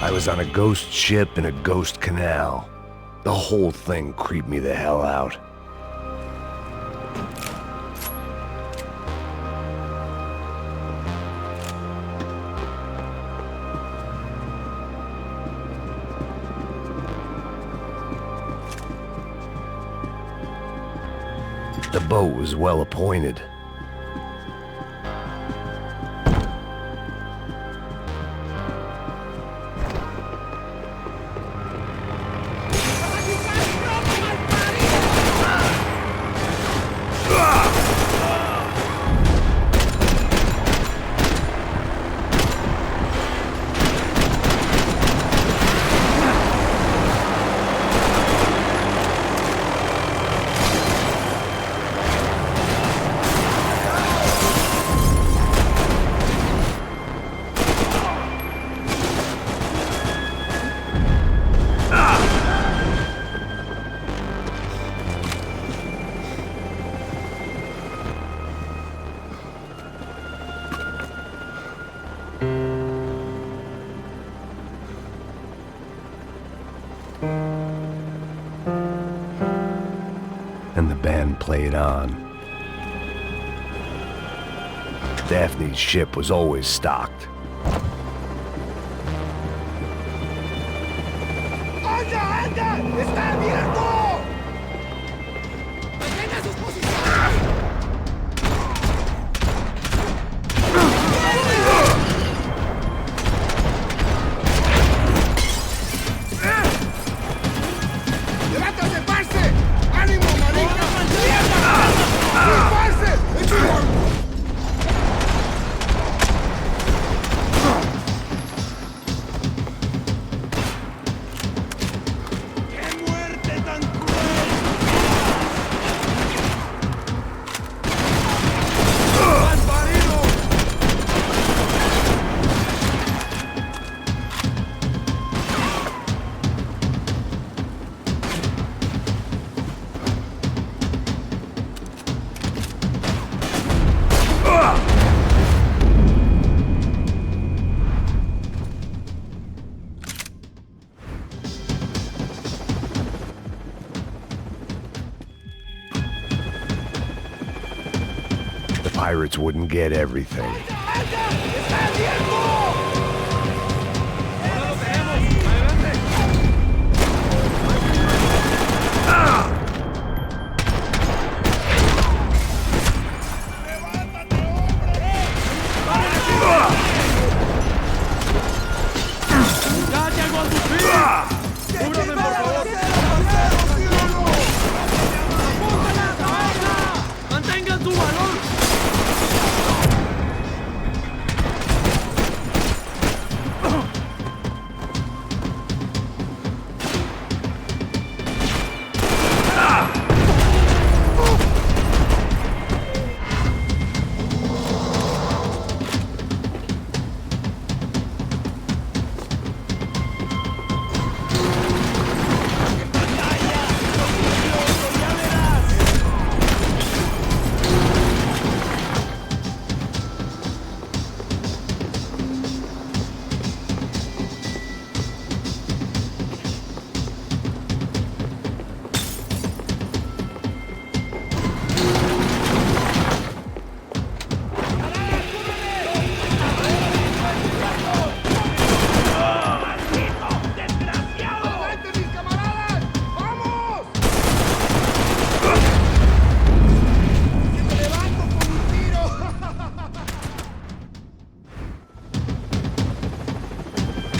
I was on a ghost ship in a ghost canal. The whole thing creeped me the hell out. The boat was well appointed. And the band played on. Daphne's ship was always stocked. ¡Anda, anda! ¡Está abierto! ¡Mantenga sus posiciones! ¡Levántate, parce! ¡Ánimo, marica! ¡Mierda! ¡Sí, parce! Pirates wouldn't get everything. ¡Mantengan su valor!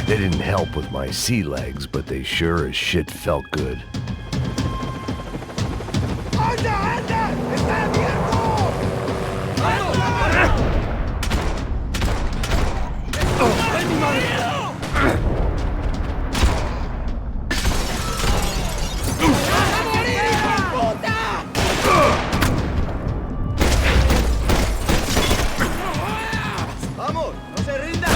They didn't help with my sea legs, but they sure as shit felt good. ¡Anda, anda! ¡Está abierto! ¡Ay, mi madre! ¡Vamos! ¡No se rinda!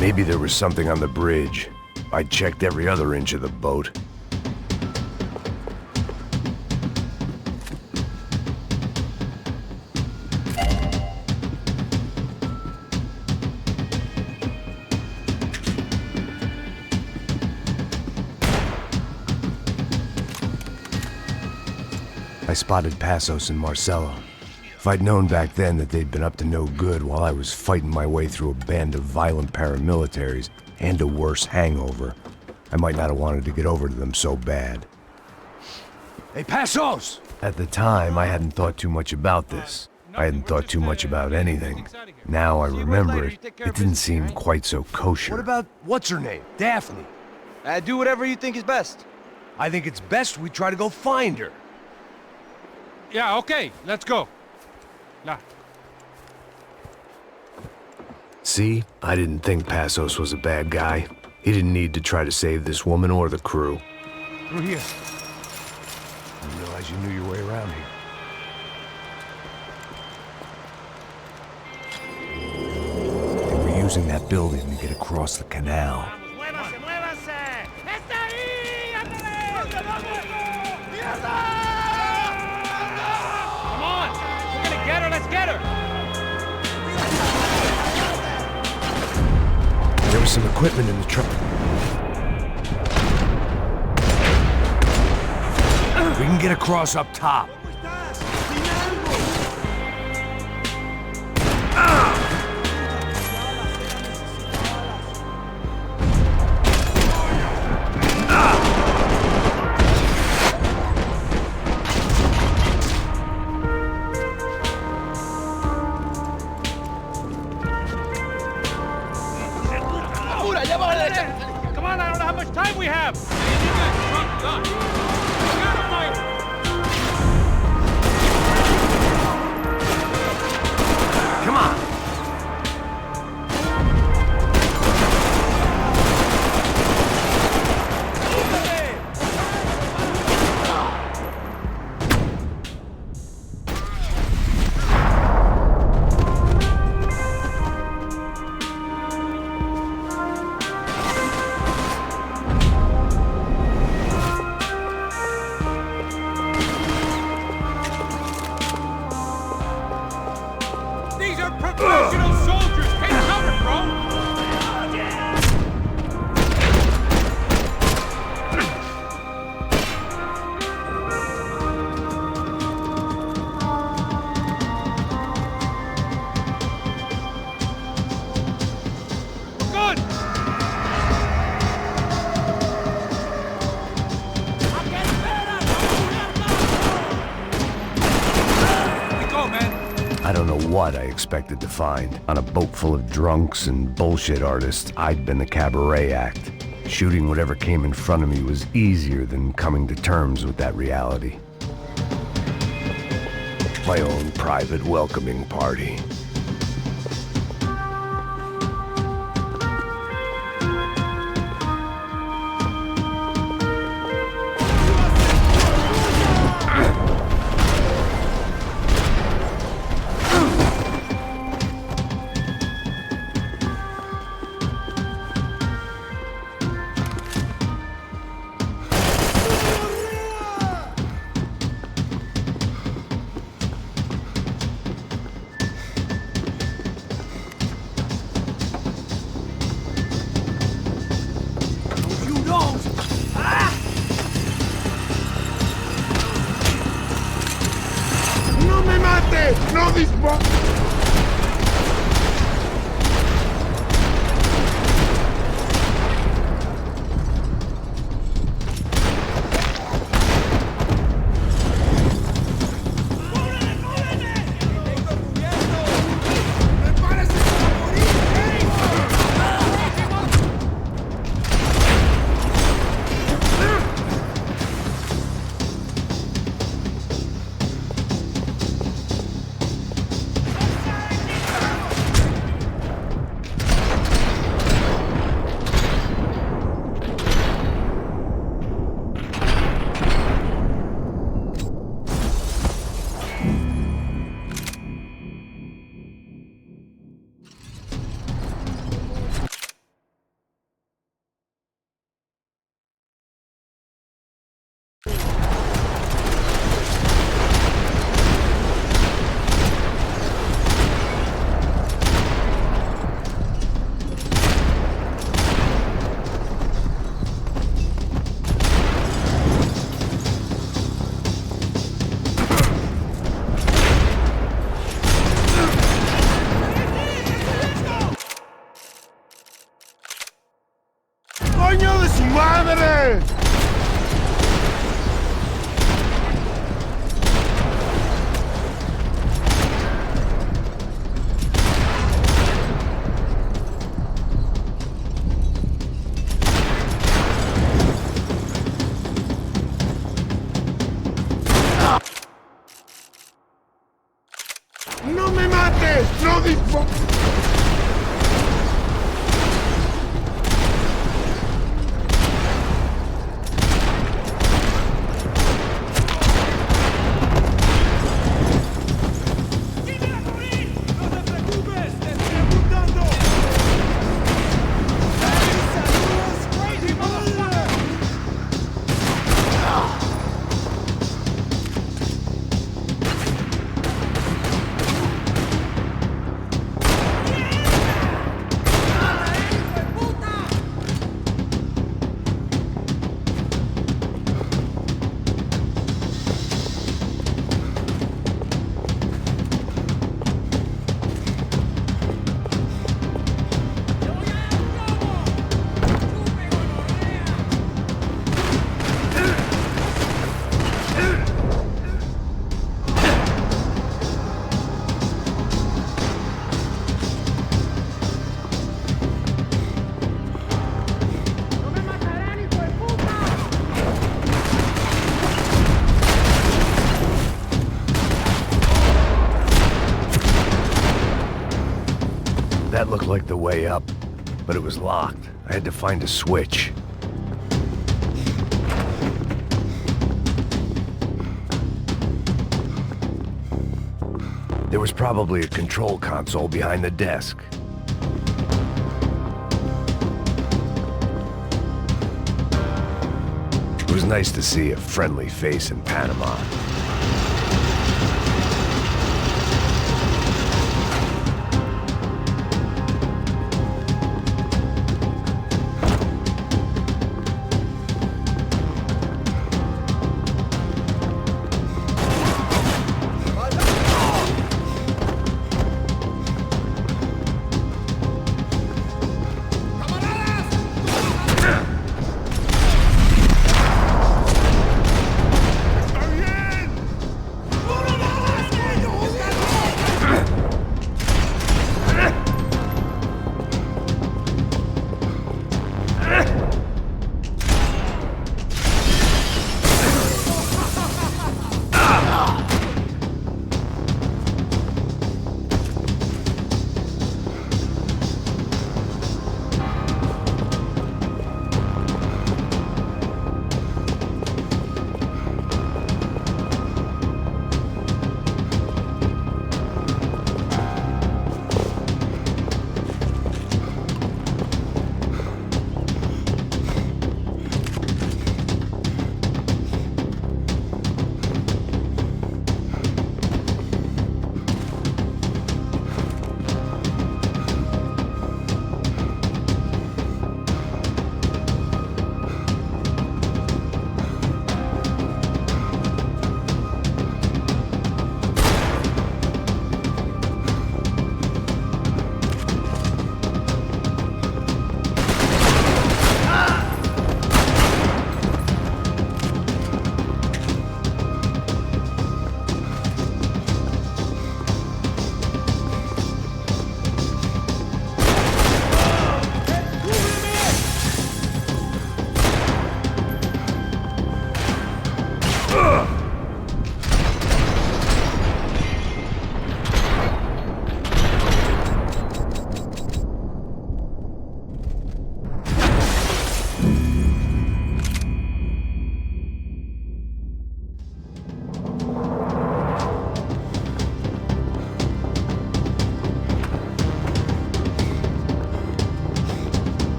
Maybe there was something on the bridge. I checked every other inch of the boat. I spotted Passos and Marcelo. If I'd known back then that they'd been up to no good while I was fighting my way through a band of violent paramilitaries and a worse hangover, I might not have wanted to get over to them so bad. Hey, Passos! At the time, I hadn't thought too much about this. I hadn't thought too much about anything. Now I remember it, it didn't seem quite so kosher. What about, what's her name? Daphne? Do whatever you think is best. I think it's best we try to go find her. Yeah, okay, let's go. Nah. See, I didn't think Passos was a bad guy. He didn't need to try to save this woman or the crew. Through here. I didn't realize you knew your way around here. They were using that building to get across the canal. Get her, let's get her! There was some equipment in the truck. We can get across up top. Come on, I don't know how much time we have! Come on! Professional soldiers! Take cover, bro! Good! We go, man! I don't know what I expected to find. On a boat full of drunks and bullshit artists, I'd been the cabaret act. Shooting whatever came in front of me was easier than coming to terms with that reality. My own private welcoming party. No dispara. like the way up, but it was locked. I had to find a switch. There was probably a control console behind the desk. It was nice to see a friendly face in Panama.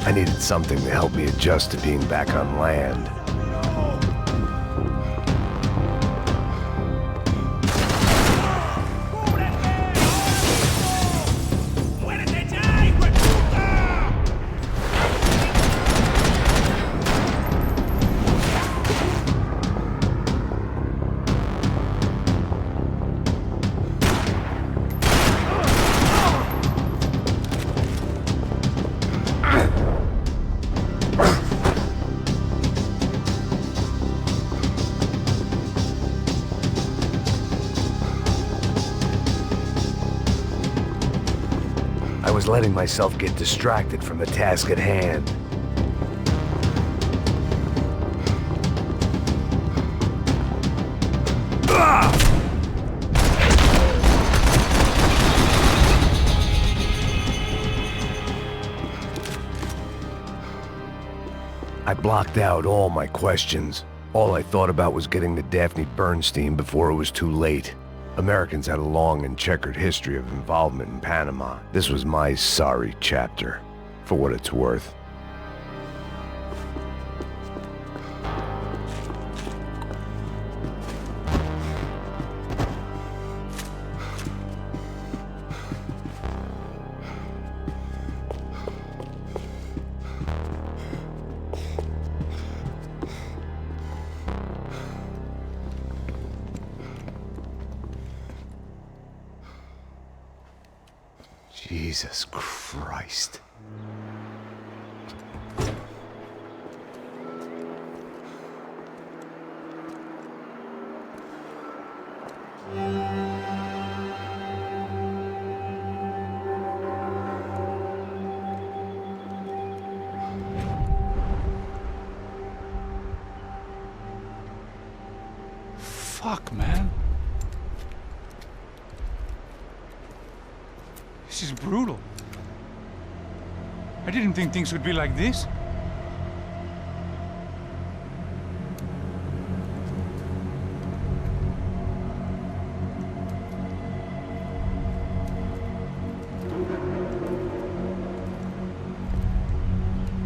I needed something to help me adjust to being back on land. was letting myself get distracted from the task at hand. I blocked out all my questions. All I thought about was getting to Daphne Bernstein before it was too late. Americans had a long and checkered history of involvement in Panama. This was my sorry chapter, for what it's worth. Jesus Christ. Fuck, man. This is brutal. I didn't think things would be like this.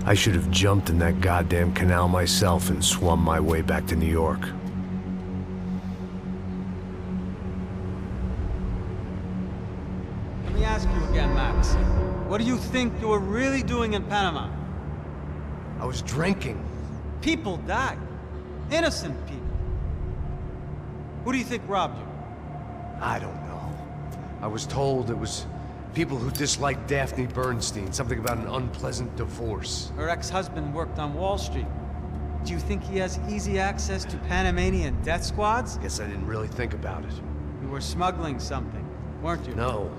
I should have jumped in that goddamn canal myself and swum my way back to New York. Let me ask you again, Max. What do you think you were really doing in Panama? I was drinking. People died. Innocent people. Who do you think robbed you? I don't know. I was told it was people who disliked Daphne Bernstein, something about an unpleasant divorce. Her ex-husband worked on Wall Street. Do you think he has easy access to Panamanian death squads? Guess I didn't really think about it. You were smuggling something, weren't you? No.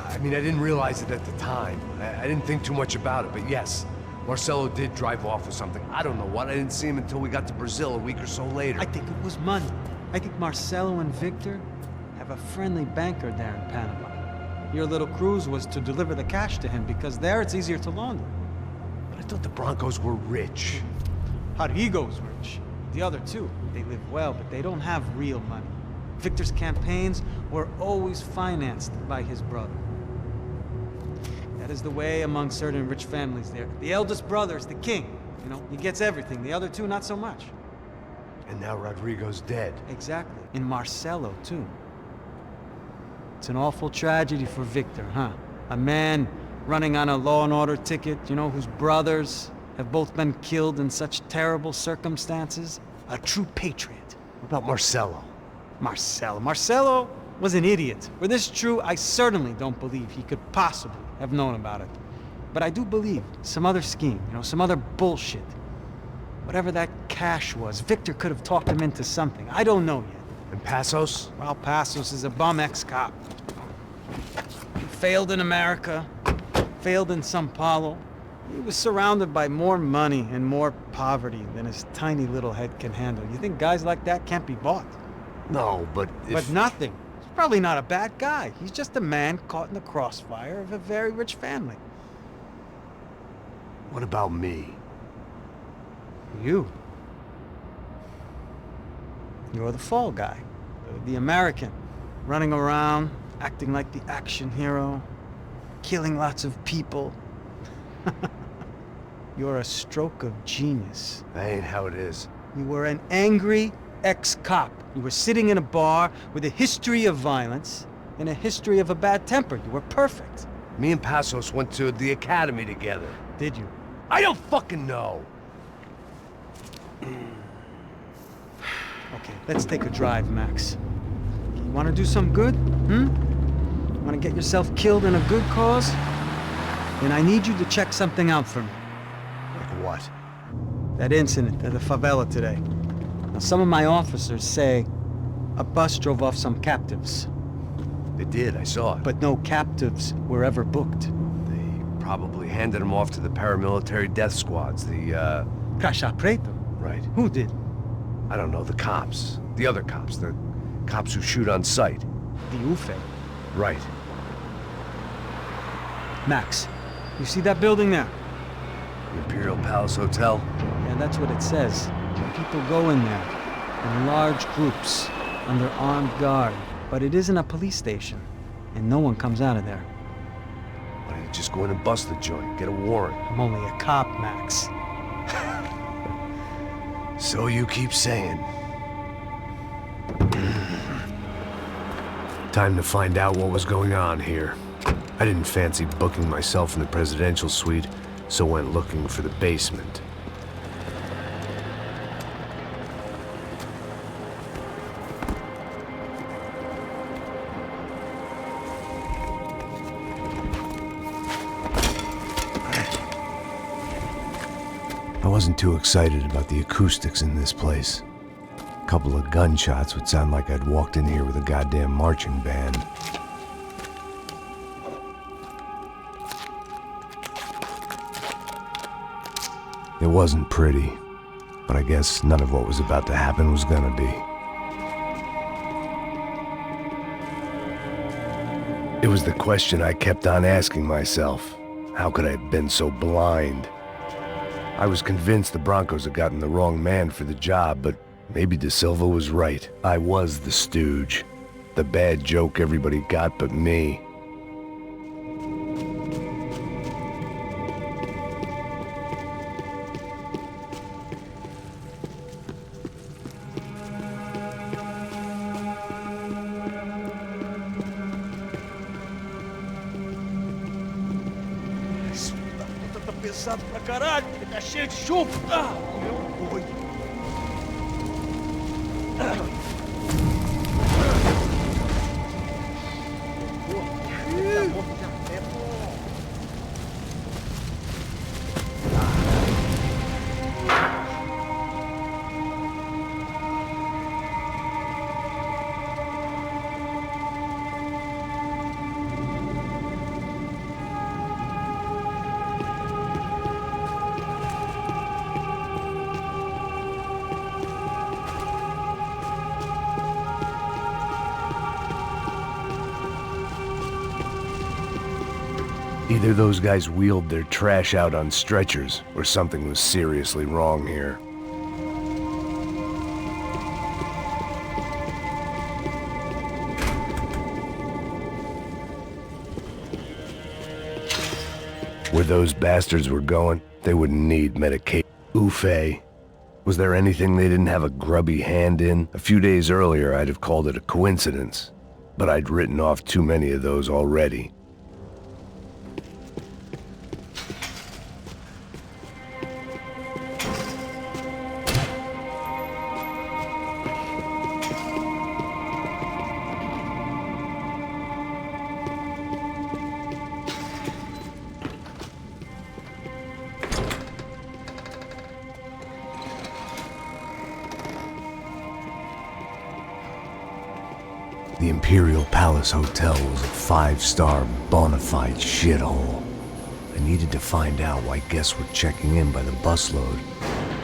I mean, I didn't realize it at the time. I didn't think too much about it, but yes, Marcelo did drive off with something. I don't know what. I didn't see him until we got to Brazil a week or so later. I think it was money. I think Marcelo and Victor have a friendly banker there in Panama. Your little cruise was to deliver the cash to him because there it's easier to launder. But I thought the Broncos were rich. Rodrigo's rich. The other two, they live well, but they don't have real money. Victor's campaigns were always financed by his brother. That is the way among certain rich families there. The eldest brother is the king. You know, he gets everything. The other two, not so much. And now Rodrigo's dead. Exactly. And Marcelo, too. It's an awful tragedy for Victor, huh? A man running on a law and order ticket, you know, whose brothers have both been killed in such terrible circumstances. A true patriot. What about Marcelo? Marcelo was an idiot. Were this true, I certainly don't believe he could possibly have known about it. But I do believe some other scheme, you know, some other bullshit. Whatever that cash was, Victor could have talked him into something. I don't know yet. And Passos? Well, Passos is a bum ex-cop. He failed in America, failed in Sao Paulo. He was surrounded by more money and more poverty than his tiny little head can handle. You think guys like that can't be bought? No, but But nothing. He's probably not a bad guy. He's just a man caught in the crossfire of a very rich family. What about me? You. You're the fall guy. The American. Running around, acting like the action hero. Killing lots of people. You're a stroke of genius. That ain't how it is. You were an angry ex-cop. You were sitting in a bar with a history of violence and a history of a bad temper. You were perfect. Me and Passos went to the academy together. Did you? I don't fucking know. Okay, let's take a drive, Max. You want to do some good? Want to get yourself killed in a good cause? Then I need you to check something out for me. Like what? That incident at the favela today. Now, some of my officers say a bus drove off some captives. They did, I saw it. But no captives were ever booked. They probably handed them off to the paramilitary death squads, the, Caixa Preto? Right. Who did? I don't know, the cops. The other cops, the cops who shoot on sight. The UFE? Right. Max, you see that building there? The Imperial Palace Hotel? Yeah, that's what it says. People go in there in large groups under armed guard. But it isn't a police station, and no one comes out of there. Why don't you just go in and bust the joint, get a warrant? I'm only a cop, Max. So you keep saying. Time to find out what was going on here. I didn't fancy booking myself in the presidential suite, so went looking for the basement. I wasn't too excited about the acoustics in this place. A couple of gunshots would sound like I'd walked in here with a goddamn marching band. It wasn't pretty, but I guess none of what was about to happen was gonna be. It was the question I kept on asking myself. How could I have been so blind? I was convinced the Broncos had gotten the wrong man for the job, but maybe De Silva was right. I was the stooge. The bad joke everybody got but me. Tá pesado pra caralho, ele tá cheio de chumbo. Ah, meu boi. Either those guys wheeled their trash out on stretchers, or something was seriously wrong here. Where those bastards were going, they wouldn't need medication. Oofe. Was there anything they didn't have a grubby hand in? A few days earlier, I'd have called it a coincidence, but I'd written off too many of those already. The Imperial Palace Hotel was a five-star, bona fide shithole. I needed to find out why guests were checking in by the busload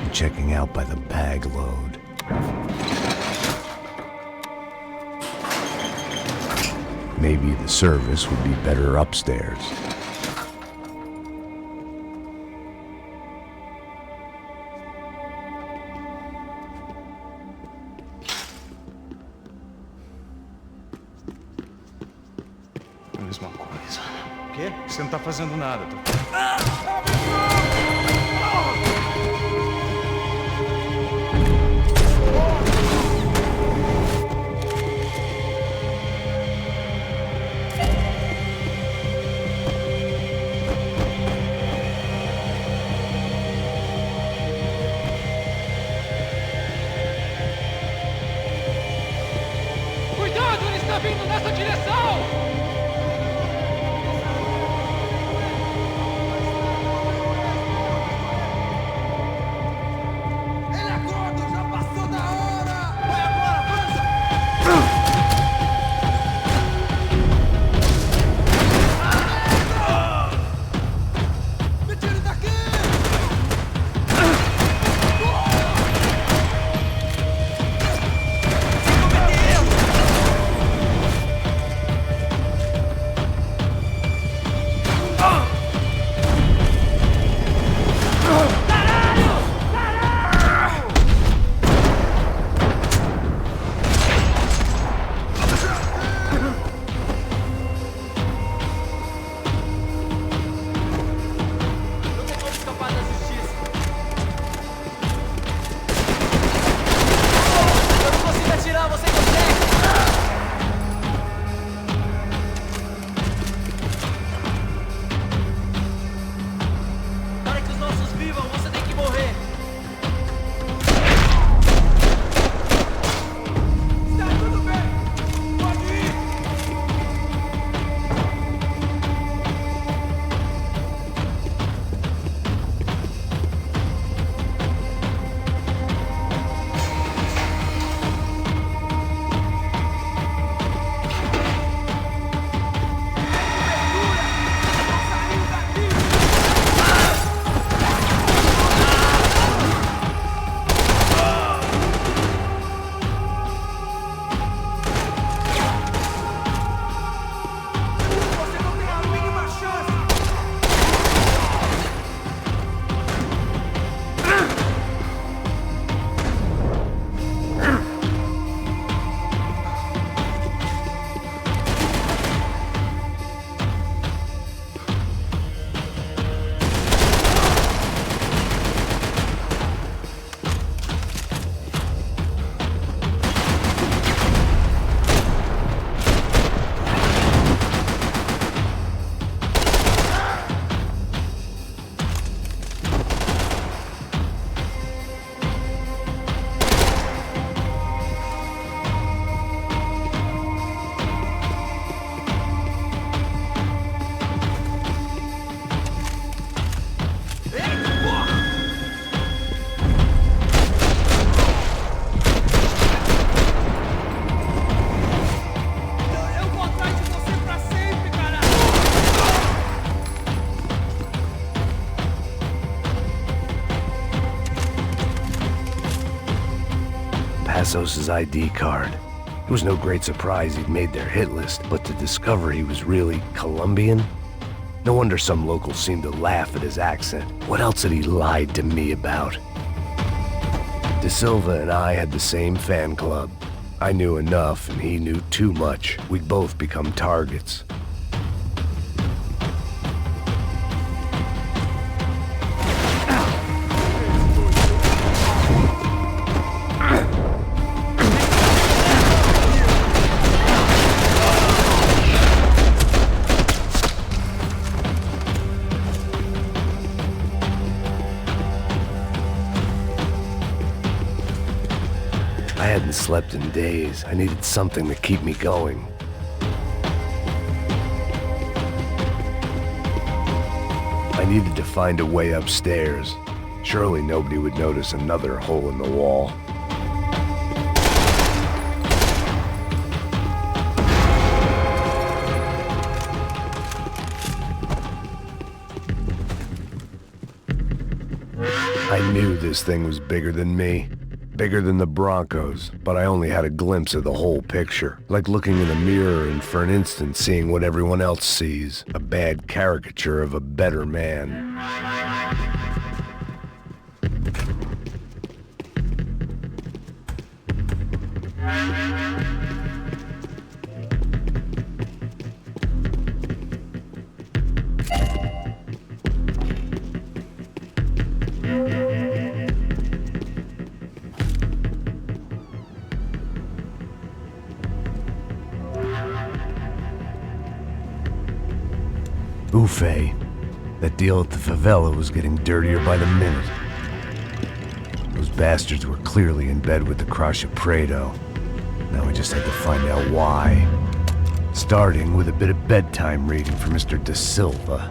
and checking out by the bag load. Maybe the service would be better upstairs. Mesma coisa. O quê? Você não tá fazendo nada. Cuidado, ele está vindo nessa direção! Passos' ID card. It was no great surprise he'd made their hit list, but to discover he was really Colombian? No wonder some locals seemed to laugh at his accent. What else had he lied to me about? De Silva and I had the same fan club. I knew enough and he knew too much. We'd both become targets. I hadn't slept in days. I needed something to keep me going. I needed to find a way upstairs. Surely nobody would notice another hole in the wall. I knew this thing was bigger than me. Bigger than the Broncos, but I only had a glimpse of the whole picture. Like looking in a mirror and for an instant seeing what everyone else sees. A bad caricature of a better man. Buffet. That deal at the favela was getting dirtier by the minute. Those bastards were clearly in bed with the Cracha Prado. Now we just had to find out why. Starting with a bit of bedtime reading for Mr. De Silva.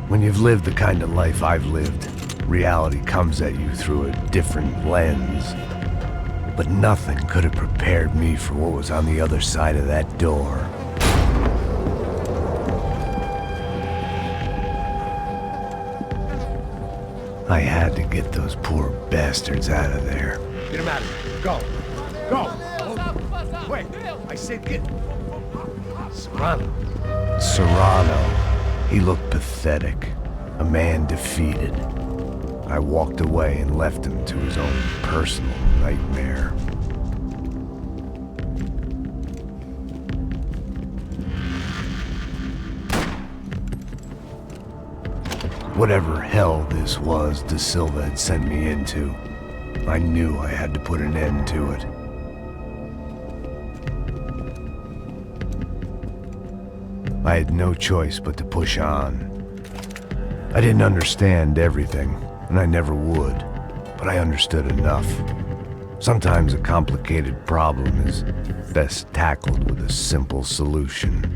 When you've lived the kind of life I've lived, reality comes at you through a different lens. But nothing could have prepared me for what was on the other side of that door. I had to get those poor bastards out of there. Get him out of here. Go. Go. Wait. I said get. Serrano. He looked pathetic. A man defeated. I walked away and left him to his own personal nightmare. Whatever hell this was De Silva had sent me into, I knew I had to put an end to it. I had no choice but to push on. I didn't understand everything, and I never would, but I understood enough. Sometimes a complicated problem is best tackled with a simple solution.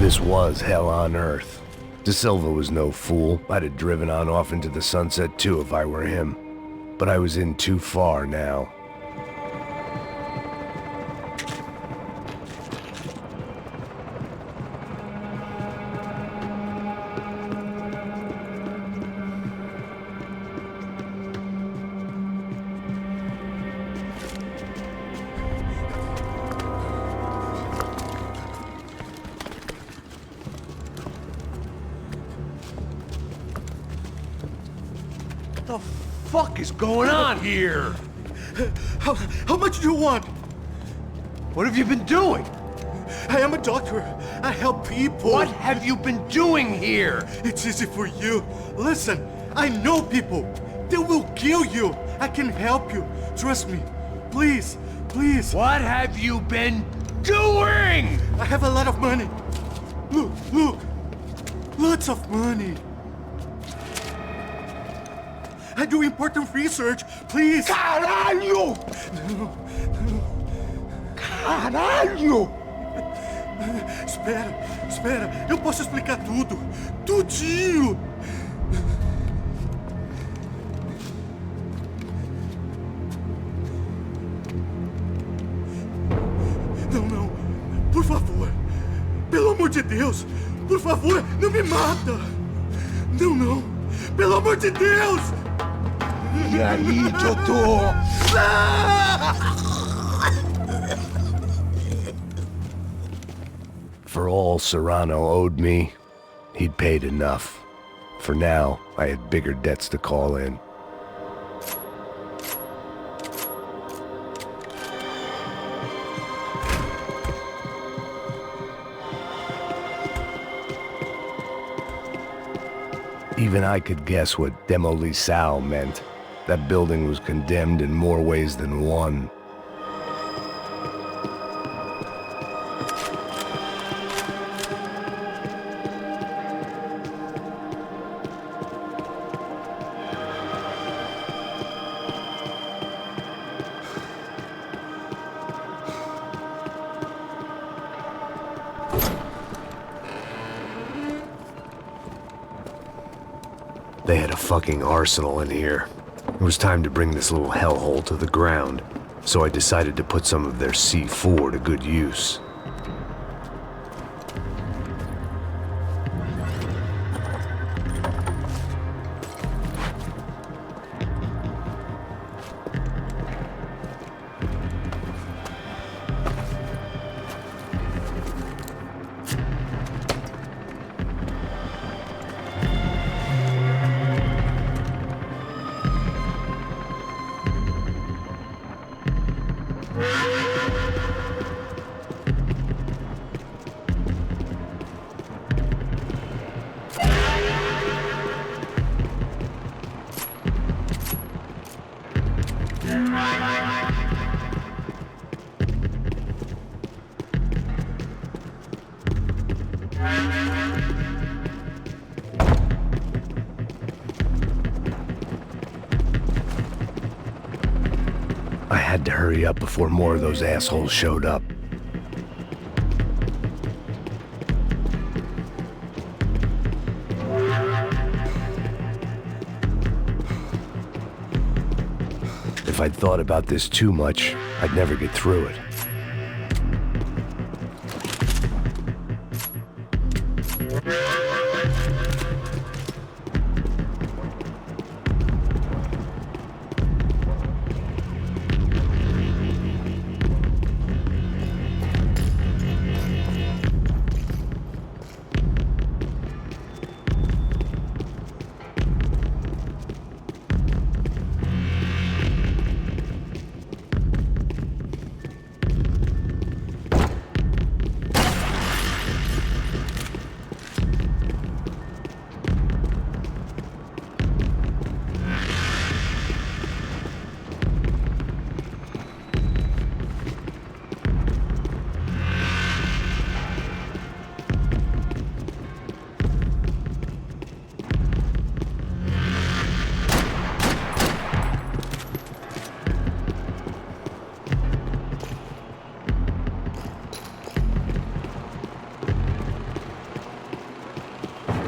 This was hell on earth. De Silva was no fool. I'd have driven on off into the sunset too if I were him. But I was in too far now. What the fuck is going on here? How much do you want? What have you been doing? I am a doctor. I help people. What have you been doing here? It's easy for you. Listen, I know people. They will kill you. I can help you. Trust me. Please, please. What have you been doing? I have a lot of money. Look, look. Lots of money. I do important research. Please. Caralho! Caralho! Espera, espera. Eu posso explicar tudo. Tudinho. Não, não. Por favor. Pelo amor de Deus. Por favor, não me mata. Não, não. Pelo amor de Deus. E aí, doutor? For all Serrano owed me, he'd paid enough. For now, I had bigger debts to call in. Even I could guess what demolição meant. That building was condemned in more ways than one. They had a fucking arsenal in here. It was time to bring this little hellhole to the ground, so I decided to put some of their C4 to good use. I had to hurry up before more of those assholes showed up. If I'd thought about this too much, I'd never get through it.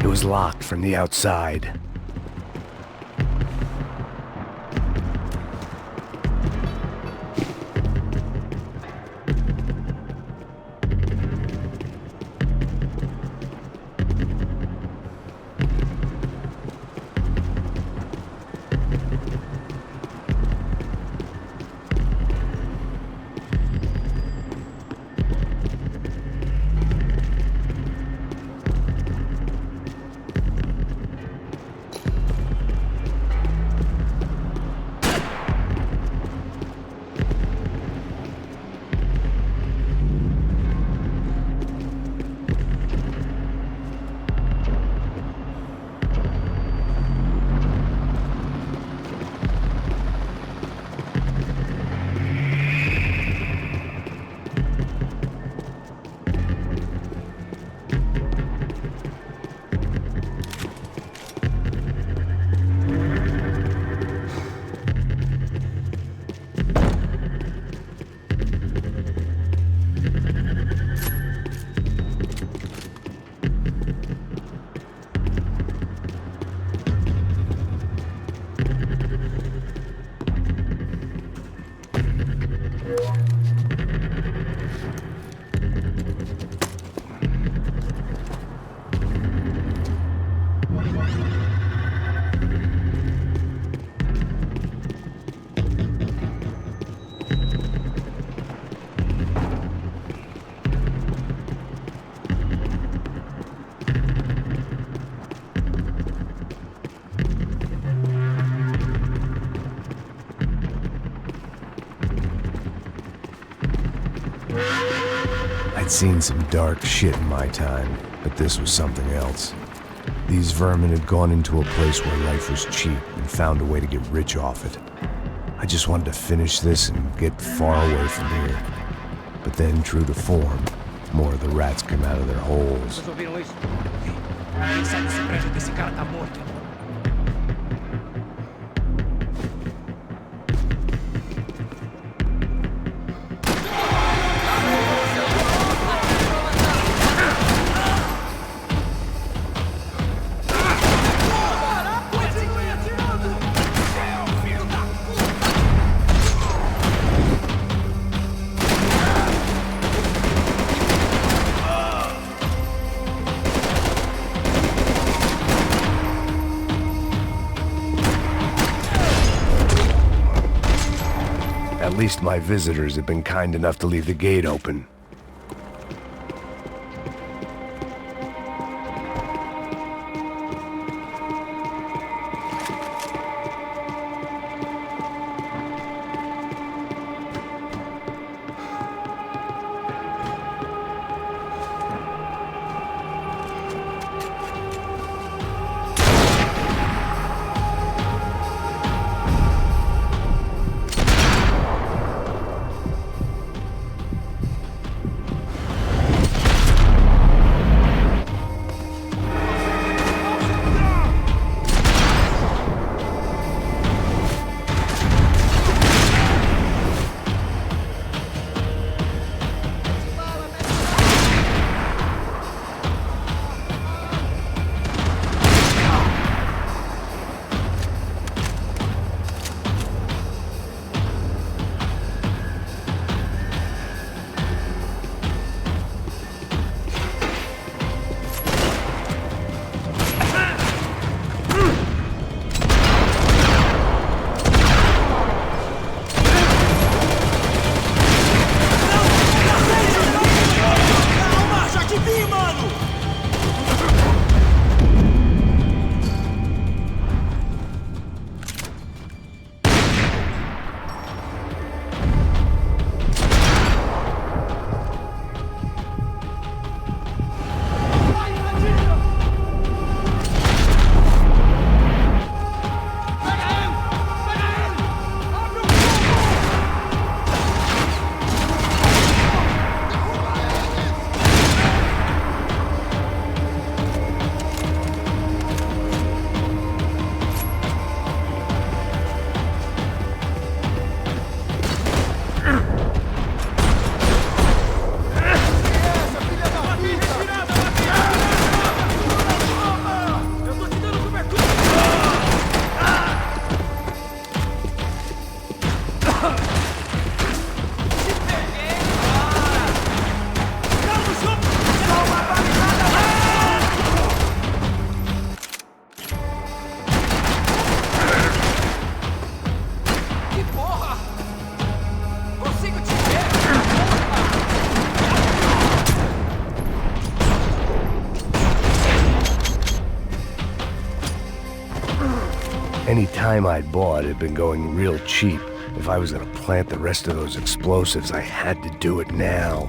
It was locked from the outside. I'd seen some dark shit in my time, but this was something else. These vermin had gone into a place where life was cheap and found a way to get rich off it. I just wanted to finish this and get far away from here. But then, true to form, more of the rats come out of their holes. Vocês ouviram isso? Quem sai desse prédio desse cara tá morto. At least my visitors have been kind enough to leave the gate open. Any time I'd bought had been going real cheap. If I was gonna plant the rest of those explosives, I had to do it now.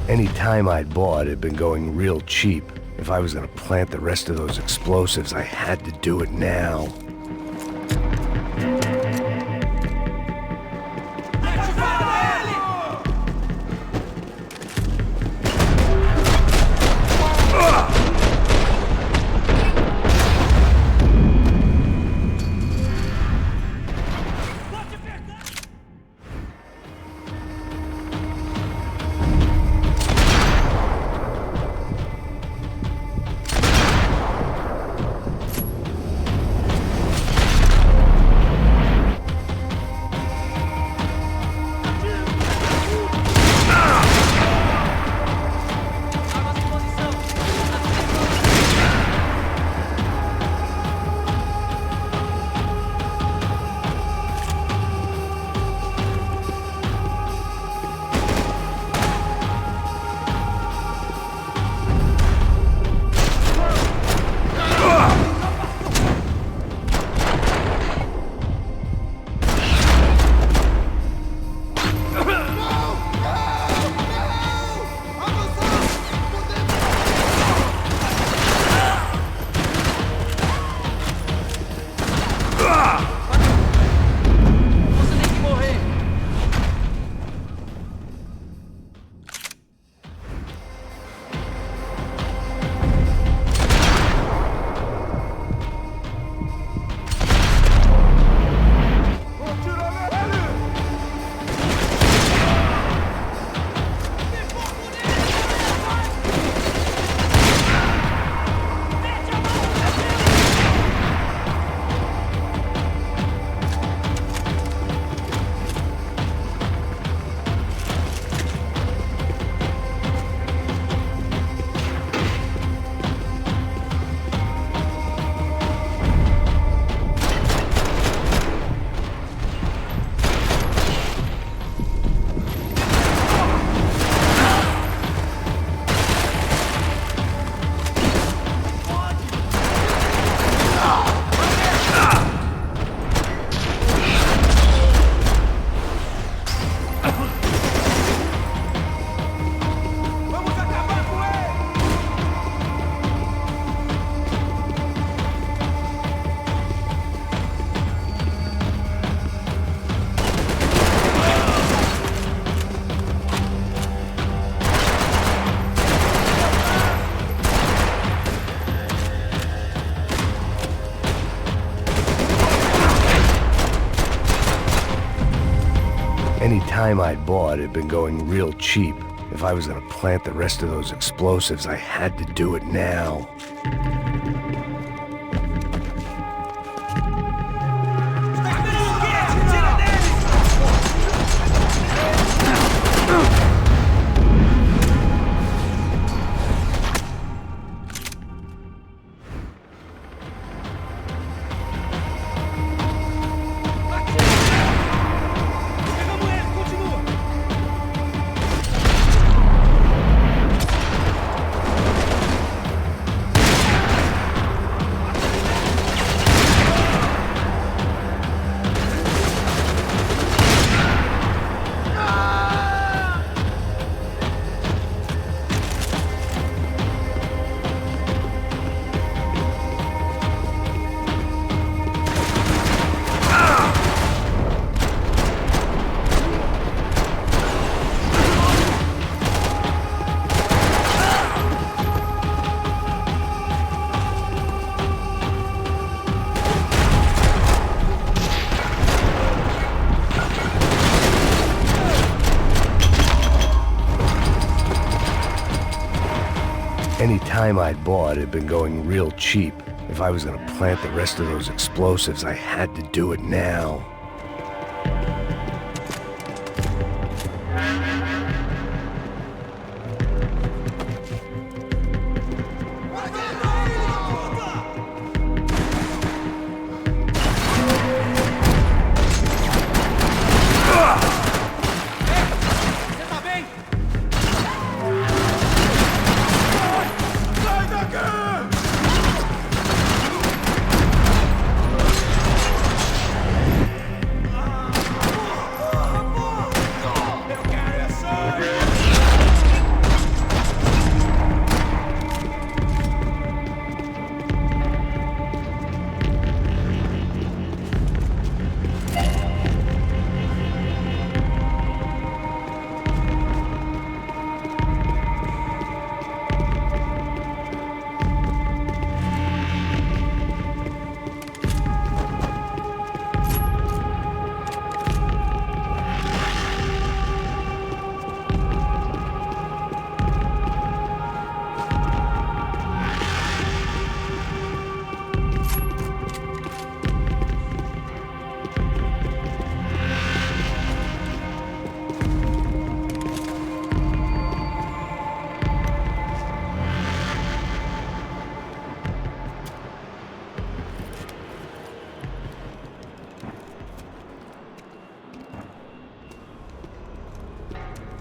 Any time I'd bought had been going real cheap. If I was gonna plant the rest of those explosives, I had to do it now. Any time I'd bought had been going real cheap. If I was gonna plant the rest of those explosives, I had to do it now. time I'd bought had been going real cheap. If I was gonna plant the rest of those explosives, I had to do it now.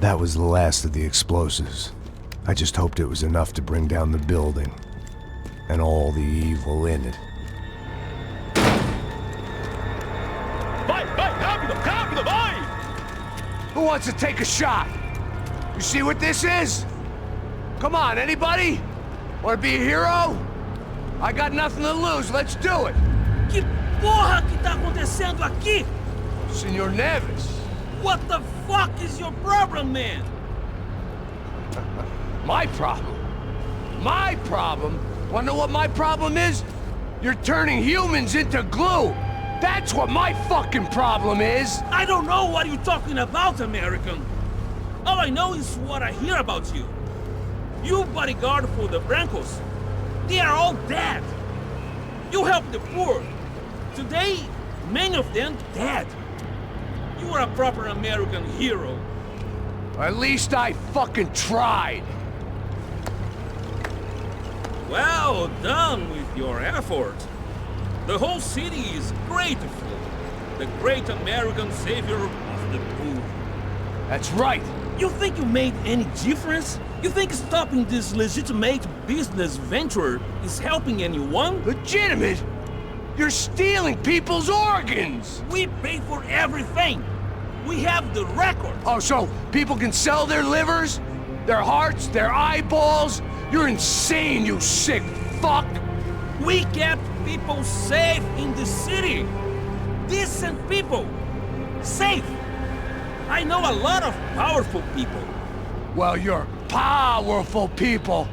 That was the last of the explosives. I just hoped it was enough to bring down the building and all the evil in it. Vai, rápido, rápido, vai! Who wants to take a shot? You see what this is? Come on, anybody? Want to be a hero? I got nothing to lose, let's do it! Que porra que tá acontecendo aqui? Senor Neves. What the fuck is your problem, man? My problem? My problem? Wanna know what my problem is? You're turning humans into glue! That's what my fucking problem is! I don't know what you're talking about, American. All I know is what I hear about you. You bodyguard for the Brancos. They are all dead. You help the poor. Today, many of them dead. You are a proper American hero. At least I fucking tried. Well done with your effort. The whole city is grateful. The great American savior of the poor. That's right. You think you made any difference? You think stopping this legitimate business venture is helping anyone? Legitimate? You're stealing people's organs! We pay for everything! We have the record! Oh, so people can sell their livers? Their hearts? Their eyeballs? You're insane, you sick fuck! We kept people safe in the city! Decent people! Safe! I know a lot of powerful people. Well, your powerful people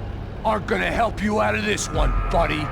aren't gonna help you out of this one, buddy.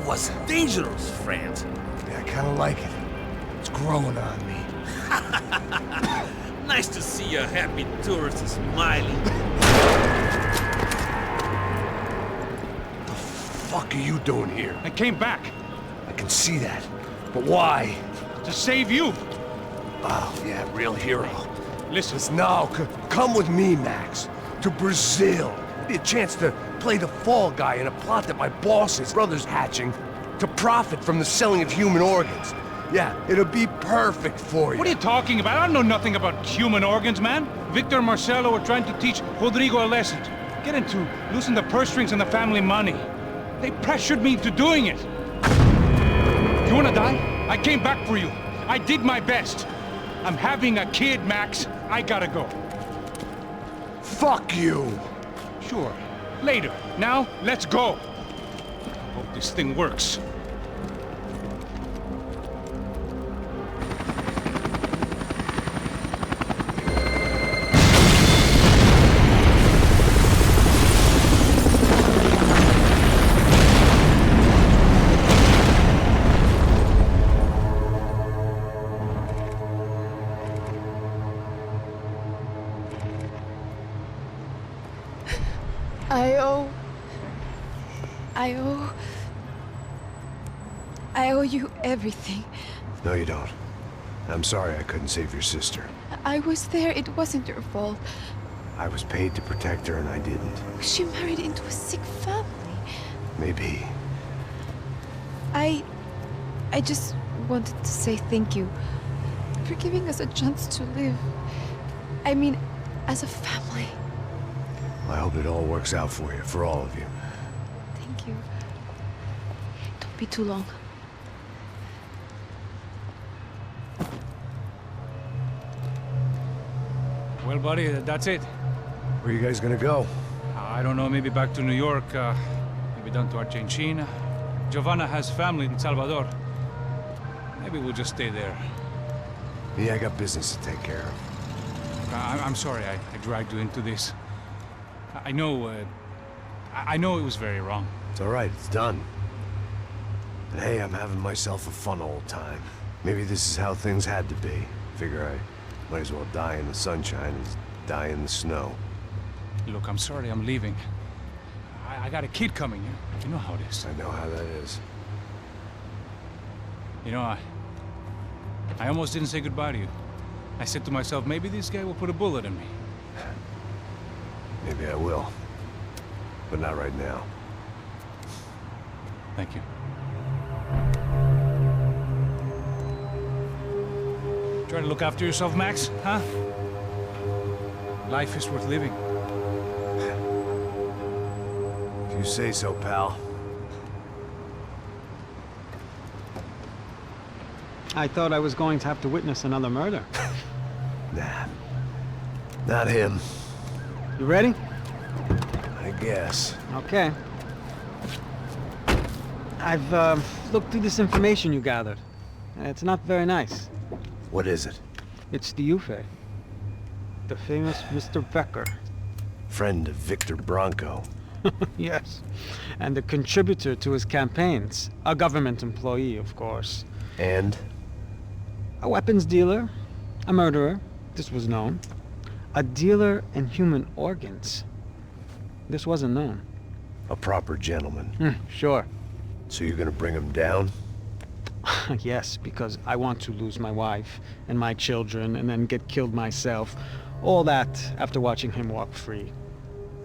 was dangerous, friend. Yeah, I kind of like it. It's growing on me. Nice to see a happy tourist smiling. What the fuck are you doing here? I came back. I can see that. But why? To save you. Oh, yeah, real hero. Listen. No, come with me, Max. To Brazil. Maybe a chance to play the fall guy in a plot that my boss's brother's hatching to profit from the selling of human organs. Yeah, it'll be perfect for you. What are you talking about? I know nothing about human organs, man. Victor and Marcelo were trying to teach Rodrigo a lesson. Get him to loosen the purse strings on the family money. They pressured me into doing it. You wanna die? I came back for you. I did my best. I'm having a kid, Max. I gotta go. Fuck you! Sure. Later. Now, let's go. Hope this thing works. I owe you everything. No, you don't. I'm sorry I couldn't save your sister. I was there. It wasn't your fault. I was paid to protect her and I didn't. She married into a sick family. Maybe. I just wanted to say thank you for giving us a chance to live. I mean, as a family. I hope it all works out for you, for all of you. Thank you. Don't be too long. Well, buddy, that's it. Where are you guys gonna go? I don't know, maybe back to New York, maybe down to Argentina. Giovanna has family in Salvador. Maybe we'll just stay there. Yeah, I got business to take care of. I'm sorry I dragged you into this. I know it was very wrong. It's all right, it's done. And hey, I'm having myself a fun old time. Maybe this is how things had to be. Figure I might as well die in the sunshine as die in the snow. Look, I'm sorry I'm leaving. I got a kid coming. You know how it is. I know how that is. You know, I almost didn't say goodbye to you. I said to myself, maybe this guy will put a bullet in me. Maybe I will. But not right now. Thank you. Try to look after yourself, Max, huh? Life is worth living. If you say so, pal. I thought I was going to have to witness another murder. Nah. Not him. You ready? I guess. Okay. I've looked through this information you gathered. It's not very nice. What is it? It's the Ufe. The famous Mr. Becker. Friend of Victor Bronco. Yes. And a contributor to his campaigns. A government employee, of course. And? A weapons dealer. A murderer. This was known. A dealer in human organs. This wasn't known. A proper gentleman. Sure. So you're gonna bring him down? Yes, because I want to lose my wife and my children and then get killed myself. All that after watching him walk free.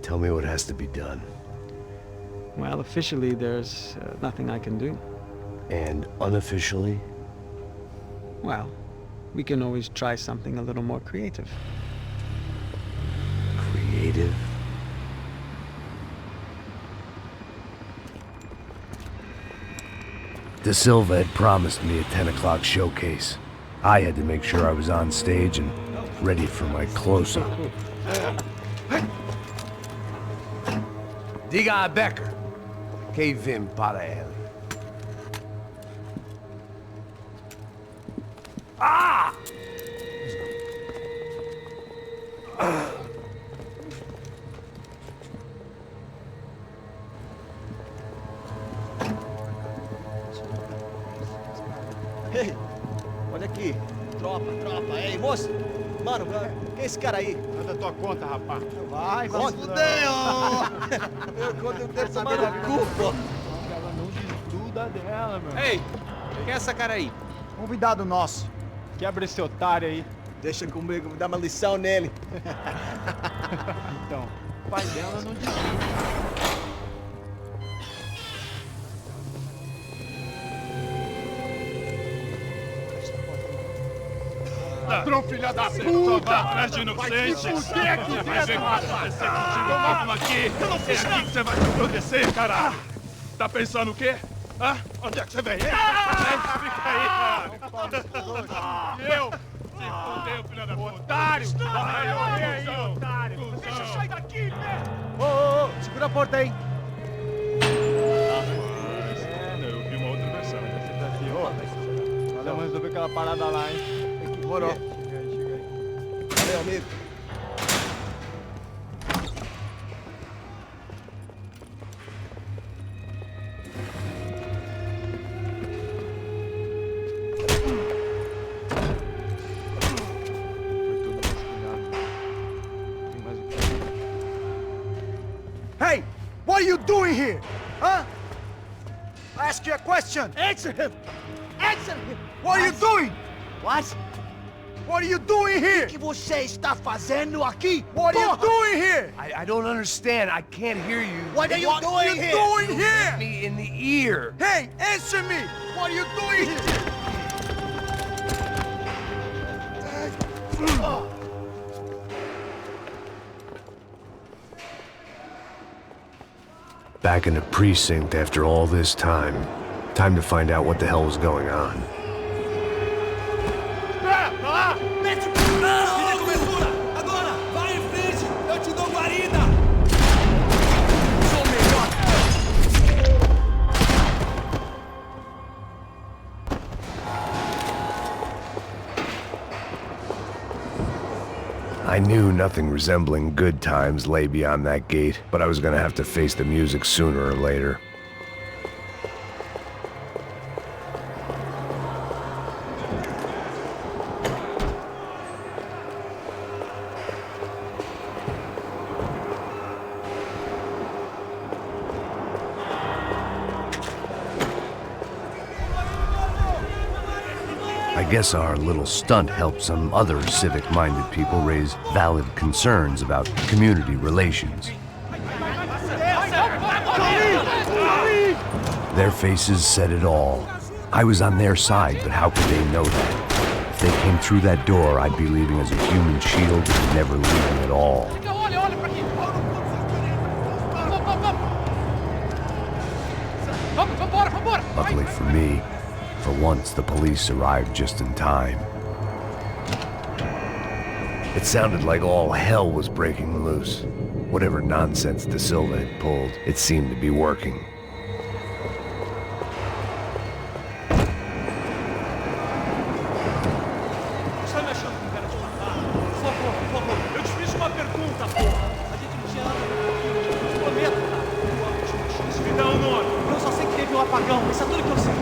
Tell me what has to be done. Well, officially, there's nothing I can do. And unofficially? Well, we can always try something a little more creative. Creative? De Silva had promised me a 10 o'clock showcase. I had to make sure I was on stage and ready for my close-up. Diga a Becker. Que vim para ele. Ah! Moço, mano, quem é esse cara aí? Manda tua conta, rapaz. Vai fudeu! Meu conta deve tomar no cu, pô. Ela não desgruda dela, meu. Ei, quem é essa cara aí? Convidado nosso. Quebra esse otário aí. Deixa comigo, vou dar uma lição nele. Então, o pai dela não desgruda. Ladrão, filha da puta! Vai atrás de inocentes! Vai ver o que vai acontecer contigo mesmo aqui! Eu não fiz nada! É aqui que você vai se acontecer, caralho! Tá pensando o quê? Hã? Onde é que você vem? Fica aí, cara! E eu? Se fudeu, filha da puta! Otário! Vai morrer aí, otário! Deixa eu sair daqui, velho! Ô, segura a porta aí! Eu vi uma outra versão. Vamos resolver aquela parada lá, hein? Morou. Chega aí. Valeu, amigo. Hey, what are you doing here? Huh? I ask you a question. Answer him! Answer him! What are you doing? What? What are you doing here? O que você está fazendo aqui? What are you doing here? I don't understand. I can't hear you. What are you doing here? Doing You here? hit me in the ear. Hey, answer me. What are you doing here? Back in the precinct after all this time. Time to find out what the hell was going on. Agora, vai em frente! Eu te dou guarida! Sou melhor! I knew nothing resembling good times lay beyond that gate, but I was gonna have to face the music sooner or later. I guess our little stunt helped some other civic-minded people raise valid concerns about community relations. Their faces said it all. I was on their side, but how could they know that? If they came through that door, I'd be leaving as a human shield and never leaving at all. Luckily for me, for once the police arrived just in time. It sounded like all hell was breaking loose. Whatever nonsense De Silva had pulled, it seemed to be working. Está me achando com cara de matar? Por favor, eu te fiz uma pergunta, porra! A gente não tinha nada a ver com aquilo, eu te prometo, cara. Me dá um nome! Eu só sei que teve um apagão, isso é tudo que eu sei.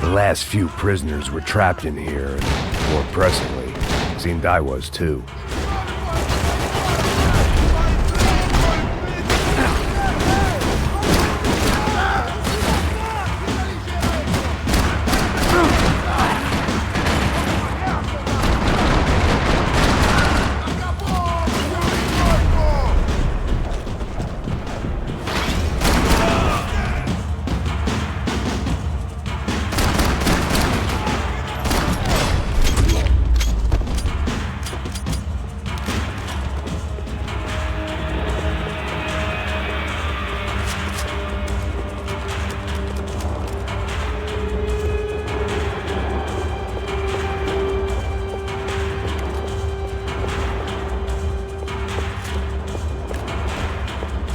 The last few prisoners were trapped in here, and more pressingly, it seemed I was too.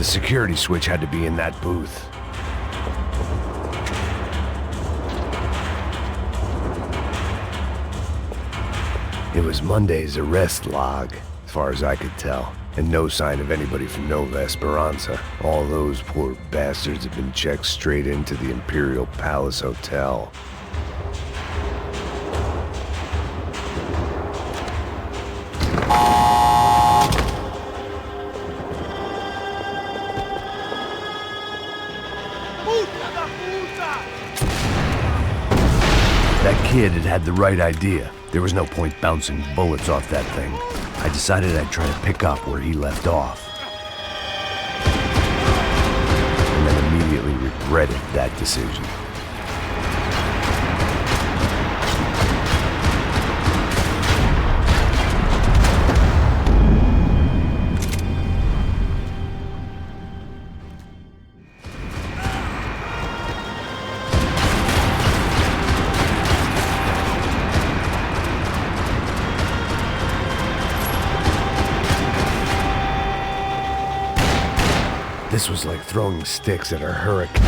security switch had to be in that booth. It was Monday's arrest log, as far as I could tell, and no sign of anybody from Nova Esperanza. All those poor bastards had been checked straight into the Imperial Palace Hotel. That kid had the right idea. There was no point bouncing bullets off that thing. I decided I'd try to pick up where he left off. And then immediately regretted that decision. This was like throwing sticks at a hurricane.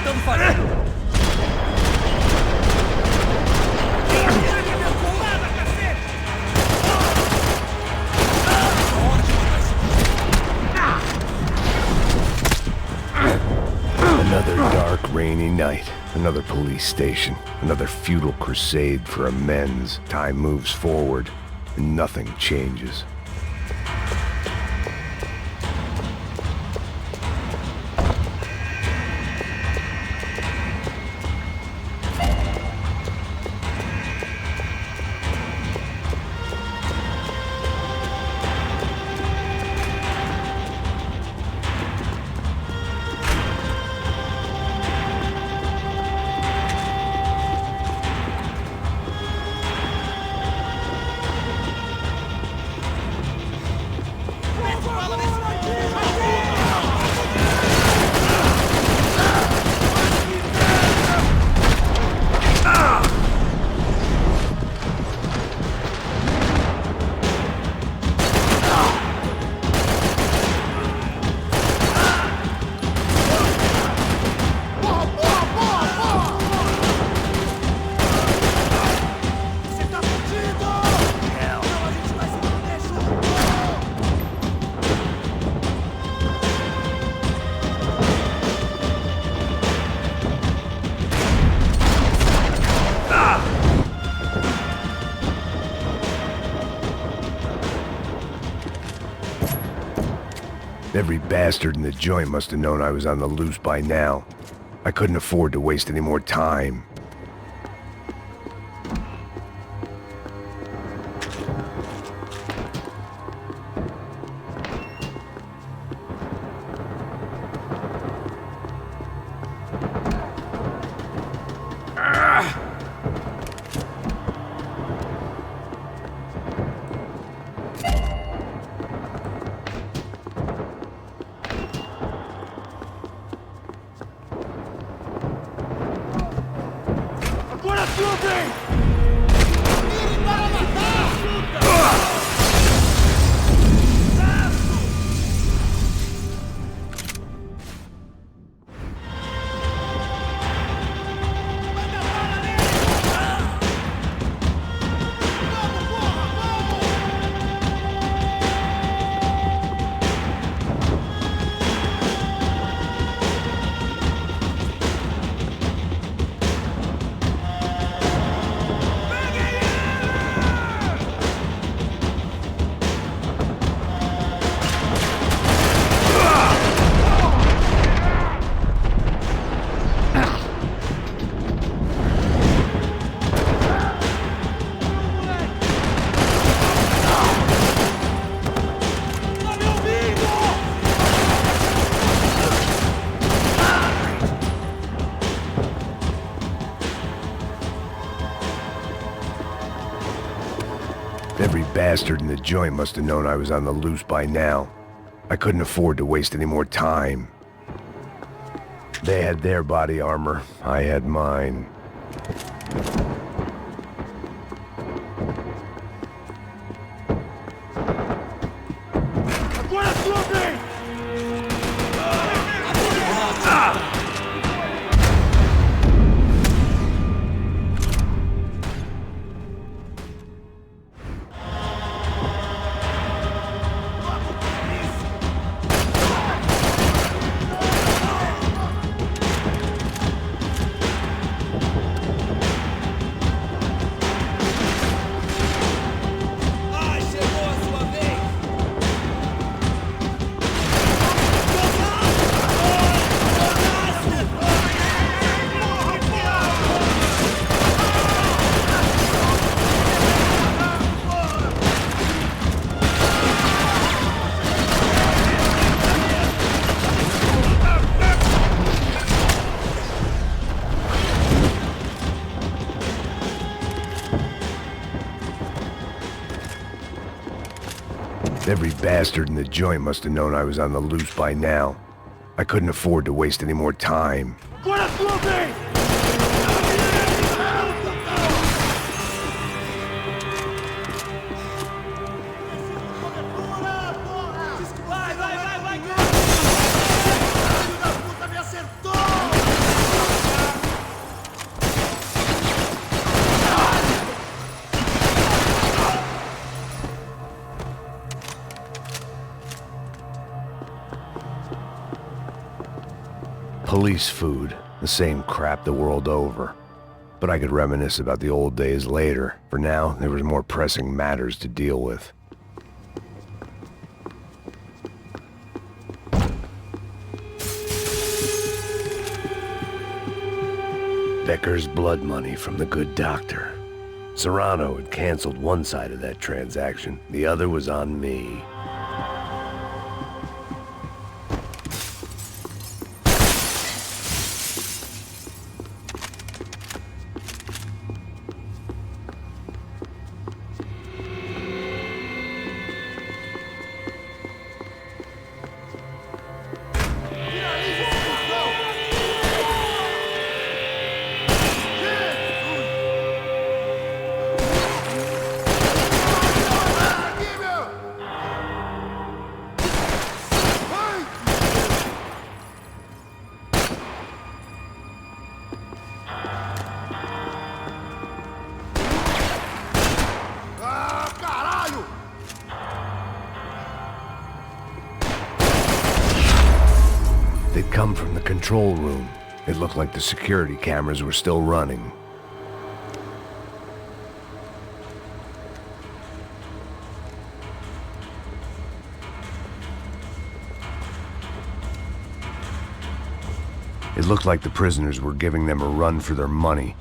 tentando fazer? Another dark, rainy night. Another police station. Another futile crusade for amends. Time moves forward, and nothing changes. Every bastard in the joint must have known I was on the loose by now. I couldn't afford to waste any more time. Every bastard in the joint must have known I was on the loose by now. I couldn't afford to waste any more time. They had their body armor, I had mine. Every bastard in the joint must have known I was on the loose by now. I couldn't afford to waste any more time. police food, the same crap the world over. But I could reminisce about the old days later. For now, there was more pressing matters to deal with. Becker's blood money from the good doctor. Serrano had canceled one side of that transaction. The other was on me. They'd come from the control room. It looked like the security cameras were still running. It looked like the prisoners were giving them a run for their money.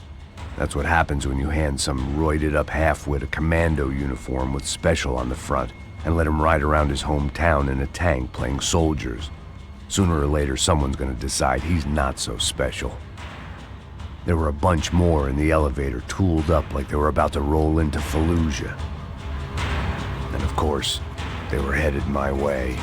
That's what happens when you hand some roided-up halfwit a commando uniform with special on the front and let him ride around his hometown in a tank playing soldiers. Sooner or later, someone's gonna decide he's not so special. There were a bunch more in the elevator, tooled up like they were about to roll into Fallujah. And of course, they were headed my way.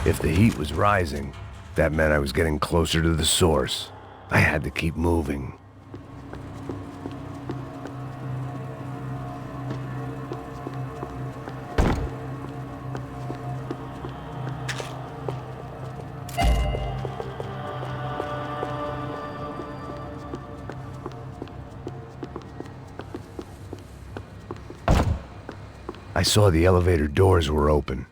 If the heat was rising, that meant I was getting closer to the source. I had to keep moving. I saw the elevator doors were open.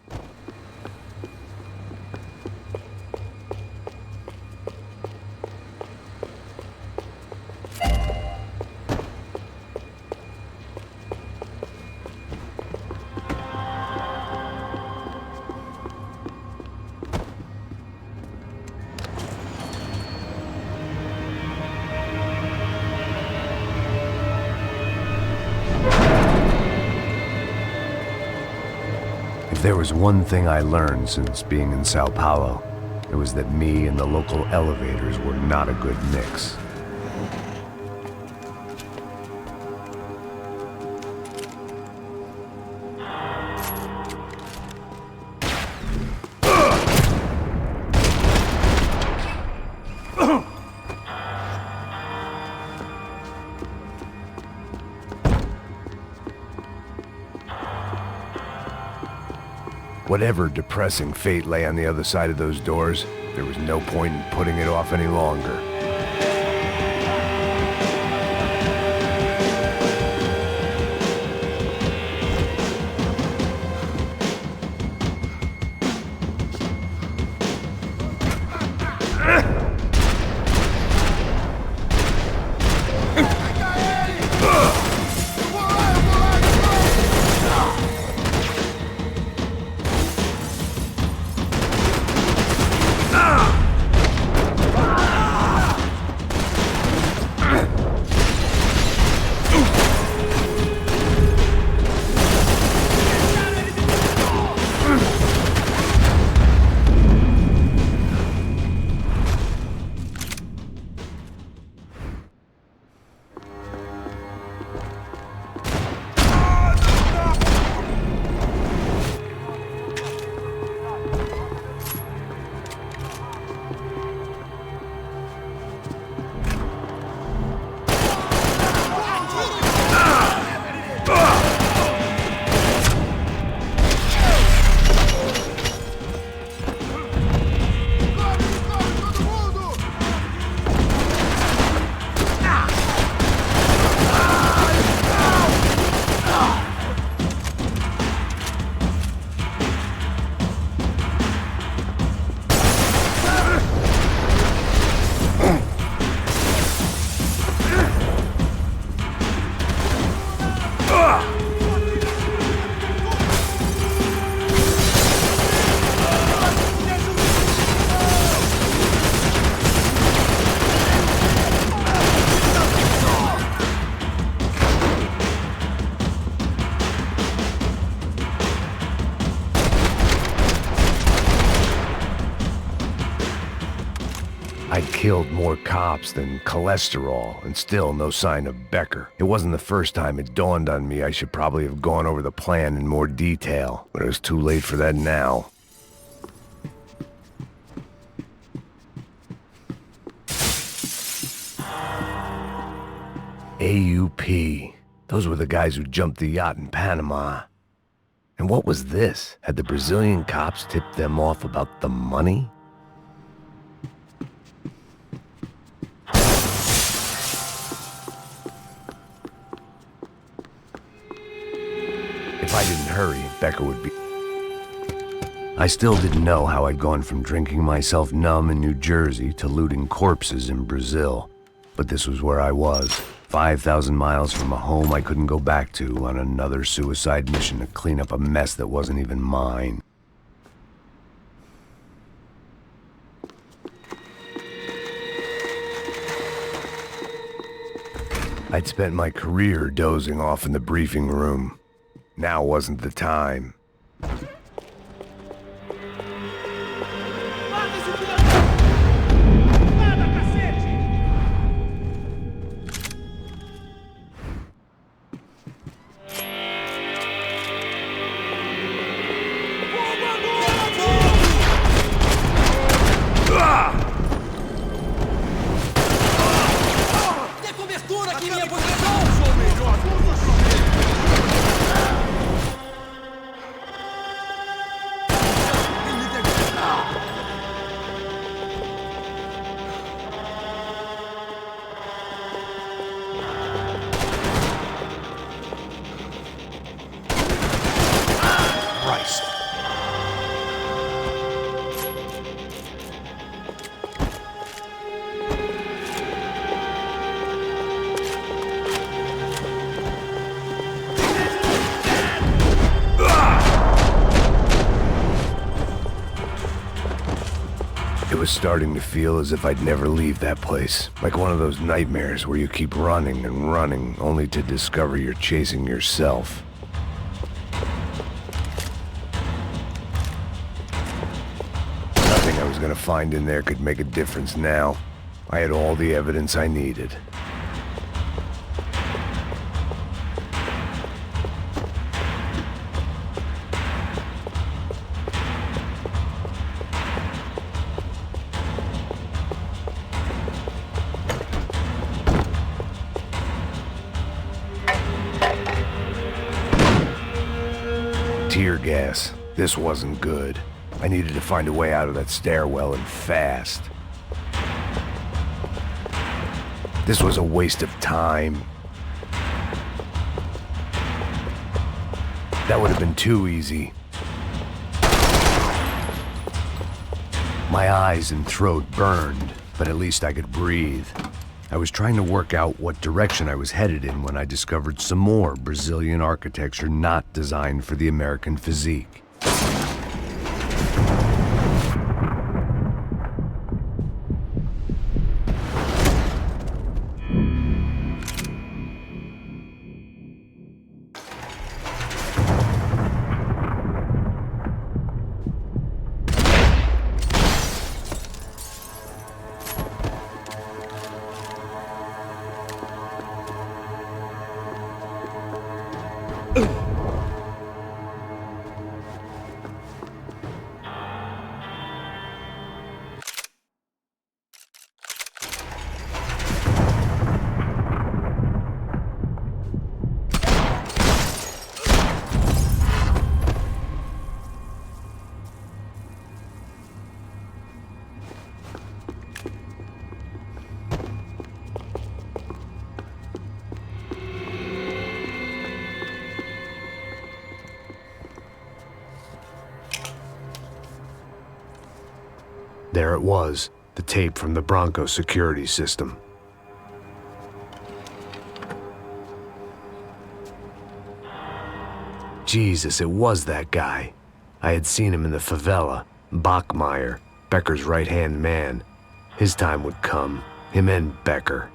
If there was one thing I learned since being in Sao Paulo, it was that me and the local elevators were not a good mix. Whatever depressing fate lay on the other side of those doors, there was no point in putting it off any longer. I'd killed more cops than cholesterol, and still no sign of Becker. It wasn't the first time it dawned on me I should probably have gone over the plan in more detail, but it was too late for that now. AUP. Those were the guys who jumped the yacht in Panama. And what was this? Had the Brazilian cops tipped them off about the money? If I didn't hurry, Becker would be... I still didn't know how I'd gone from drinking myself numb in New Jersey to looting corpses in Brazil. But this was where I was, 5,000 miles from a home I couldn't go back to, on another suicide mission to clean up a mess that wasn't even mine. I'd spent my career dozing off in the briefing room. Now wasn't the time. It was starting to feel as if I'd never leave that place. Like one of those nightmares where you keep running and running, only to discover you're chasing yourself. Anything I was gonna find in there could make a difference now. I had all the evidence I needed. Tear gas. This wasn't good. I needed to find a way out of that stairwell and fast. This was a waste of time. That would have been too easy. My eyes and throat burned, but at least I could breathe. I was trying to work out what direction I was headed in when I discovered some more Brazilian architecture not designed for the American physique. There it was, the tape from the Bronco security system. Jesus, it was that guy. I had seen him in the favela, Bachmeyer, Becker's right-hand man. His time would come, him and Becker.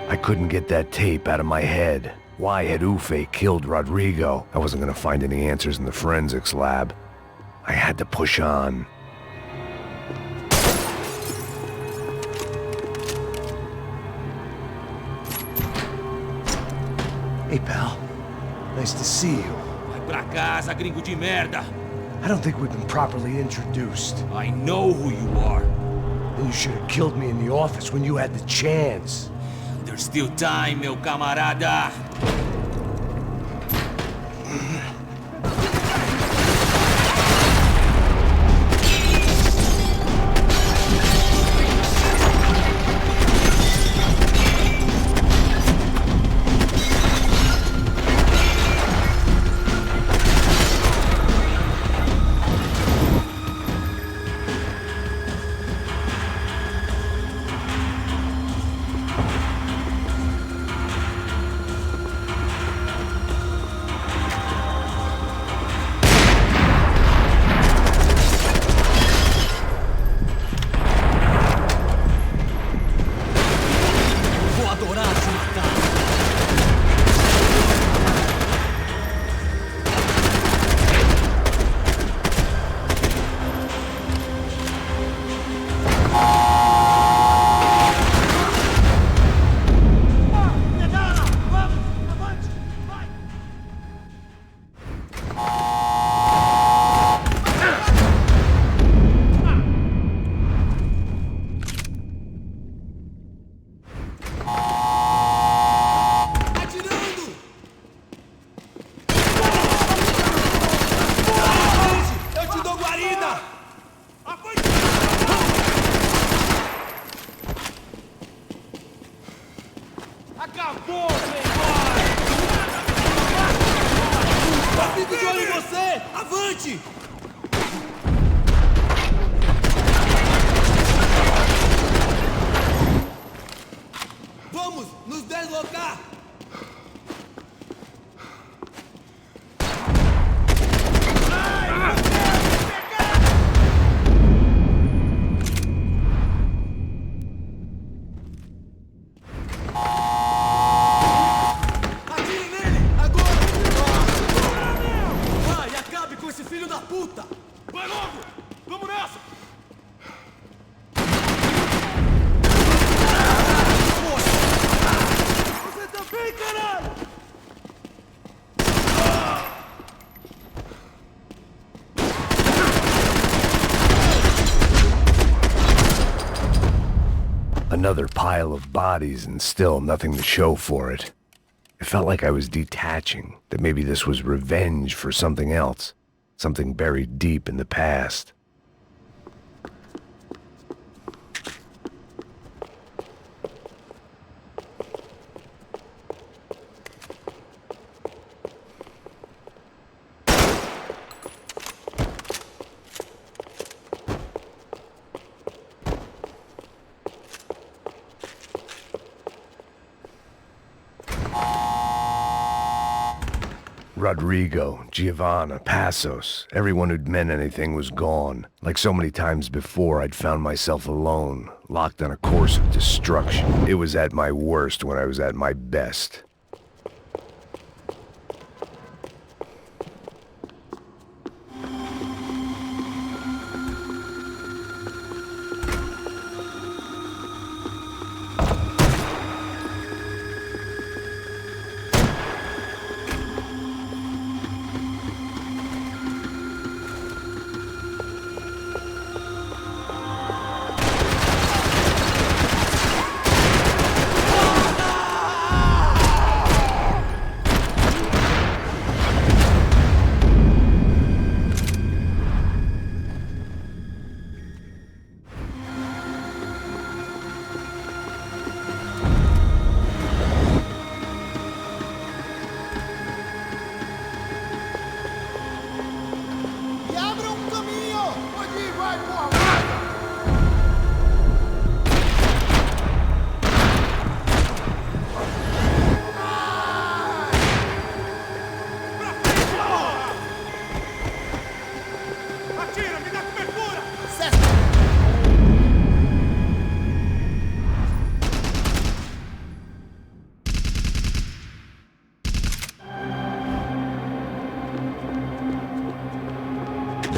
I couldn't get that tape out of my head. Why had Ufe killed Rodrigo? I wasn't gonna find any answers in the forensics lab. I had to push on. Hey, pal. Nice to see you. Vai pra casa, gringo de merda! I don't think we've been properly introduced. I know who you are. Then you should have killed me in the office when you had the chance. There's still time, meu camarada! Acabou, playboy! Tá vindo de olho em você! Avante! Vamos nos deslocar! Vai logo! Vamos nessa! Você também, caralho! Another pile of bodies and still nothing to show for it. It felt like I was detaching, that maybe this was revenge for something else. Something buried deep in the past. Rodrigo, Giovanna, Passos, everyone who'd meant anything was gone. Like so many times before, I'd found myself alone, locked on a course of destruction. It was at my worst when I was at my best.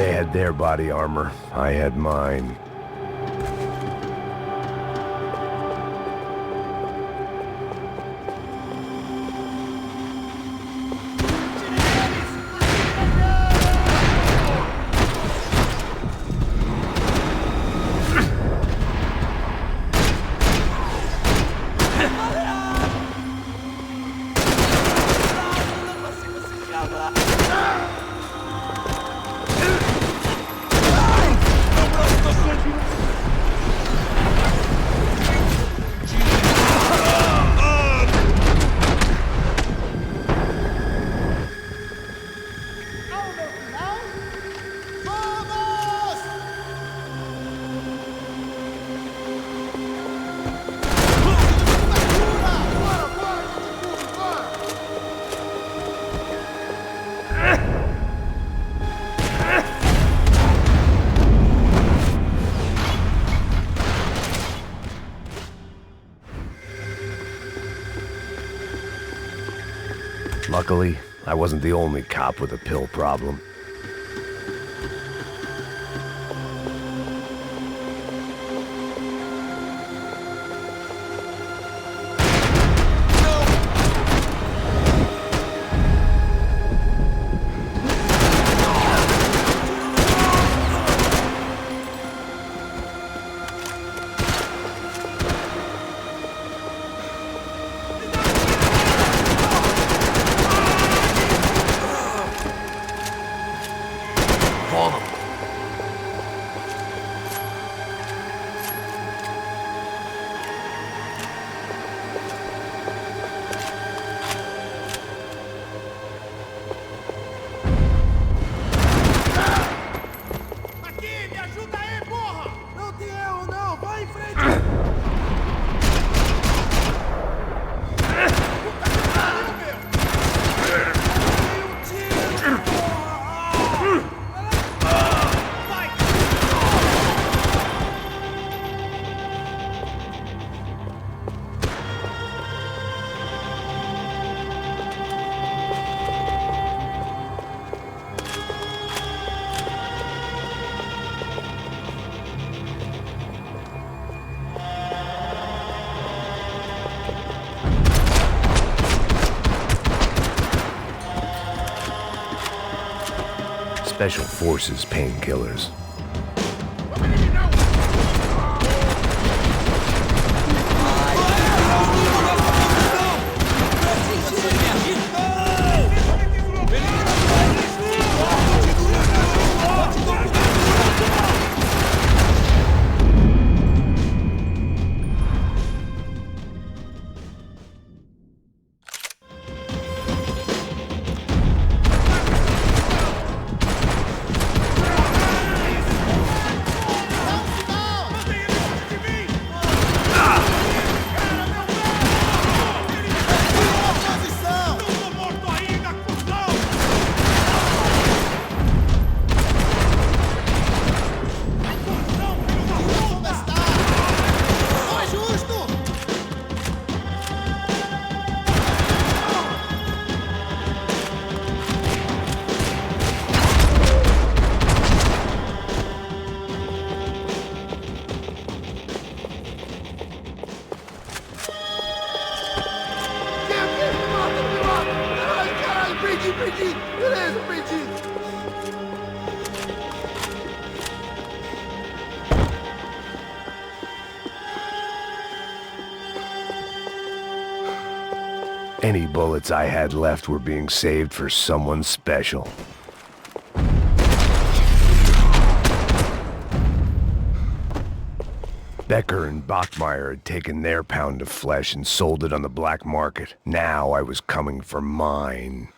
They had their body armor. I had mine. Luckily, I wasn't the only cop with a pill problem. Special Forces painkillers. Beleza, perdi. Any bullets I had left were being saved for someone special. Becker and Bachmeyer had taken their pound of flesh and sold it on the black market. Now I was coming for mine.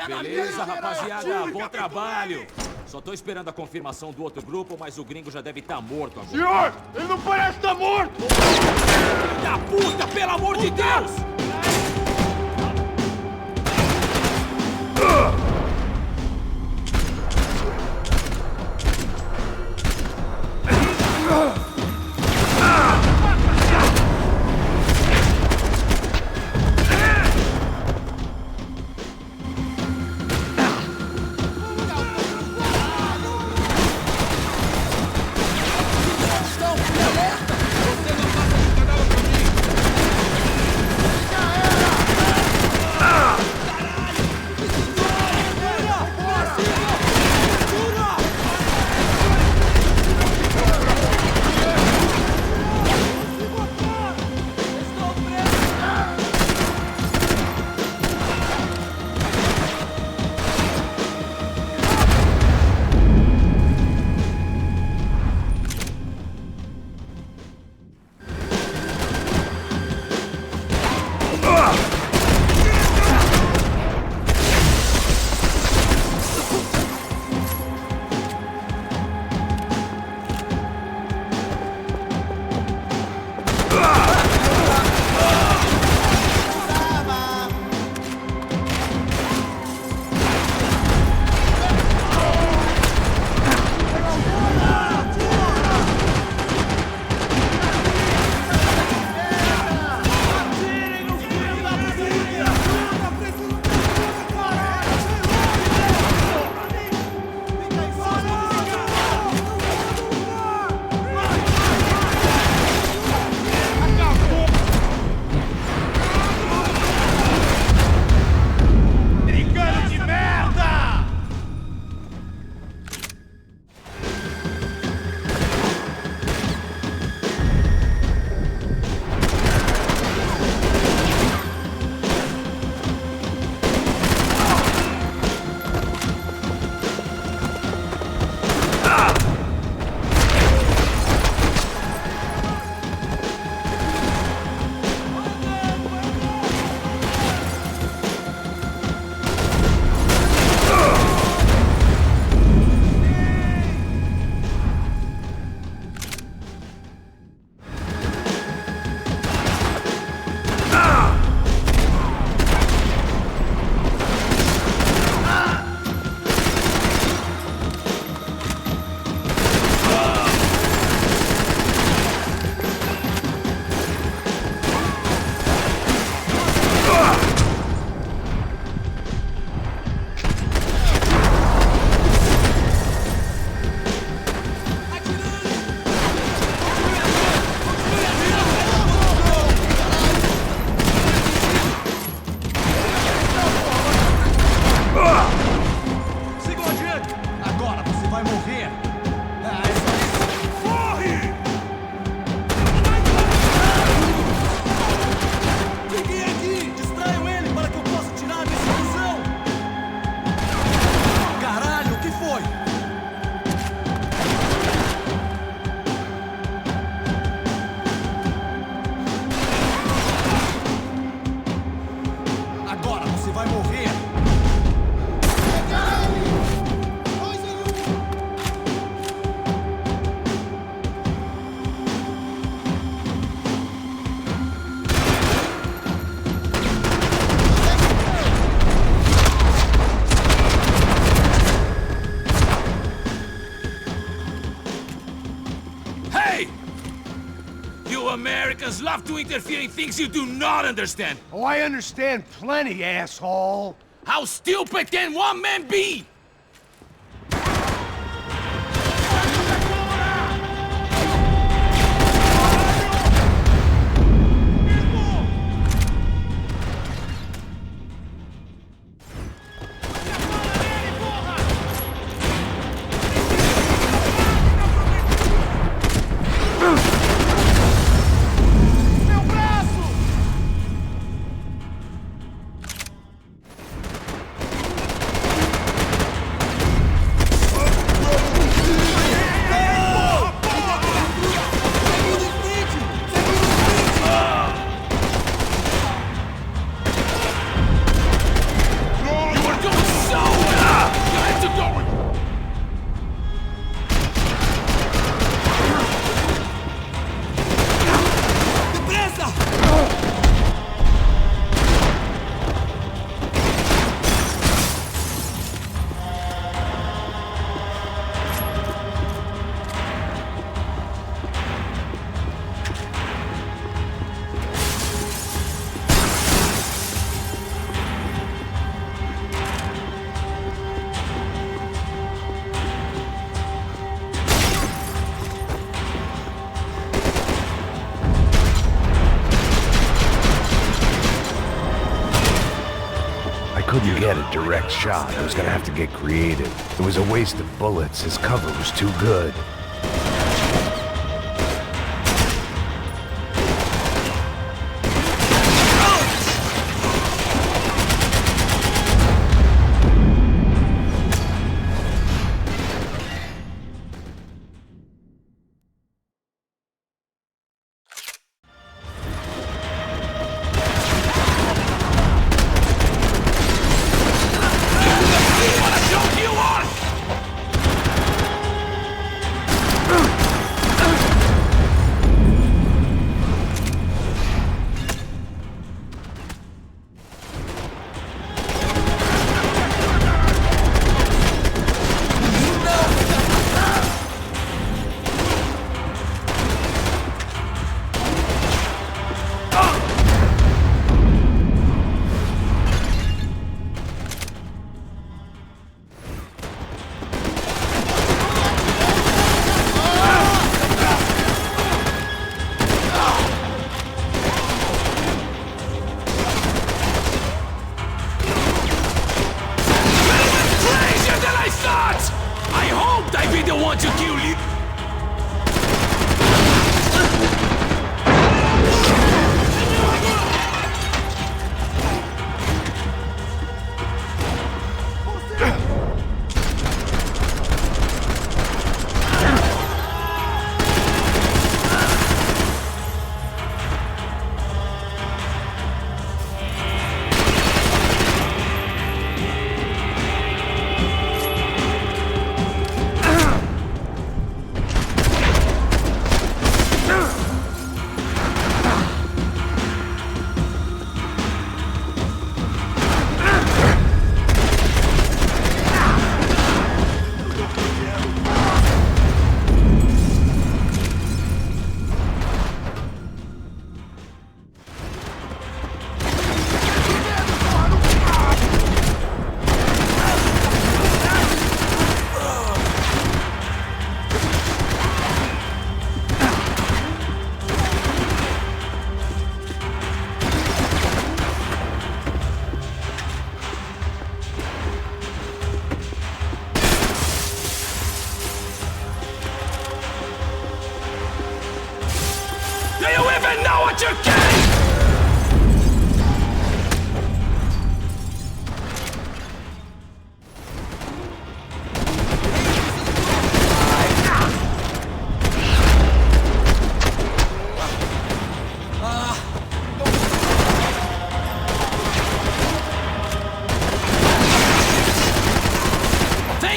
Beleza, rapaziada, bom trabalho. Só tô esperando a confirmação do outro grupo, mas o gringo já deve estar morto agora. Senhor, ele não parece estar morto! Filho da puta, pelo amor de Deus! Americans love to interfere in things you do not understand. Oh, I understand plenty, asshole. How stupid can one man be? direct shot. I was gonna have to get creative. It was a waste of bullets. His cover was too good.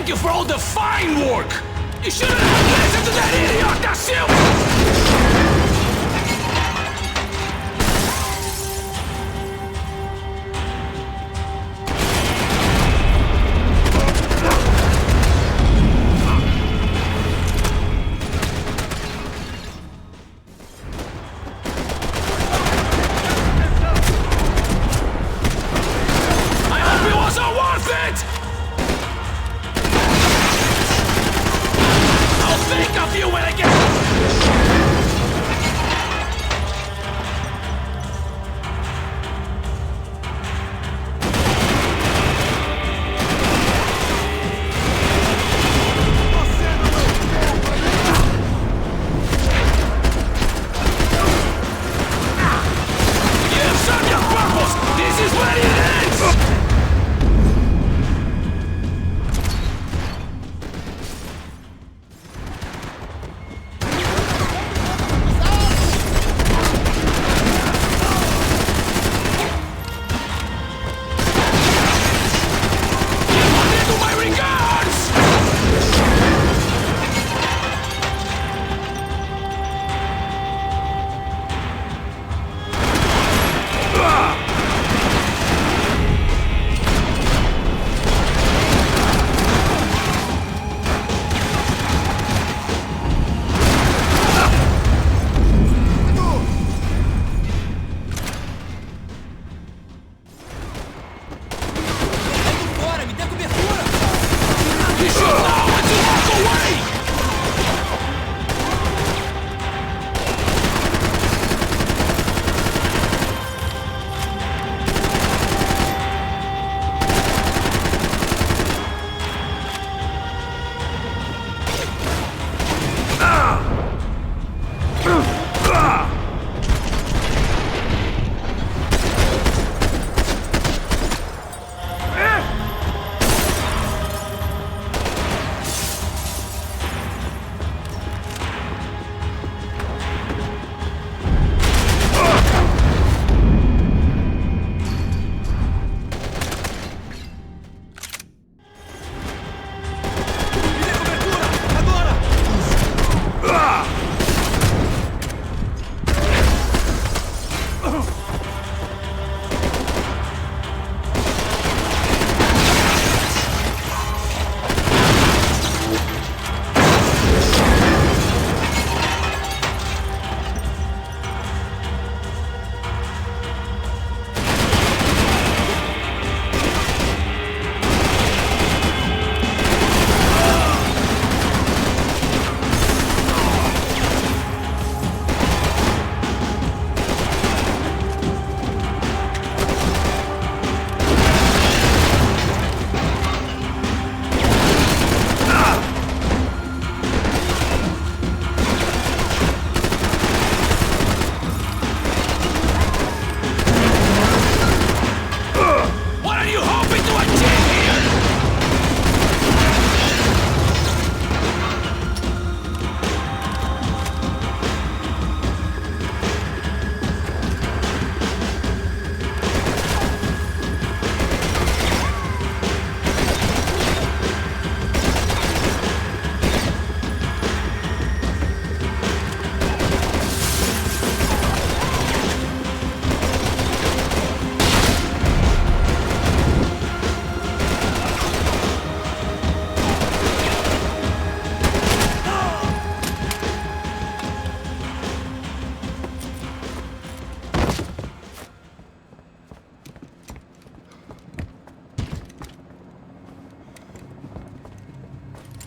Thank you for all the fine work! You shouldn't have listened to that idiot, da Silva!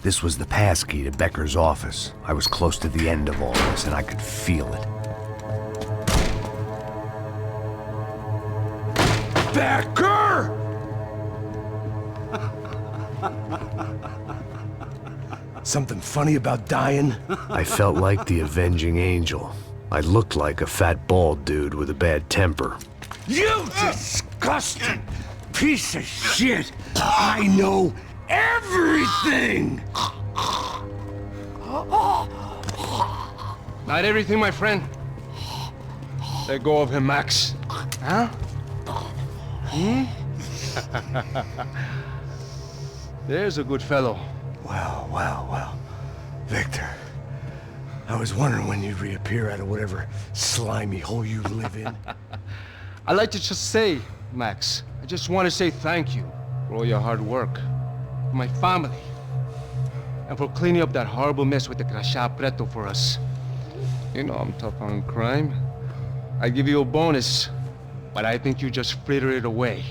This was the passkey to Becker's office. I was close to the end of all this, and I could feel it. Becker! Something funny about dying? I felt like the avenging angel. I looked like a fat bald dude with a bad temper. You disgusting piece of shit! I know everything! Not everything, my friend. Let go of him, Max. Huh? There's a good fellow. Well. Victor, I was wondering when you'd reappear out of whatever slimy hole you live in. I'd like to just say, Max, I just want to say thank you for all your hard work, for my family, and for cleaning up that horrible mess with the crachá preto for us. You know I'm tough on crime. I give you a bonus, but I think you just fritter it away.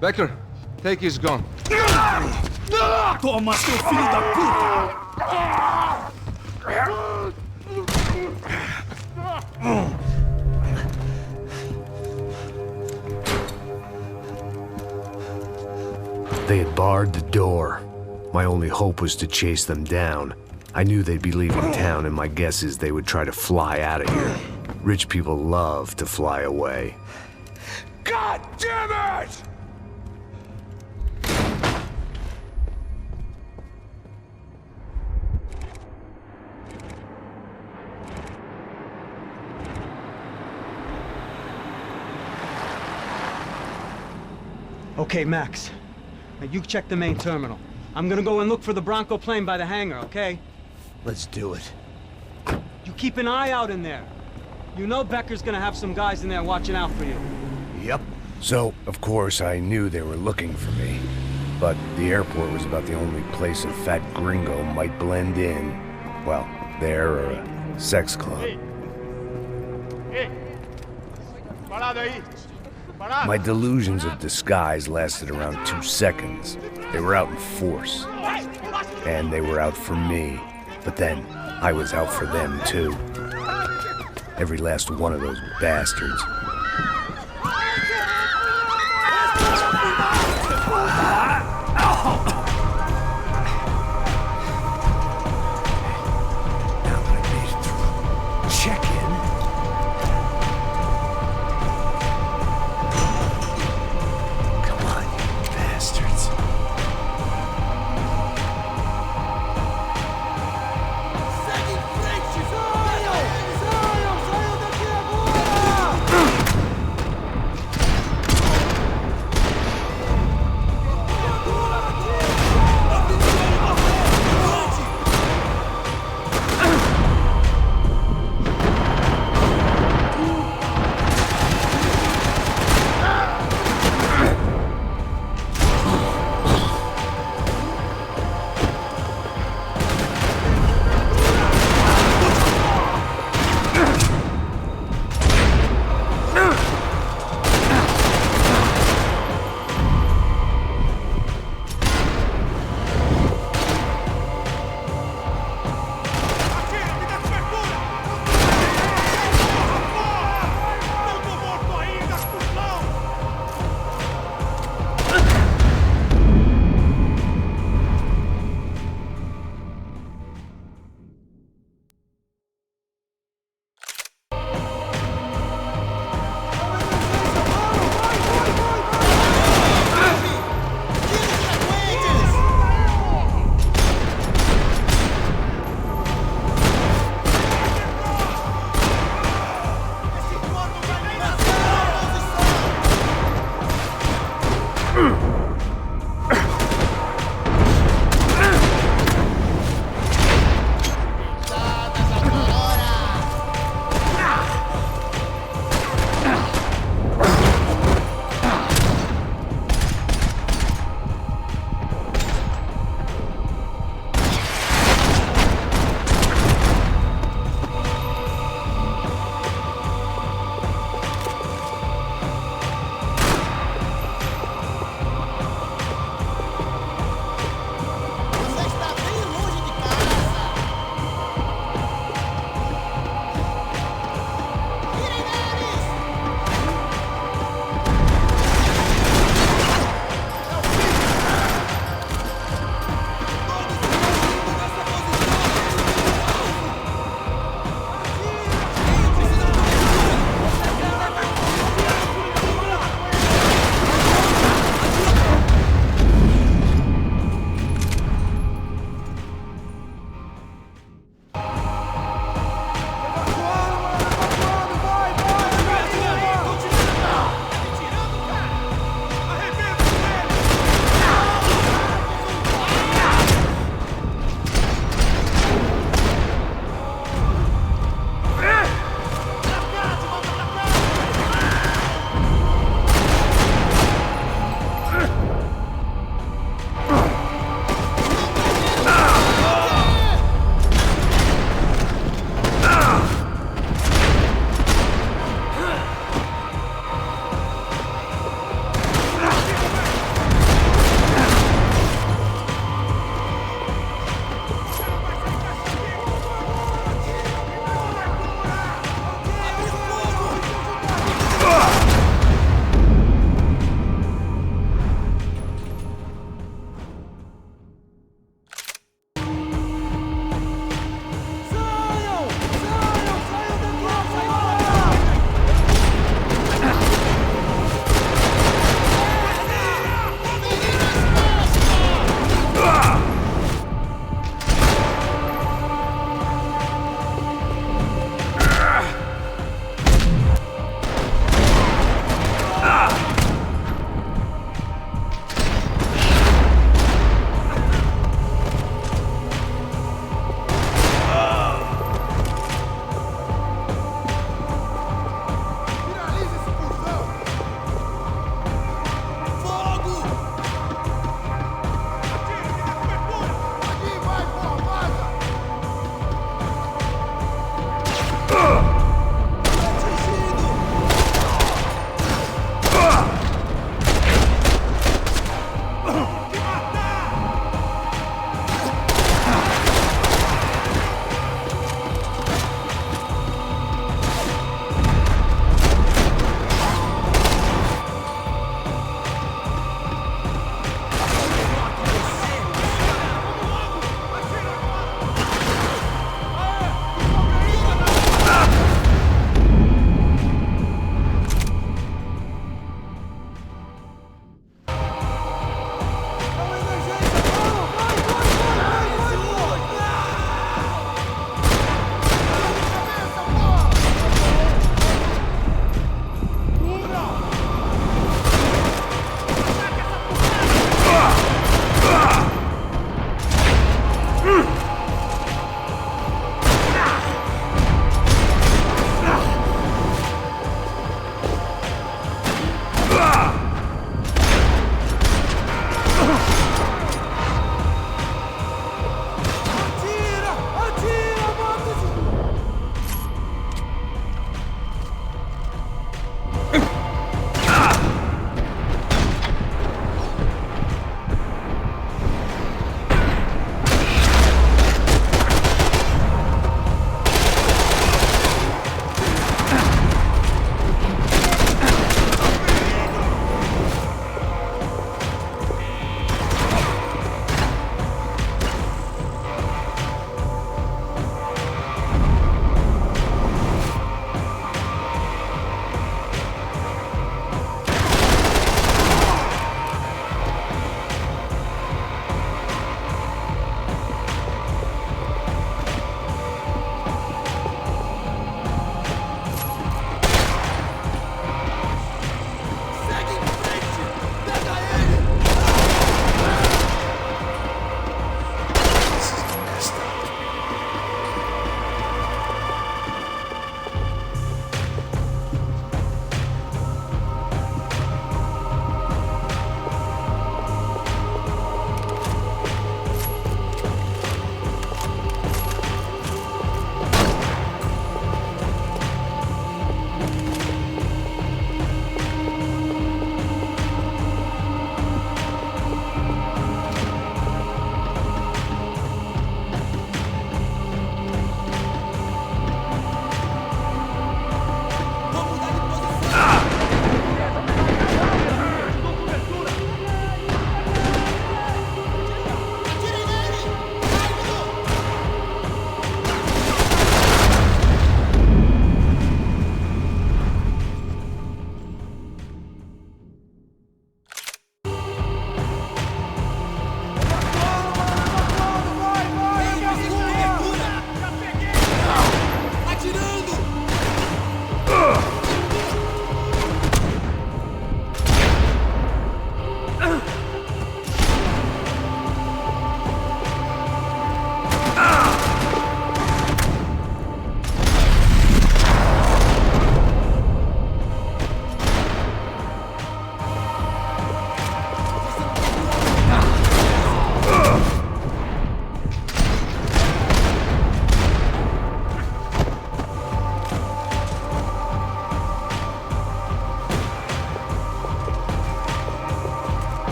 Becker, take his gun. Toma, seu filho da puta! They had barred the door. My only hope was to chase them down. I knew they'd be leaving town, and my guess is they would try to fly out of here. Rich people love to fly away. God damn it! Okay, Max. Now you check the main terminal. I'm gonna go and look for the Bronco plane by the hangar, okay? Let's do it. You keep an eye out in there. You know Becker's gonna have some guys in there watching out for you. Yep. So, of course, I knew they were looking for me. But the airport was about the only place a fat gringo might blend in. Well, there or a sex club. My delusions of disguise lasted around 2 seconds. They were out in force. And they were out for me. But then, I was out for them too. Every last one of those bastards.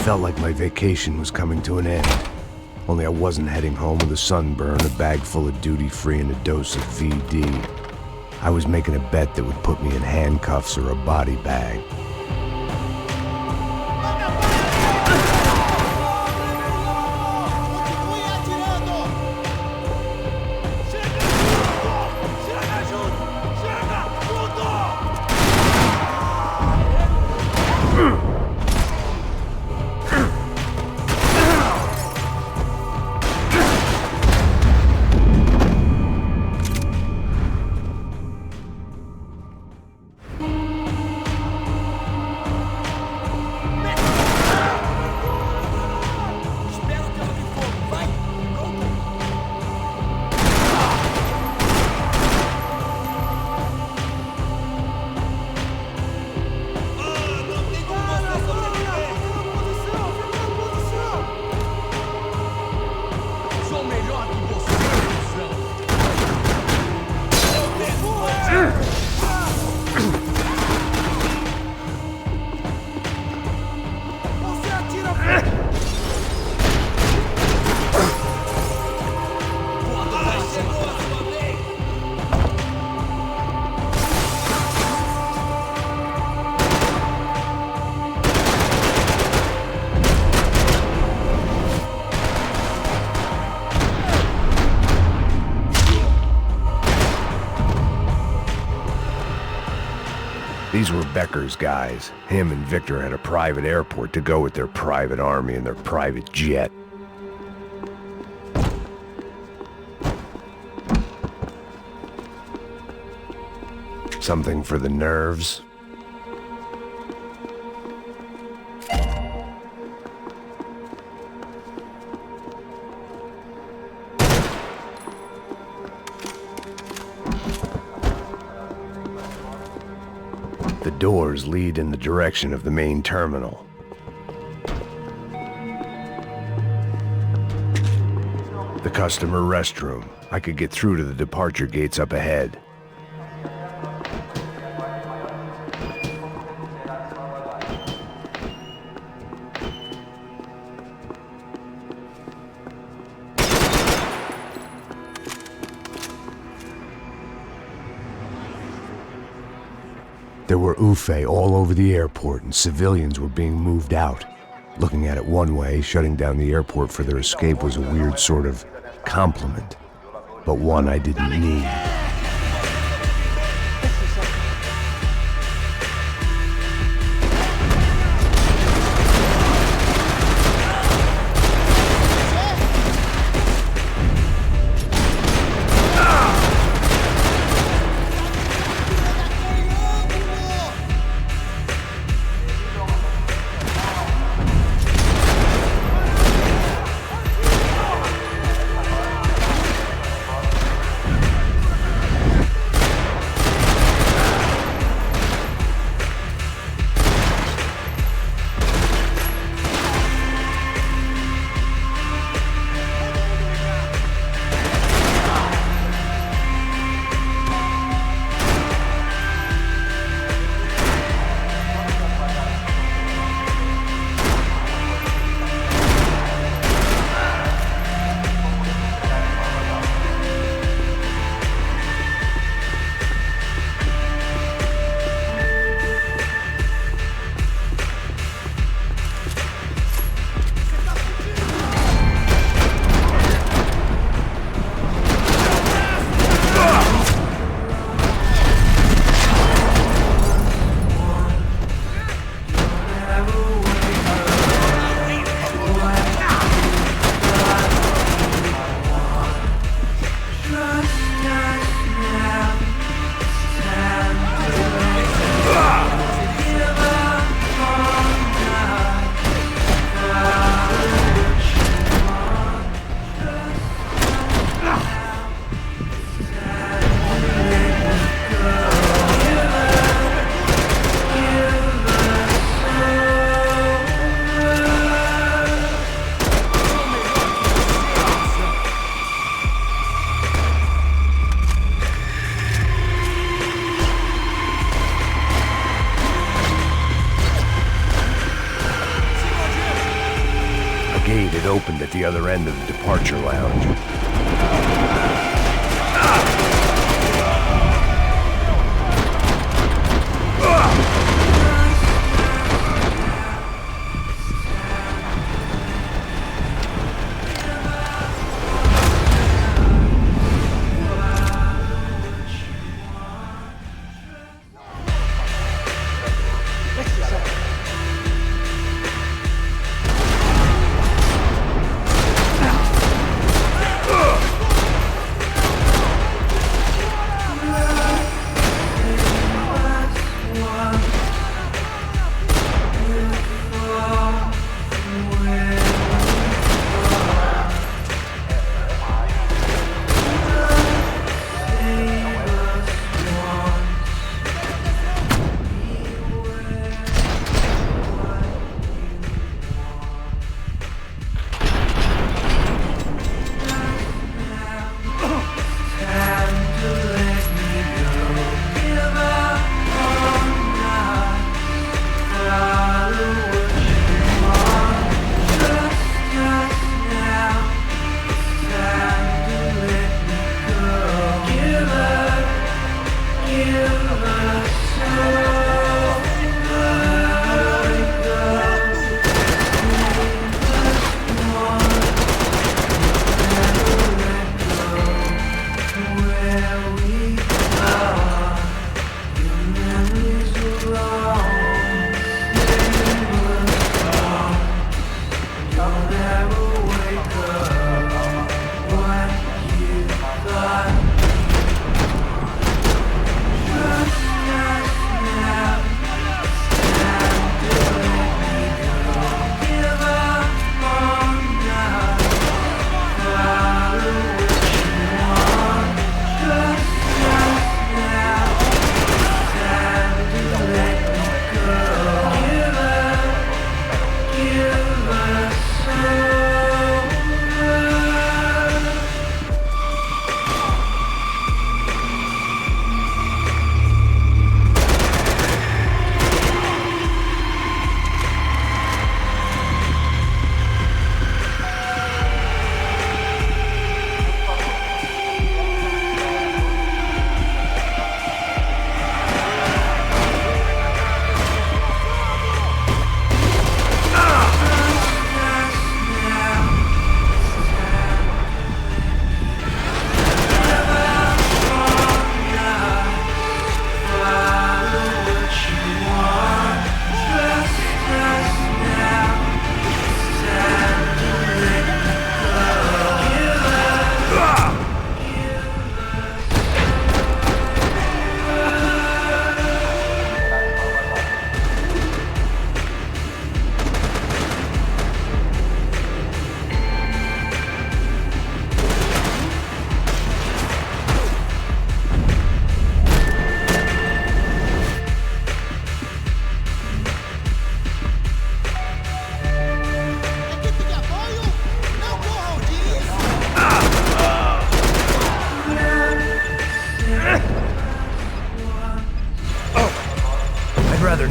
felt like my vacation was coming to an end. Only I wasn't heading home with a sunburn, a bag full of duty-free, and a dose of VD. I was making a bet that would put me in handcuffs or a body bag. These were Becker's guys. Him and Victor had a private airport to go with their private army and their private jet. Something for the nerves. The doors lead in the direction of the main terminal. The customer restroom. I could get through to the departure gates up ahead. There were UFE all over the airport, and civilians were being moved out. Looking at it one way, shutting down the airport for their escape was a weird sort of compliment, but one I didn't need. opened at the other end of the departure lounge.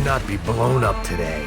Not be blown up today.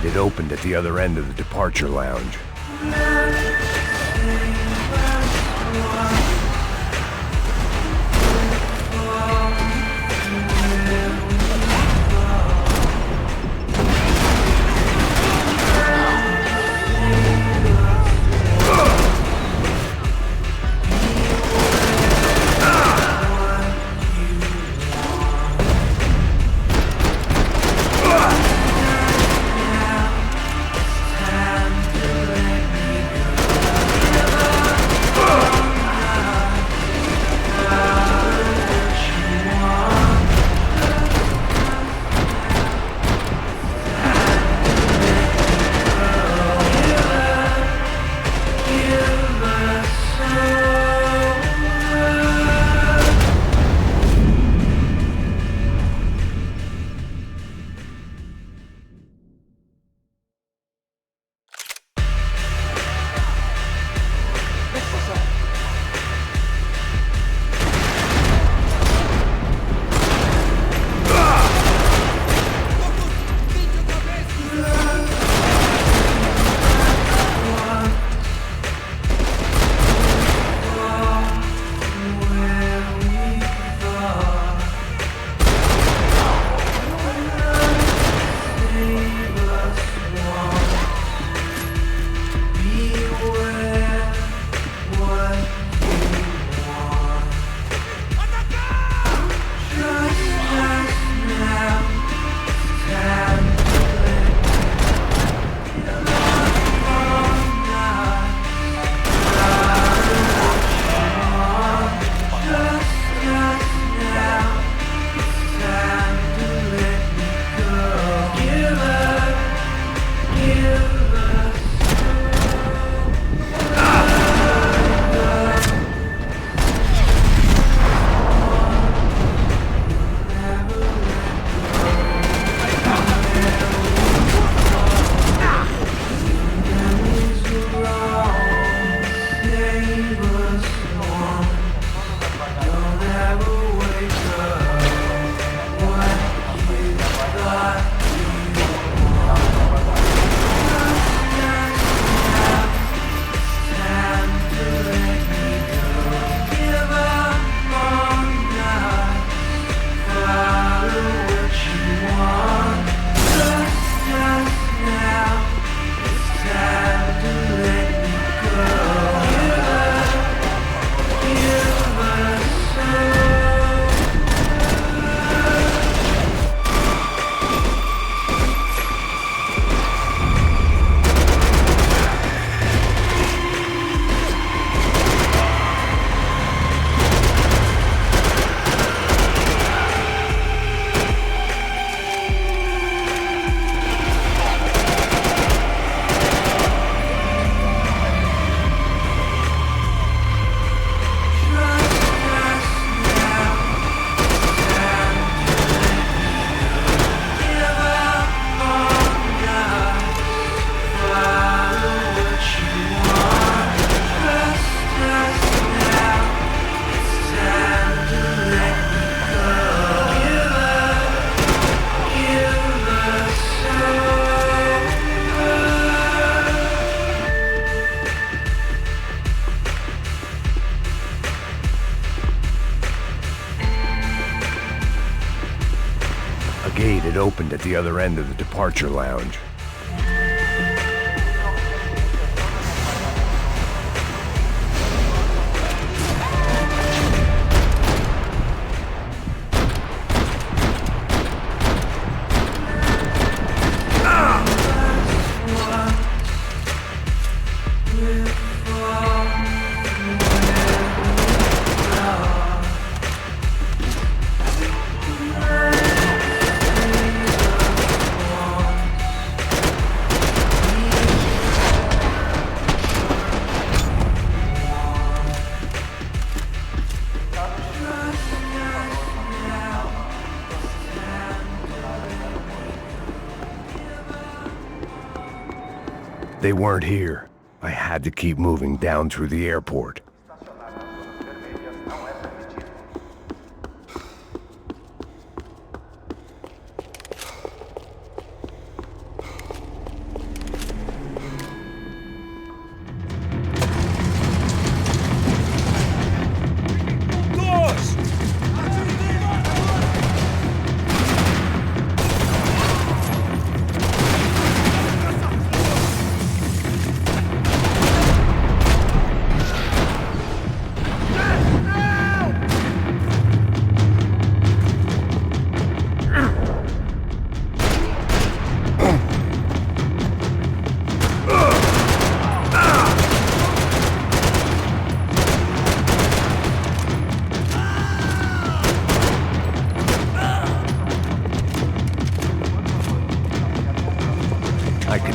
gate had opened at the other end of the departure lounge. gate had opened at the other end of the departure lounge. They weren't here. I had to keep moving down through the airport.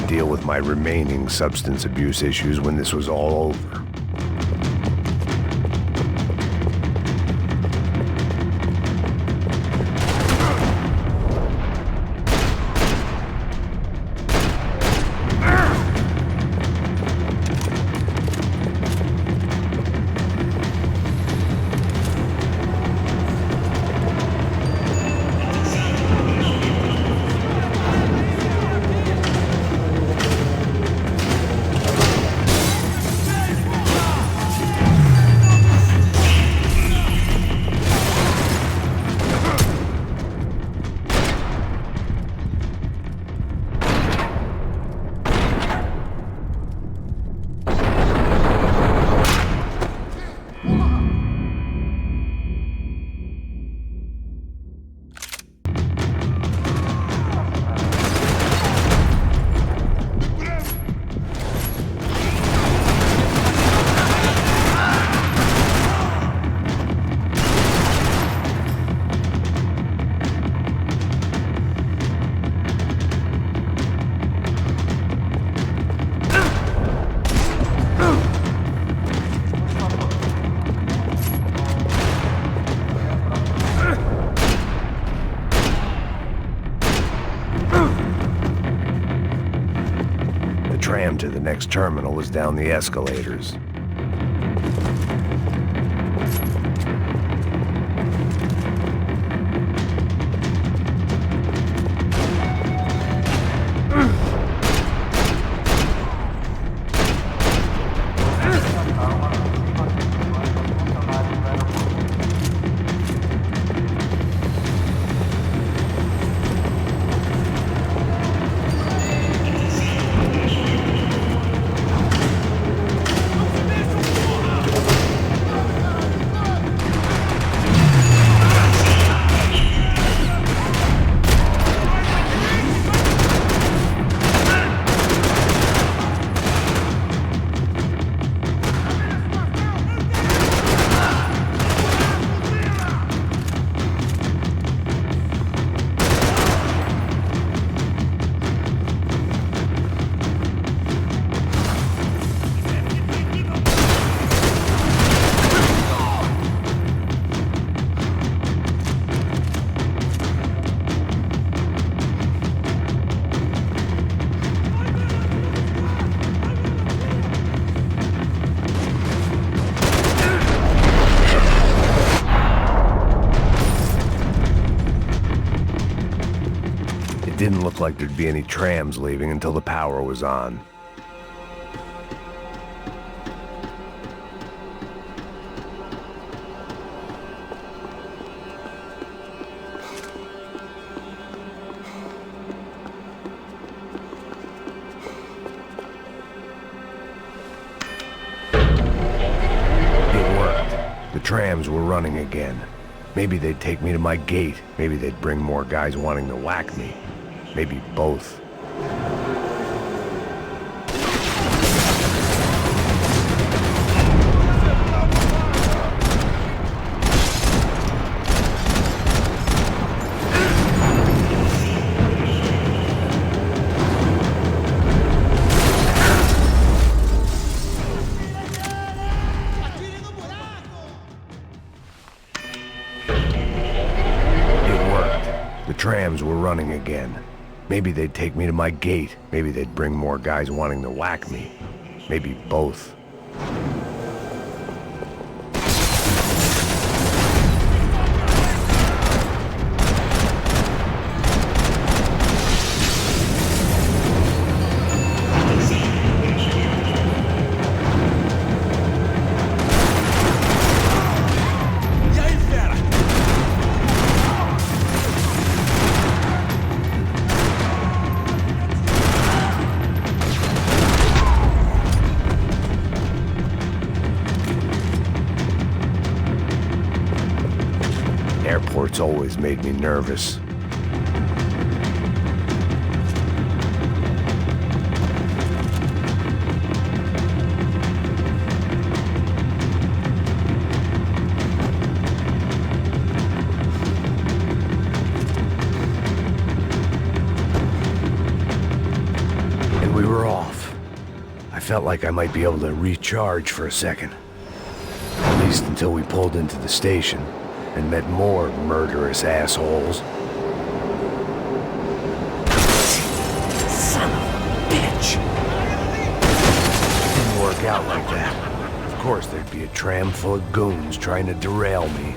deal with my remaining substance abuse issues when this was all over. Tram to the next terminal was down the escalators. It didn't look like there'd be any trams leaving until the power was on. It worked. The trams were running again. Maybe they'd take me to my gate. Maybe they'd bring more guys wanting to whack me. Maybe both. Trams were running again. Maybe they'd take me to my gate. Maybe they'd bring more guys wanting to whack me. Maybe both. Airports always made me nervous. And we felt like I might be able to recharge for a second. At least until we pulled into the station and met more murderous assholes. Son of a bitch! Didn't work out like that. Of course, there'd be a tram full of goons trying to derail me.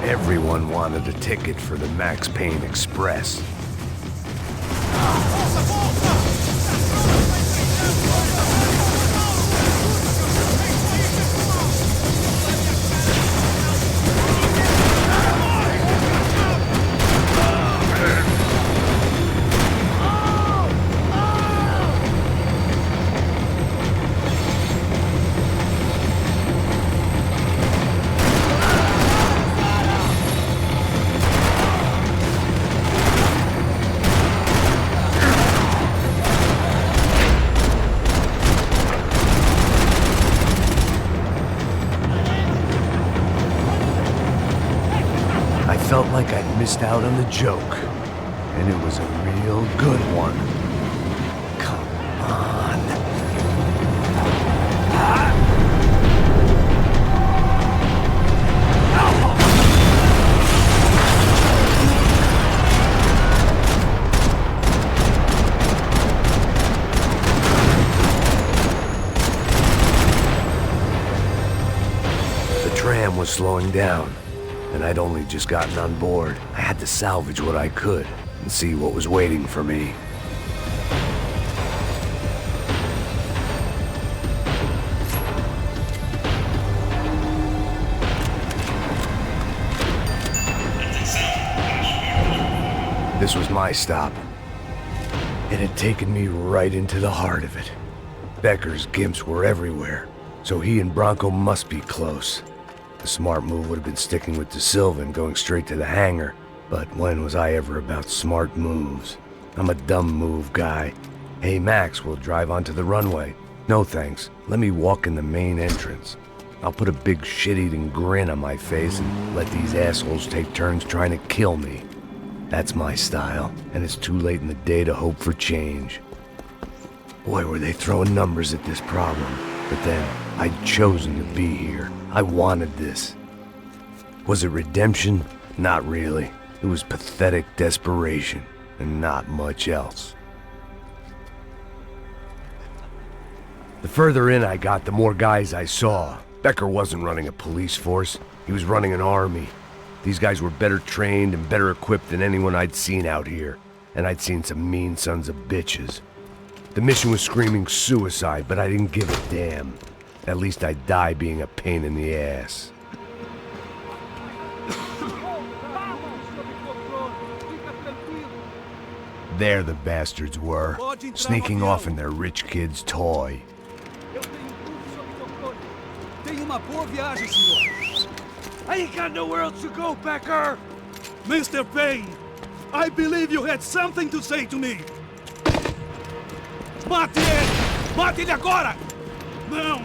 Everyone wanted a ticket for the Max Payne Express. I felt like I'd missed out on the joke, and it was a real good one. Come on. The tram was slowing down, and I'd only just gotten on board. I had to salvage what I could and see what was waiting for me. This was my stop. It had taken me right into the heart of it. Becker's gimps were everywhere, so he and Bronco must be close. The smart move would have been sticking with De Silva and going straight to the hangar, but when was I ever about smart moves? I'm a dumb move guy. Hey Max, we'll drive onto the runway. No thanks, let me walk in the main entrance. I'll put a big shit-eating grin on my face and let these assholes take turns trying to kill me. That's my style, and it's too late in the day to hope for change. Boy, were they throwing numbers at this problem. But then, I'd chosen to be here. I wanted this. Was it redemption? Not really. It was pathetic desperation, and not much else. The further in I got, the more guys I saw. Becker wasn't running a police force. He was running an army. These guys were better trained and better equipped than anyone I'd seen out here. And I'd seen some mean sons of bitches. The mission was screaming suicide, but I didn't give a damn. At least I'd die being a pain in the ass. There the bastards were, sneaking off in their rich kid's toy. Tenha uma boa viagem, senhor. I ain't got nowhere else to go, Becker! Mr. Payne, I believe you had something to say to me. Mate ele! Mate ele agora! Não!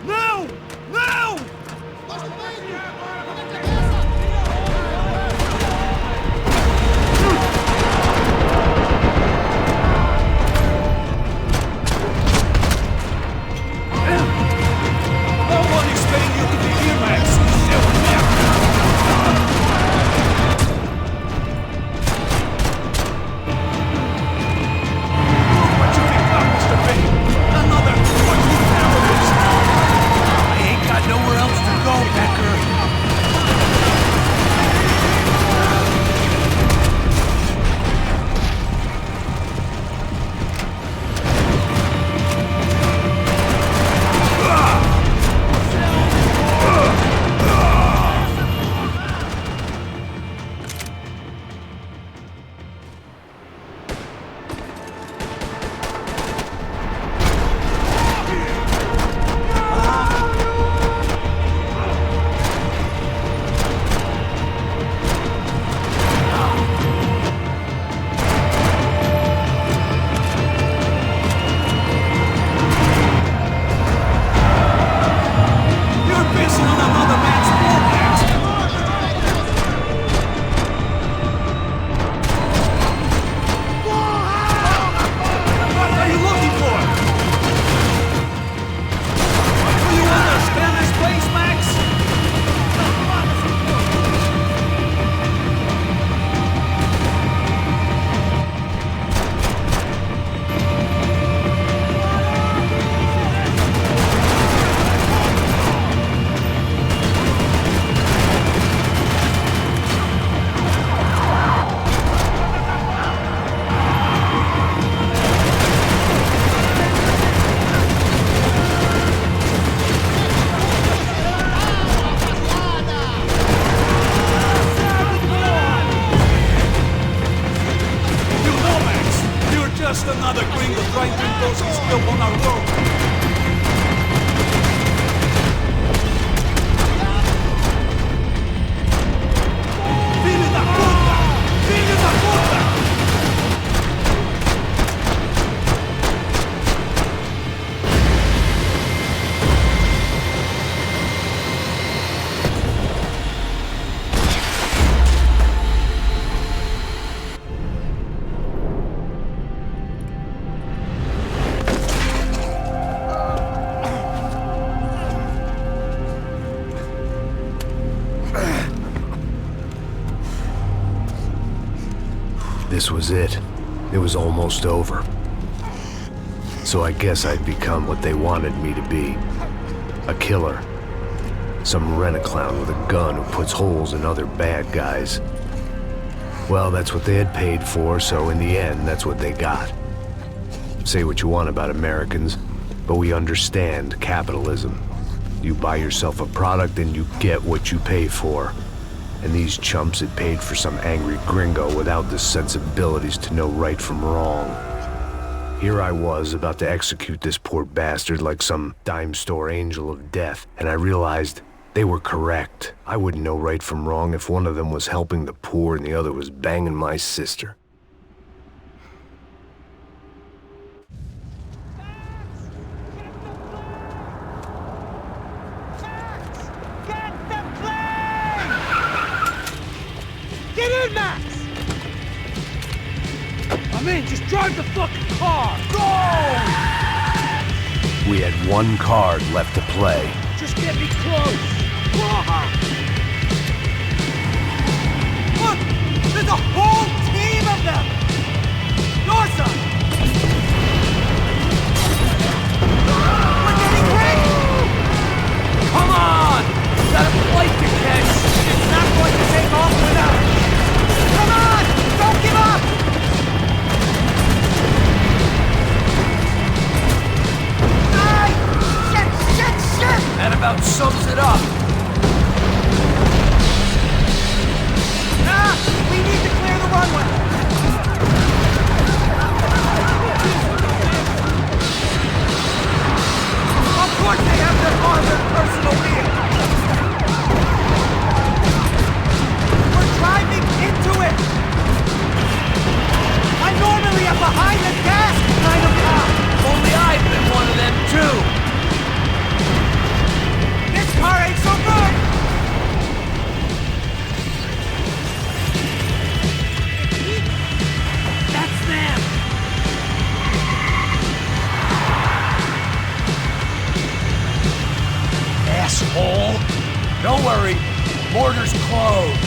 Não! Não! Just another gringo trying to impose his will on our world. Filho da puta! Filho da puta! This was it. It was almost over. So I guess I'd become what they wanted me to be. A killer. Some rent-a-clown with a gun who puts holes in other bad guys. Well, that's what they had paid for, so in the end, that's what they got. Say what you want about Americans, but we understand capitalism. You buy yourself a product and you get what you pay for. And these chumps had paid for some angry gringo without the sensibilities to know right from wrong. Here I was, about to execute this poor bastard like some dime store angel of death, and I realized they were correct. I wouldn't know right from wrong if one of them was helping the poor and the other was banging my sister. Get in, Max! I'm in, just drive the fucking car! Go! We had one card left to play. Just get me close! Look! There's a whole team of them! Your side! We're getting hit! Come on! Got a flight to catch! It's not going to take off without it! Come on! Don't give up! Ay! Shit! That about sums it up. We need to clear the runway! Of course they have their armored personal vehicle! We're driving into it! I normally am behind the gas kind of cop! Only I've been one of them too. This car ain't so good! That's them! Asshole! Don't worry, border's closed.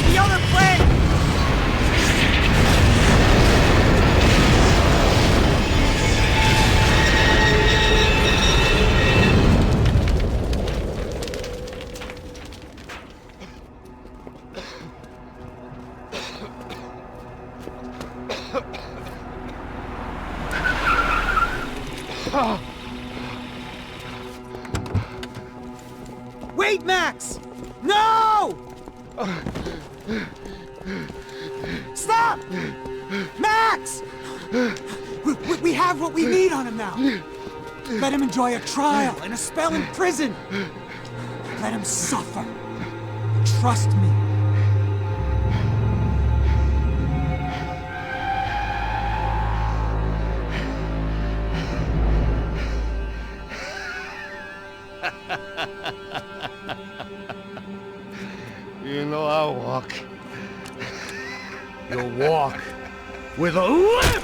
The other plane! Wait, Max! No! Stop! Max! We have what we need on him now. Let him enjoy a trial and a spell in prison. Let him suffer. Trust me. You know I'll walk. You'll walk with a limp!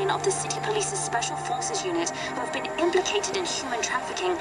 Of the City Police's Special Forces Unit, who have been implicated in human trafficking,